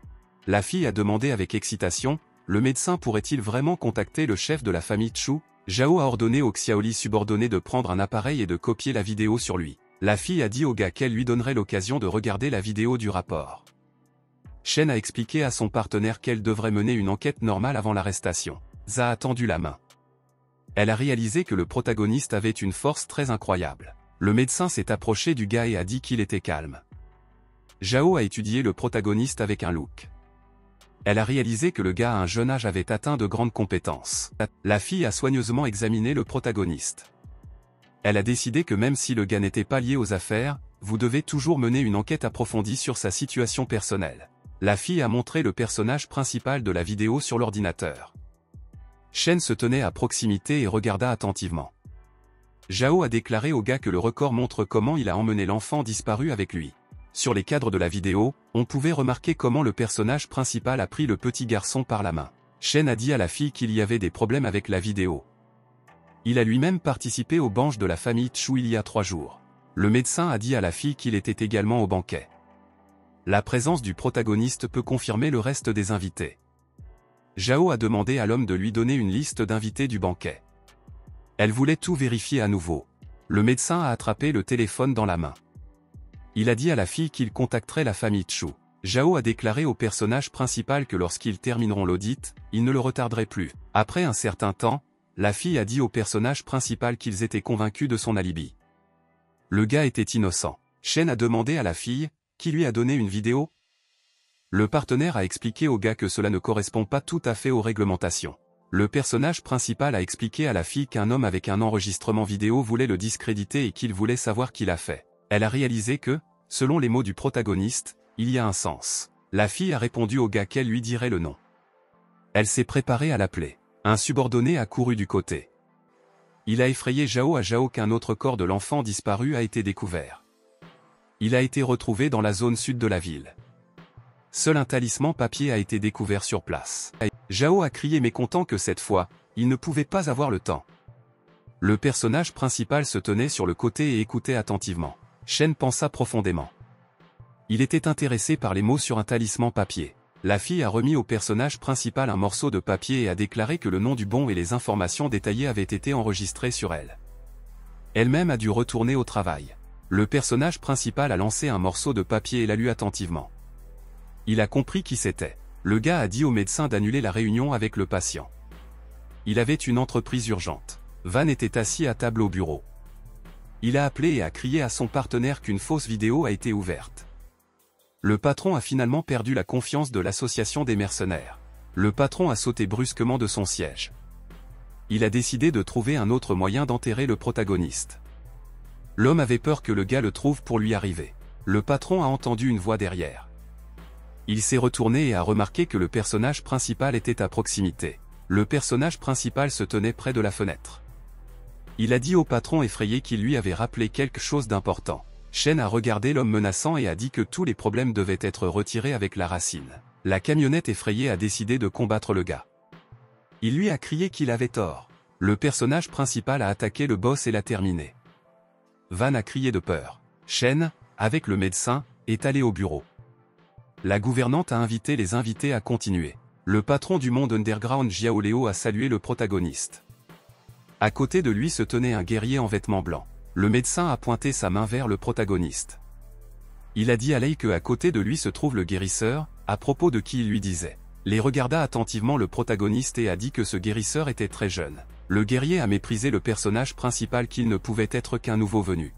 A: La fille a demandé avec excitation, le médecin pourrait-il vraiment contacter le chef de la famille Chu? Zhao a ordonné au Xiaoli subordonné de prendre un appareil et de copier la vidéo sur lui. La fille a dit au gars qu'elle lui donnerait l'occasion de regarder la vidéo du rapport. Shen a expliqué à son partenaire qu'elle devrait mener une enquête normale avant l'arrestation. Za a tendu la main. Elle a réalisé que le protagoniste avait une force très incroyable. Le médecin s'est approché du gars et a dit qu'il était calme. Zhao a étudié le protagoniste avec un look. Elle a réalisé que le gars à un jeune âge avait atteint de grandes compétences. La fille a soigneusement examiné le protagoniste. Elle a décidé que même si le gars n'était pas lié aux affaires, vous devez toujours mener une enquête approfondie sur sa situation personnelle. La fille a montré le personnage principal de la vidéo sur l'ordinateur. Shen se tenait à proximité et regarda attentivement. Zhao a déclaré au gars que le record montre comment il a emmené l'enfant disparu avec lui. Sur les cadres de la vidéo, on pouvait remarquer comment le personnage principal a pris le petit garçon par la main. Shen a dit à la fille qu'il y avait des problèmes avec la vidéo. Il a lui-même participé au banquet de la famille Chu il y a 3 jours. Le médecin a dit à la fille qu'il était également au banquet. La présence du protagoniste peut confirmer le reste des invités. Zhao a demandé à l'homme de lui donner une liste d'invités du banquet. Elle voulait tout vérifier à nouveau. Le médecin a attrapé le téléphone dans la main. Il a dit à la fille qu'il contacterait la famille Chu. Zhao a déclaré au personnage principal que lorsqu'ils termineront l'audit, il ne le retarderait plus. Après un certain temps, la fille a dit au personnage principal qu'ils étaient convaincus de son alibi. Le gars était innocent. Shen a demandé à la fille, qui lui a donné une vidéo. Le partenaire a expliqué au gars que cela ne correspond pas tout à fait aux réglementations. Le personnage principal a expliqué à la fille qu'un homme avec un enregistrement vidéo voulait le discréditer et qu'il voulait savoir qui l'a fait. Elle a réalisé que, selon les mots du protagoniste, il y a un sens. La fille a répondu au gars qu'elle lui dirait le nom. Elle s'est préparée à l'appeler. Un subordonné a couru du côté. Il a effrayé Zhao qu'un autre corps de l'enfant disparu a été découvert. Il a été retrouvé dans la zone sud de la ville. Seul un talisman papier a été découvert sur place. Zhao a crié mécontent que cette fois, il ne pouvait pas avoir le temps. Le personnage principal se tenait sur le côté et écoutait attentivement. Shen pensa profondément. Il était intéressé par les mots sur un talisman papier. La fille a remis au personnage principal un morceau de papier et a déclaré que le nom du bon et les informations détaillées avaient été enregistrées sur elle. Elle-même a dû retourner au travail. Le personnage principal a lancé un morceau de papier et l'a lu attentivement. Il a compris qui c'était. Le gars a dit au médecin d'annuler la réunion avec le patient. Il avait une entreprise urgente. Van était assis à table au bureau. Il a appelé et a crié à son partenaire qu'une fausse vidéo a été ouverte. Le patron a finalement perdu la confiance de l'association des mercenaires. Le patron a sauté brusquement de son siège. Il a décidé de trouver un autre moyen d'enterrer le protagoniste. L'homme avait peur que le gars le trouve pour lui arriver. Le patron a entendu une voix derrière. Il s'est retourné et a remarqué que le personnage principal était à proximité. Le personnage principal se tenait près de la fenêtre. Il a dit au patron effrayé qu'il lui avait rappelé quelque chose d'important. Shen a regardé l'homme menaçant et a dit que tous les problèmes devaient être retirés avec la racine. La camionnette effrayée a décidé de combattre le gars. Il lui a crié qu'il avait tort. Le personnage principal a attaqué le boss et l'a terminé. Van a crié de peur. Shen, avec le médecin, est allé au bureau. La gouvernante a invité les invités à continuer. Le patron du monde underground Jiao Leo a salué le protagoniste. À côté de lui se tenait un guerrier en vêtements blancs. Le médecin a pointé sa main vers le protagoniste. Il a dit à Lei que à côté de lui se trouve le guérisseur, à propos de qui il lui disait. Lei regarda attentivement le protagoniste et a dit que ce guérisseur était très jeune. Le guerrier a méprisé le personnage principal qu'il ne pouvait être qu'un nouveau venu.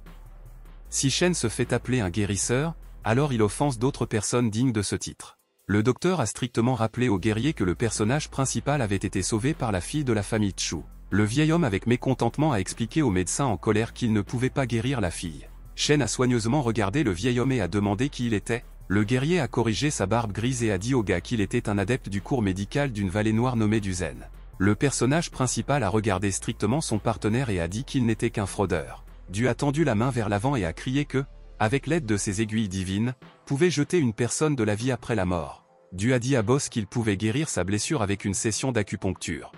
A: Si Shen se fait appeler un guérisseur, alors il offense d'autres personnes dignes de ce titre. Le docteur a strictement rappelé au guerrier que le personnage principal avait été sauvé par la fille de la famille Chu. Le vieil homme avec mécontentement a expliqué au médecin en colère qu'il ne pouvait pas guérir la fille. Shen a soigneusement regardé le vieil homme et a demandé qui il était. Le guerrier a corrigé sa barbe grise et a dit au gars qu'il était un adepte du cours médical d'une vallée noire nommée du Zen. Le personnage principal a regardé strictement son partenaire et a dit qu'il n'était qu'un fraudeur. Du a tendu la main vers l'avant et a crié que, avec l'aide de ses aiguilles divines, pouvait jeter une personne de la vie après la mort. Du a dit à Boss qu'il pouvait guérir sa blessure avec une session d'acupuncture.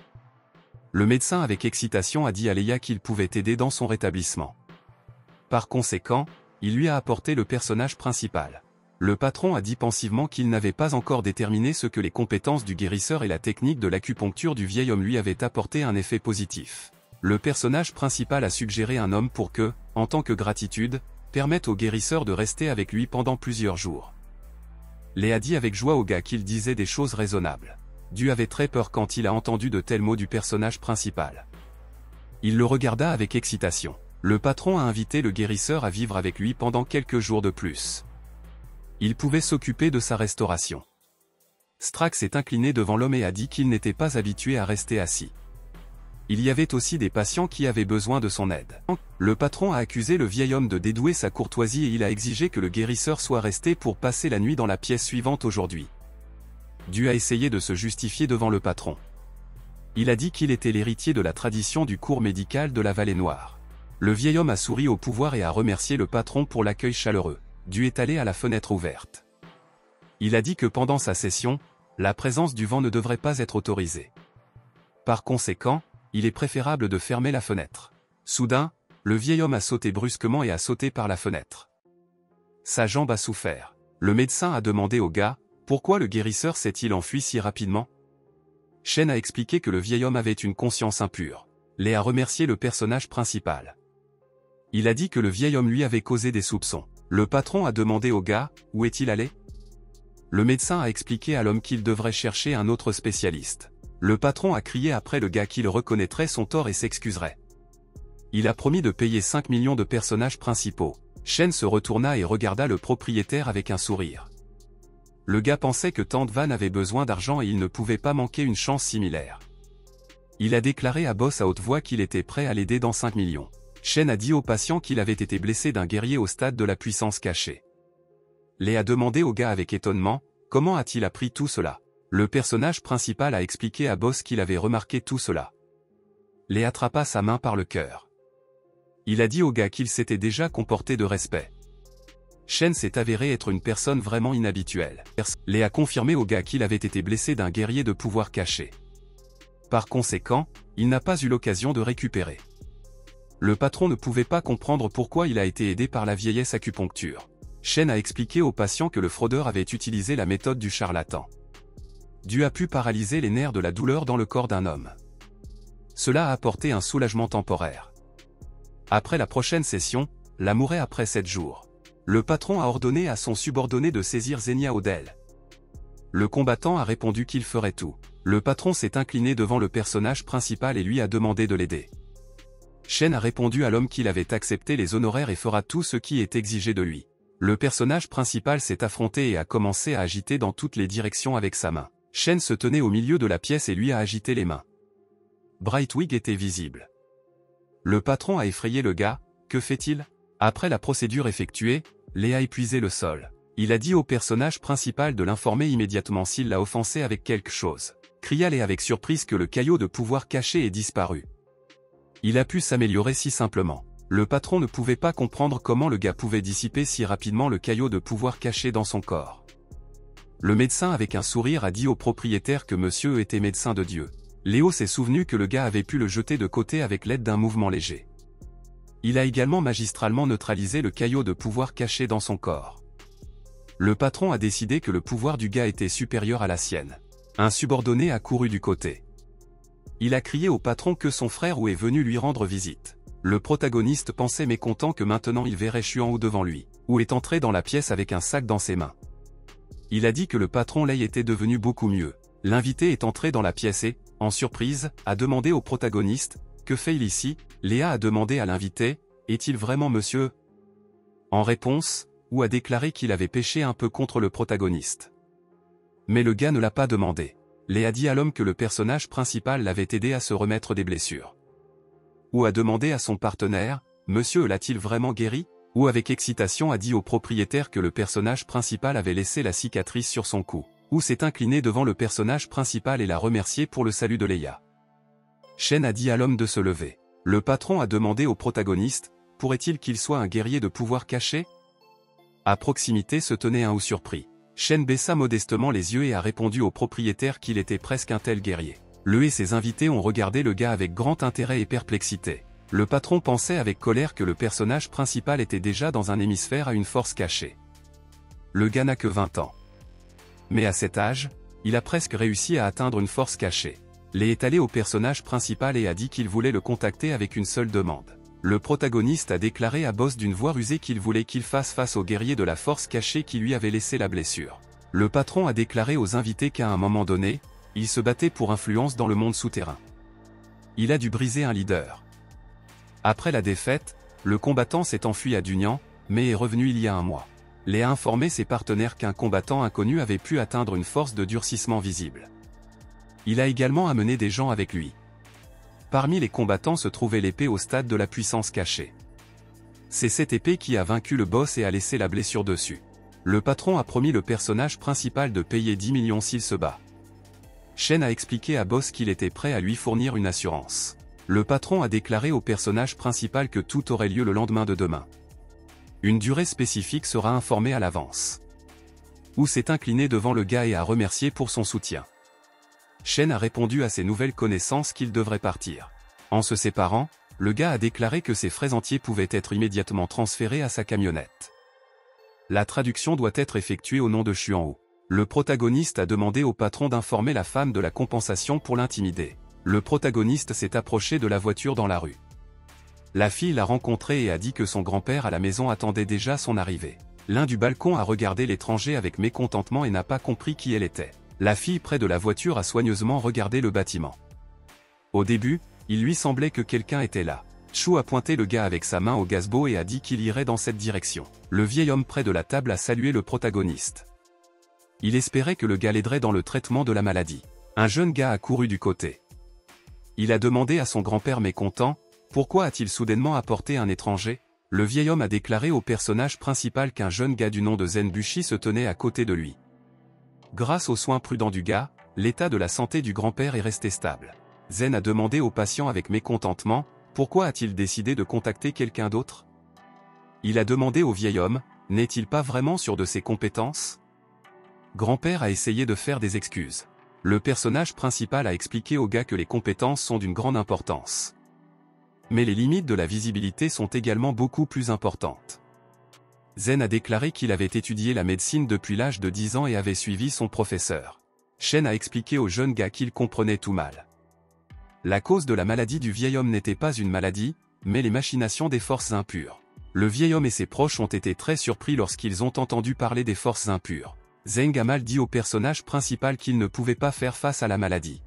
A: Le médecin avec excitation a dit à Leia qu'il pouvait aider dans son rétablissement. Par conséquent, il lui a apporté le personnage principal. Le patron a dit pensivement qu'il n'avait pas encore déterminé ce que les compétences du guérisseur et la technique de l'acupuncture du vieil homme lui avaient apporté un effet positif. Le personnage principal a suggéré un homme pour que, en tant que gratitude, permette au guérisseur de rester avec lui pendant plusieurs jours. Léa dit avec joie au gars qu'il disait des choses raisonnables. Du avait très peur quand il a entendu de tels mots du personnage principal. Il le regarda avec excitation. Le patron a invité le guérisseur à vivre avec lui pendant quelques jours de plus. Il pouvait s'occuper de sa restauration. Strax s'est incliné devant l'homme et a dit qu'il n'était pas habitué à rester assis. Il y avait aussi des patients qui avaient besoin de son aide. Le patron a accusé le vieil homme de dédouer sa courtoisie et il a exigé que le guérisseur soit resté pour passer la nuit dans la pièce suivante aujourd'hui. Dieu a essayé de se justifier devant le patron. Il a dit qu'il était l'héritier de la tradition du cours médical de la Vallée Noire. Le vieil homme a souri au pouvoir et a remercié le patron pour l'accueil chaleureux. Dieu est allé à la fenêtre ouverte. Il a dit que pendant sa session, la présence du vent ne devrait pas être autorisée. Par conséquent, il est préférable de fermer la fenêtre. Soudain, le vieil homme a sauté brusquement et a sauté par la fenêtre. Sa jambe a souffert. Le médecin a demandé au gars, pourquoi le guérisseur s'est-il enfui si rapidement? Shen a expliqué que le vieil homme avait une conscience impure. Lee a remercié le personnage principal. Il a dit que le vieil homme lui avait causé des soupçons. Le patron a demandé au gars, où est-il allé? Le médecin a expliqué à l'homme qu'il devrait chercher un autre spécialiste. Le patron a crié après le gars qu'il reconnaîtrait son tort et s'excuserait. Il a promis de payer 5 millions de personnages principaux. Shen se retourna et regarda le propriétaire avec un sourire. Le gars pensait que Tante Van avait besoin d'argent et il ne pouvait pas manquer une chance similaire. Il a déclaré à Boss à haute voix qu'il était prêt à l'aider dans 5 millions. Shen a dit au patient qu'il avait été blessé d'un guerrier au stade de la puissance cachée. Lee a demandé au gars avec étonnement, comment a-t-il appris tout cela? Le personnage principal a expliqué à Boss qu'il avait remarqué tout cela. Lee attrapa sa main par le cœur. Il a dit au gars qu'il s'était déjà comporté de respect. Shen s'est avéré être une personne vraiment inhabituelle. Lee a confirmé au gars qu'il avait été blessé d'un guerrier de pouvoir caché. Par conséquent, il n'a pas eu l'occasion de récupérer. Le patron ne pouvait pas comprendre pourquoi il a été aidé par la vieillesse acupuncture. Shen a expliqué au patient que le fraudeur avait utilisé la méthode du charlatan. Dieu a pu paralyser les nerfs de la douleur dans le corps d'un homme. Cela a apporté un soulagement temporaire. Après la prochaine session, la mourait après 7 jours. Le patron a ordonné à son subordonné de saisir Zenia Odell. Le combattant a répondu qu'il ferait tout. Le patron s'est incliné devant le personnage principal et lui a demandé de l'aider. Shen a répondu à l'homme qu'il avait accepté les honoraires et fera tout ce qui est exigé de lui. Le personnage principal s'est affronté et a commencé à agiter dans toutes les directions avec sa main. Shen se tenait au milieu de la pièce et lui a agité les mains. Brightwig était visible. Le patron a effrayé le gars, que fait-il? Après la procédure effectuée, Lee a épuisé le sol. Il a dit au personnage principal de l'informer immédiatement s'il l'a offensé avec quelque chose. Cria Lee avec surprise que le caillot de pouvoir caché ait disparu. Il a pu s'améliorer si simplement. Le patron ne pouvait pas comprendre comment le gars pouvait dissiper si rapidement le caillot de pouvoir caché dans son corps. Le médecin avec un sourire a dit au propriétaire que monsieur était médecin de Dieu. Léo s'est souvenu que le gars avait pu le jeter de côté avec l'aide d'un mouvement léger. Il a également magistralement neutralisé le caillot de pouvoir caché dans son corps. Le patron a décidé que le pouvoir du gars était supérieur à la sienne. Un subordonné a couru du côté. Il a crié au patron que son frère Wu est venu lui rendre visite. Le protagoniste pensait mécontent que maintenant il verrait Xuan Wu devant lui. Wu est entré dans la pièce avec un sac dans ses mains. Il a dit que le patron Lei était devenu beaucoup mieux. L'invité est entré dans la pièce et, en surprise, a demandé au protagoniste, « Que fait-il ici ?» Léa a demandé à l'invité, « Est-il vraiment monsieur ?» En réponse, Wu a déclaré qu'il avait péché un peu contre le protagoniste. Mais le gars ne l'a pas demandé. Lee a dit à l'homme que le personnage principal l'avait aidé à se remettre des blessures. Wu a demandé à son partenaire, « Monsieur l'a-t-il vraiment guéri ?» Wu avec excitation a dit au propriétaire que le personnage principal avait laissé la cicatrice sur son cou. Wu s'est incliné devant le personnage principal et l'a remercié pour le salut de Leia. Shen a dit à l'homme de se lever. Le patron a demandé au protagoniste, « Pourrait-il qu'il soit un guerrier de pouvoir caché ?» À proximité se tenait un Wu surpris. Shen baissa modestement les yeux et a répondu au propriétaire qu'il était presque un tel guerrier. Lui et ses invités ont regardé le gars avec grand intérêt et perplexité. Le patron pensait avec colère que le personnage principal était déjà dans un hémisphère à une force cachée. Le gars n'a que 20 ans. Mais à cet âge, il a presque réussi à atteindre une force cachée. Lee est allé au personnage principal et a dit qu'il voulait le contacter avec une seule demande. Le protagoniste a déclaré à Boss d'une voix rusée qu'il voulait qu'il fasse face au guerrier de la force cachée qui lui avait laissé la blessure. Le patron a déclaré aux invités qu'à un moment donné, il se battait pour influence dans le monde souterrain. Il a dû briser un leader. Après la défaite, le combattant s'est enfui à Dunyan, mais est revenu il y a un mois. Lee a informé ses partenaires qu'un combattant inconnu avait pu atteindre une force de durcissement visible. Il a également amené des gens avec lui. Parmi les combattants se trouvait l'épée au stade de la puissance cachée. C'est cette épée qui a vaincu le boss et a laissé la blessure dessus. Le patron a promis le personnage principal de payer 10 millions s'il se bat. Shen a expliqué à Boss qu'il était prêt à lui fournir une assurance. Le patron a déclaré au personnage principal que tout aurait lieu le lendemain de demain. Une durée spécifique sera informée à l'avance. Wu s'est incliné devant le gars et a remercié pour son soutien. Shen a répondu à ses nouvelles connaissances qu'il devrait partir. En se séparant, le gars a déclaré que ses frais entiers pouvaient être immédiatement transférés à sa camionnette. La traduction doit être effectuée au nom de Xuanwu. Le protagoniste a demandé au patron d'informer la femme de la compensation pour l'intimider. Le protagoniste s'est approché de la voiture dans la rue. La fille l'a rencontré et a dit que son grand-père à la maison attendait déjà son arrivée. L'un du balcon a regardé l'étranger avec mécontentement et n'a pas compris qui elle était. La fille près de la voiture a soigneusement regardé le bâtiment. Au début, il lui semblait que quelqu'un était là. Chou a pointé le gars avec sa main au gazebo et a dit qu'il irait dans cette direction. Le vieil homme près de la table a salué le protagoniste. Il espérait que le gars l'aiderait dans le traitement de la maladie. Un jeune gars a couru du côté. Il a demandé à son grand-père mécontent, pourquoi a-t-il soudainement apporté un étranger? Le vieil homme a déclaré au personnage principal qu'un jeune gars du nom de Zen Bushi se tenait à côté de lui. Grâce aux soins prudents du gars, l'état de la santé du grand-père est resté stable. Zen a demandé au patient avec mécontentement, pourquoi a-t-il décidé de contacter quelqu'un d'autre? Il a demandé au vieil homme, n'est-il pas vraiment sûr de ses compétences? Grand-père a essayé de faire des excuses. Le personnage principal a expliqué au gars que les compétences sont d'une grande importance. Mais les limites de la visibilité sont également beaucoup plus importantes. Zen a déclaré qu'il avait étudié la médecine depuis l'âge de 10 ans et avait suivi son professeur. Shen a expliqué au jeune gars qu'il comprenait tout mal. La cause de la maladie du vieil homme n'était pas une maladie, mais les machinations des forces impures. Le vieil homme et ses proches ont été très surpris lorsqu'ils ont entendu parler des forces impures. Zeng a mal dit au personnage principal qu'il ne pouvait pas faire face à la maladie.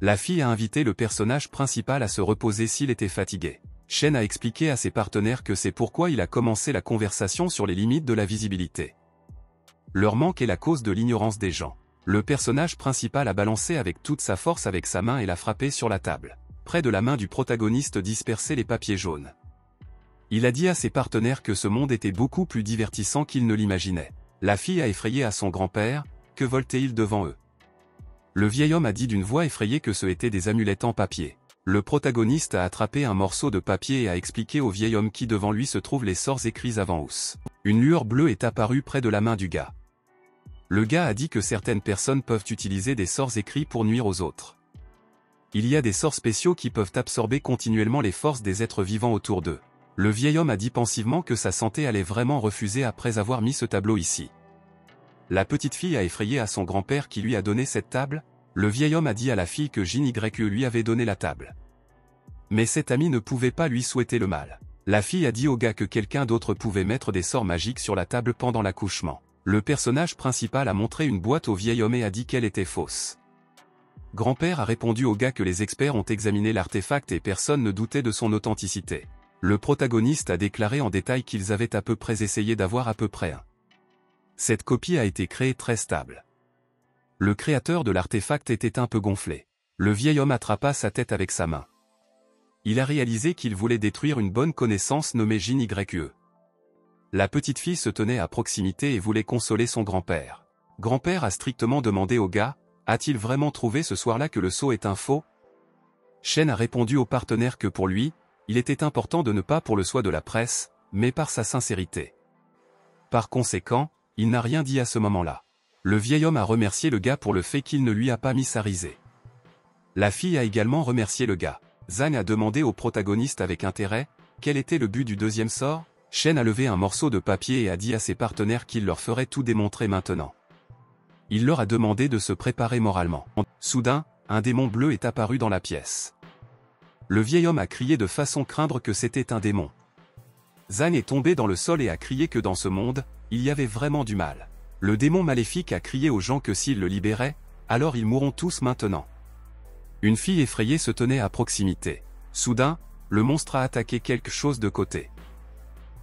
A: La fille a invité le personnage principal à se reposer s'il était fatigué. Shen a expliqué à ses partenaires que c'est pourquoi il a commencé la conversation sur les limites de la visibilité. Leur manque est la cause de l'ignorance des gens. Le personnage principal a balancé avec toute sa force avec sa main et l'a frappé sur la table. Près de la main du protagoniste dispersait les papiers jaunes. Il a dit à ses partenaires que ce monde était beaucoup plus divertissant qu'il ne l'imaginait. La fille a effrayé à son grand-père, que volait-il devant eux? Le vieil homme a dit d'une voix effrayée que ce étaient des amulettes en papier. Le protagoniste a attrapé un morceau de papier et a expliqué au vieil homme qui devant lui se trouvent les sorts écrits avant Ous. Une lueur bleue est apparue près de la main du gars. Le gars a dit que certaines personnes peuvent utiliser des sorts écrits pour nuire aux autres. Il y a des sorts spéciaux qui peuvent absorber continuellement les forces des êtres vivants autour d'eux. Le vieil homme a dit pensivement que sa santé allait vraiment refuser après avoir mis ce tableau ici. La petite fille a effrayé à son grand-père qui lui a donné cette table. Le vieil homme a dit à la fille que Jin YE lui avait donné la table. Mais cet ami ne pouvait pas lui souhaiter le mal. La fille a dit au gars que quelqu'un d'autre pouvait mettre des sorts magiques sur la table pendant l'accouchement. Le personnage principal a montré une boîte au vieil homme et a dit qu'elle était fausse. Grand-père a répondu au gars que les experts ont examiné l'artefact et personne ne doutait de son authenticité. Le protagoniste a déclaré en détail qu'ils avaient à peu près essayé d'avoir à peu près un. Cette copie a été créée très stable. Le créateur de l'artefact était un peu gonflé. Le vieil homme attrapa sa tête avec sa main. Il a réalisé qu'il voulait détruire une bonne connaissance nommée Jin YE. La petite fille se tenait à proximité et voulait consoler son grand-père. Grand-père a strictement demandé au gars, a-t-il vraiment trouvé ce soir-là que le sceau est un faux? Shen a répondu au partenaire que pour lui, il était important de ne pas pour le soin de la presse, mais par sa sincérité. Par conséquent, il n'a rien dit à ce moment-là. Le vieil homme a remercié le gars pour le fait qu'il ne lui a pas mis sa risée. La fille a également remercié le gars. Zhang a demandé au protagoniste avec intérêt, quel était le but du deuxième sort? Shen a levé un morceau de papier et a dit à ses partenaires qu'il leur ferait tout démontrer maintenant. Il leur a demandé de se préparer moralement. Soudain, un démon bleu est apparu dans la pièce. Le vieil homme a crié de façon craindre que c'était un démon. Zhang est tombé dans le sol et a crié que dans ce monde, il y avait vraiment du mal. Le démon maléfique a crié aux gens que s'ils le libéraient, alors ils mourront tous maintenant. Une fille effrayée se tenait à proximité. Soudain, le monstre a attaqué quelque chose de côté.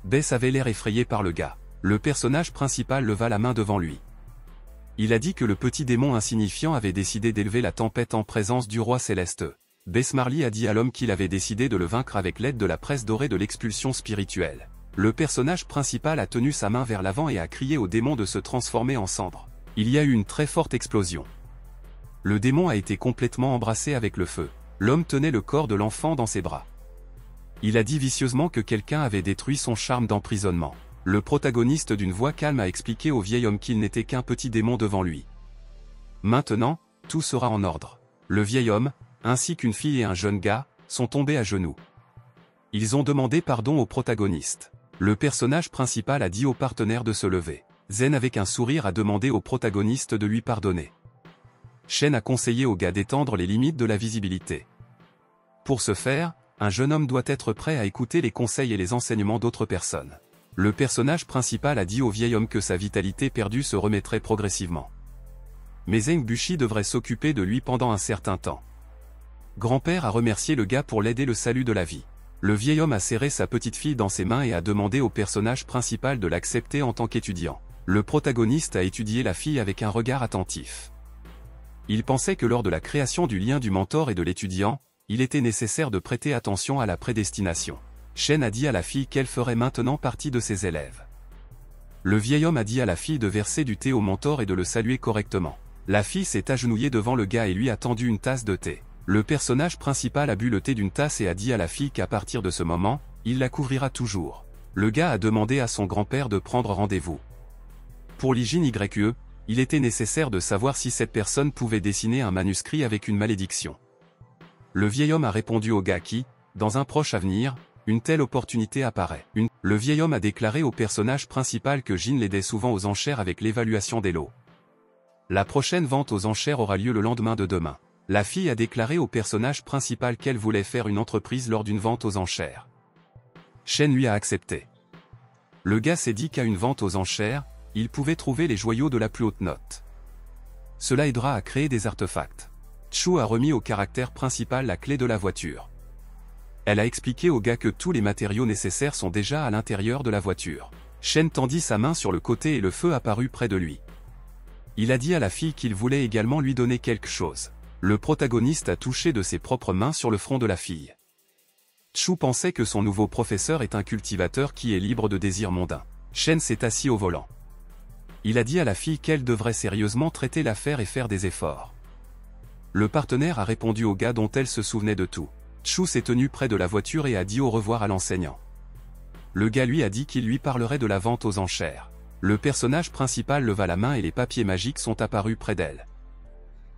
A: Bess avait l'air effrayé par le gars. Le personnage principal leva la main devant lui. Il a dit que le petit démon insignifiant avait décidé d'élever la tempête en présence du roi céleste. Besmarly a dit à l'homme qu'il avait décidé de le vaincre avec l'aide de la presse dorée de l'expulsion spirituelle. Le personnage principal a tenu sa main vers l'avant et a crié au démon de se transformer en cendre. Il y a eu une très forte explosion. Le démon a été complètement embrassé avec le feu. L'homme tenait le corps de l'enfant dans ses bras. Il a dit vicieusement que quelqu'un avait détruit son charme d'emprisonnement. Le protagoniste d'une voix calme a expliqué au vieil homme qu'il n'était qu'un petit démon devant lui. Maintenant, tout sera en ordre. Le vieil homme, ainsi qu'une fille et un jeune gars, sont tombés à genoux. Ils ont demandé pardon au protagoniste. Le personnage principal a dit au partenaire de se lever. Zen avec un sourire a demandé au protagoniste de lui pardonner. Shen a conseillé au gars d'étendre les limites de la visibilité. Pour ce faire, un jeune homme doit être prêt à écouter les conseils et les enseignements d'autres personnes. Le personnage principal a dit au vieil homme que sa vitalité perdue se remettrait progressivement. Mais Zeng Bushi devrait s'occuper de lui pendant un certain temps. Grand-père a remercié le gars pour l'aide et le salut de la vie. Le vieil homme a serré sa petite fille dans ses mains et a demandé au personnage principal de l'accepter en tant qu'étudiant. Le protagoniste a étudié la fille avec un regard attentif. Il pensait que lors de la création du lien du mentor et de l'étudiant, il était nécessaire de prêter attention à la prédestination. Shen a dit à la fille qu'elle ferait maintenant partie de ses élèves. Le vieil homme a dit à la fille de verser du thé au mentor et de le saluer correctement. La fille s'est agenouillée devant le gars et lui a tendu une tasse de thé. Le personnage principal a bu le thé d'une tasse et a dit à la fille qu'à partir de ce moment, il la couvrira toujours. Le gars a demandé à son grand-père de prendre rendez-vous. Pour l'hygiène YE, il était nécessaire de savoir si cette personne pouvait dessiner un manuscrit avec une malédiction. Le vieil homme a répondu au gars qui, dans un proche avenir, une telle opportunité apparaît. Le vieil homme a déclaré au personnage principal que Jin l'aidait souvent aux enchères avec l'évaluation des lots. La prochaine vente aux enchères aura lieu le lendemain de demain. La fille a déclaré au personnage principal qu'elle voulait faire une entreprise lors d'une vente aux enchères. Shen lui a accepté. Le gars s'est dit qu'à une vente aux enchères, il pouvait trouver les joyaux de la plus haute note. Cela aidera à créer des artefacts. Chu a remis au caractère principal la clé de la voiture. Elle a expliqué au gars que tous les matériaux nécessaires sont déjà à l'intérieur de la voiture. Shen tendit sa main sur le côté et le feu apparut près de lui. Il a dit à la fille qu'il voulait également lui donner quelque chose. Le protagoniste a touché de ses propres mains sur le front de la fille. Chu pensait que son nouveau professeur est un cultivateur qui est libre de désirs mondains. Shen s'est assis au volant. Il a dit à la fille qu'elle devrait sérieusement traiter l'affaire et faire des efforts. Le partenaire a répondu au gars dont elle se souvenait de tout. Chu s'est tenu près de la voiture et a dit au revoir à l'enseignant. Le gars lui a dit qu'il lui parlerait de la vente aux enchères. Le personnage principal leva la main et les papiers magiques sont apparus près d'elle.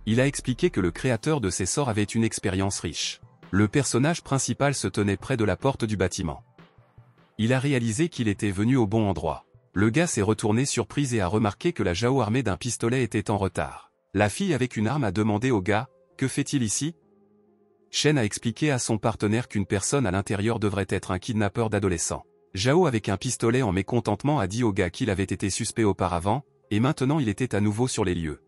A: Il a expliqué que le créateur de ces sorts avait une expérience riche. Le personnage principal se tenait près de la porte du bâtiment. Il a réalisé qu'il était venu au bon endroit. Le gars s'est retourné surpris et a remarqué que la Jao armée d'un pistolet était en retard. La fille avec une arme a demandé au gars, « Que fait-il ici ?» Shen a expliqué à son partenaire qu'une personne à l'intérieur devrait être un kidnappeur d'adolescents. Jao avec un pistolet en mécontentement a dit au gars qu'il avait été suspect auparavant, et maintenant il était à nouveau sur les lieux.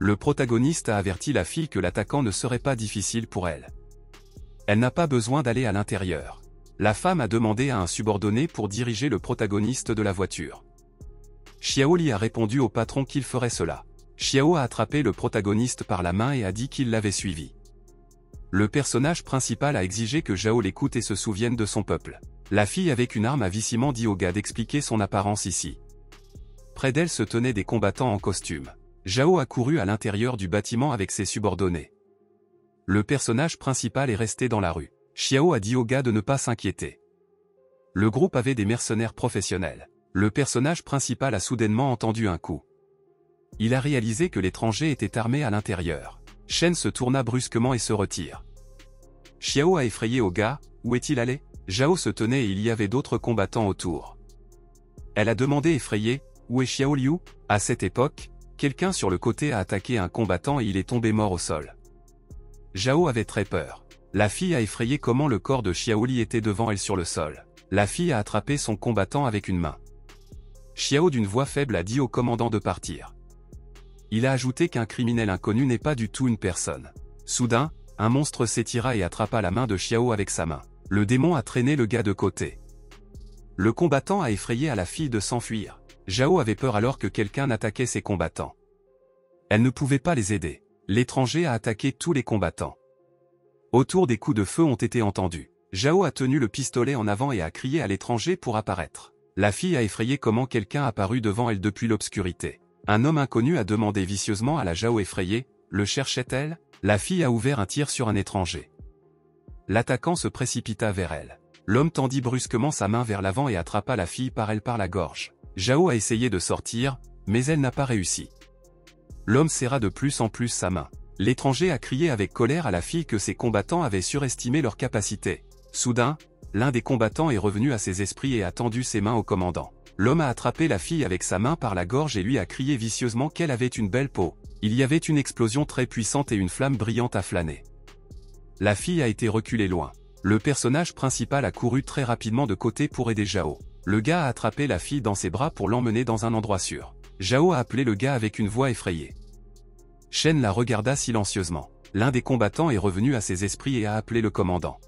A: Le protagoniste a averti la fille que l'attaquant ne serait pas difficile pour elle. Elle n'a pas besoin d'aller à l'intérieur. La femme a demandé à un subordonné pour diriger le protagoniste de la voiture. Xiao Li a répondu au patron qu'il ferait cela. Xiao a attrapé le protagoniste par la main et a dit qu'il l'avait suivi. Le personnage principal a exigé que Zhao l'écoute et se souvienne de son peuple. La fille avec une arme a vicieusement dit au gars d'expliquer son apparence ici. Près d'elle se tenaient des combattants en costume. Zhao a couru à l'intérieur du bâtiment avec ses subordonnés. Le personnage principal est resté dans la rue. Xiao a dit au gars de ne pas s'inquiéter. Le groupe avait des mercenaires professionnels. Le personnage principal a soudainement entendu un coup. Il a réalisé que l'étranger était armé à l'intérieur. Shen se tourna brusquement et se retire. Xiao a effrayé au gars, où est-il allé? Zhao se tenait et il y avait d'autres combattants autour. Elle a demandé effrayée, où est Xiao Liu? À cette époque, quelqu'un sur le côté a attaqué un combattant et il est tombé mort au sol. Zhao avait très peur. La fille a effrayé comment le corps de Xiao Li était devant elle sur le sol. La fille a attrapé son combattant avec une main. Xiao d'une voix faible a dit au commandant de partir. Il a ajouté qu'un criminel inconnu n'est pas du tout une personne. Soudain, un monstre s'étira et attrapa la main de Xiao avec sa main. Le démon a traîné le gars de côté. Le combattant a effrayé à la fille de s'enfuir. Zhao avait peur alors que quelqu'un attaquait ses combattants. Elle ne pouvait pas les aider. L'étranger a attaqué tous les combattants. Autour des coups de feu ont été entendus. Zhao a tenu le pistolet en avant et a crié à l'étranger pour apparaître. La fille a effrayé comment quelqu'un apparut devant elle depuis l'obscurité. Un homme inconnu a demandé vicieusement à la Zhao effrayée, le cherchait-elle? La fille a ouvert un tir sur un étranger. L'attaquant se précipita vers elle. L'homme tendit brusquement sa main vers l'avant et attrapa la fille par la gorge. Zhao a essayé de sortir, mais elle n'a pas réussi. L'homme serra de plus en plus sa main. L'étranger a crié avec colère à la fille que ses combattants avaient surestimé leurs capacités. Soudain, l'un des combattants est revenu à ses esprits et a tendu ses mains au commandant. L'homme a attrapé la fille avec sa main par la gorge et lui a crié vicieusement qu'elle avait une belle peau. Il y avait une explosion très puissante et une flamme brillante a flâné. La fille a été reculée loin. Le personnage principal a couru très rapidement de côté pour aider Zhao. Le gars a attrapé la fille dans ses bras pour l'emmener dans un endroit sûr. Zhao a appelé le gars avec une voix effrayée. Shen la regarda silencieusement. L'un des combattants est revenu à ses esprits et a appelé le commandant.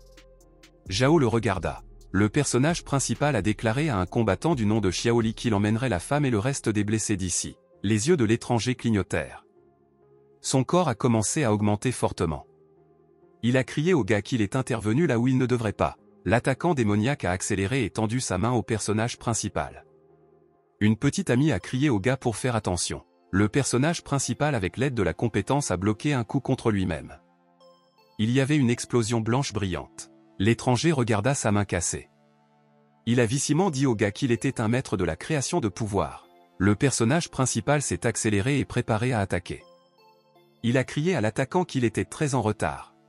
A: Zhao le regarda. Le personnage principal a déclaré à un combattant du nom de Xiaoli qu'il emmènerait la femme et le reste des blessés d'ici. Les yeux de l'étranger clignotèrent. Son corps a commencé à augmenter fortement. Il a crié au gars qu'il est intervenu là où il ne devrait pas. L'attaquant démoniaque a accéléré et tendu sa main au personnage principal. Une petite amie a crié au gars pour faire attention. Le personnage principal avec l'aide de la compétence a bloqué un coup contre lui-même. Il y avait une explosion blanche brillante. L'étranger regarda sa main cassée. Il a vicieusement dit au gars qu'il était un maître de la création de pouvoir. Le personnage principal s'est accéléré et préparé à attaquer. Il a crié à l'attaquant qu'il était très en retard.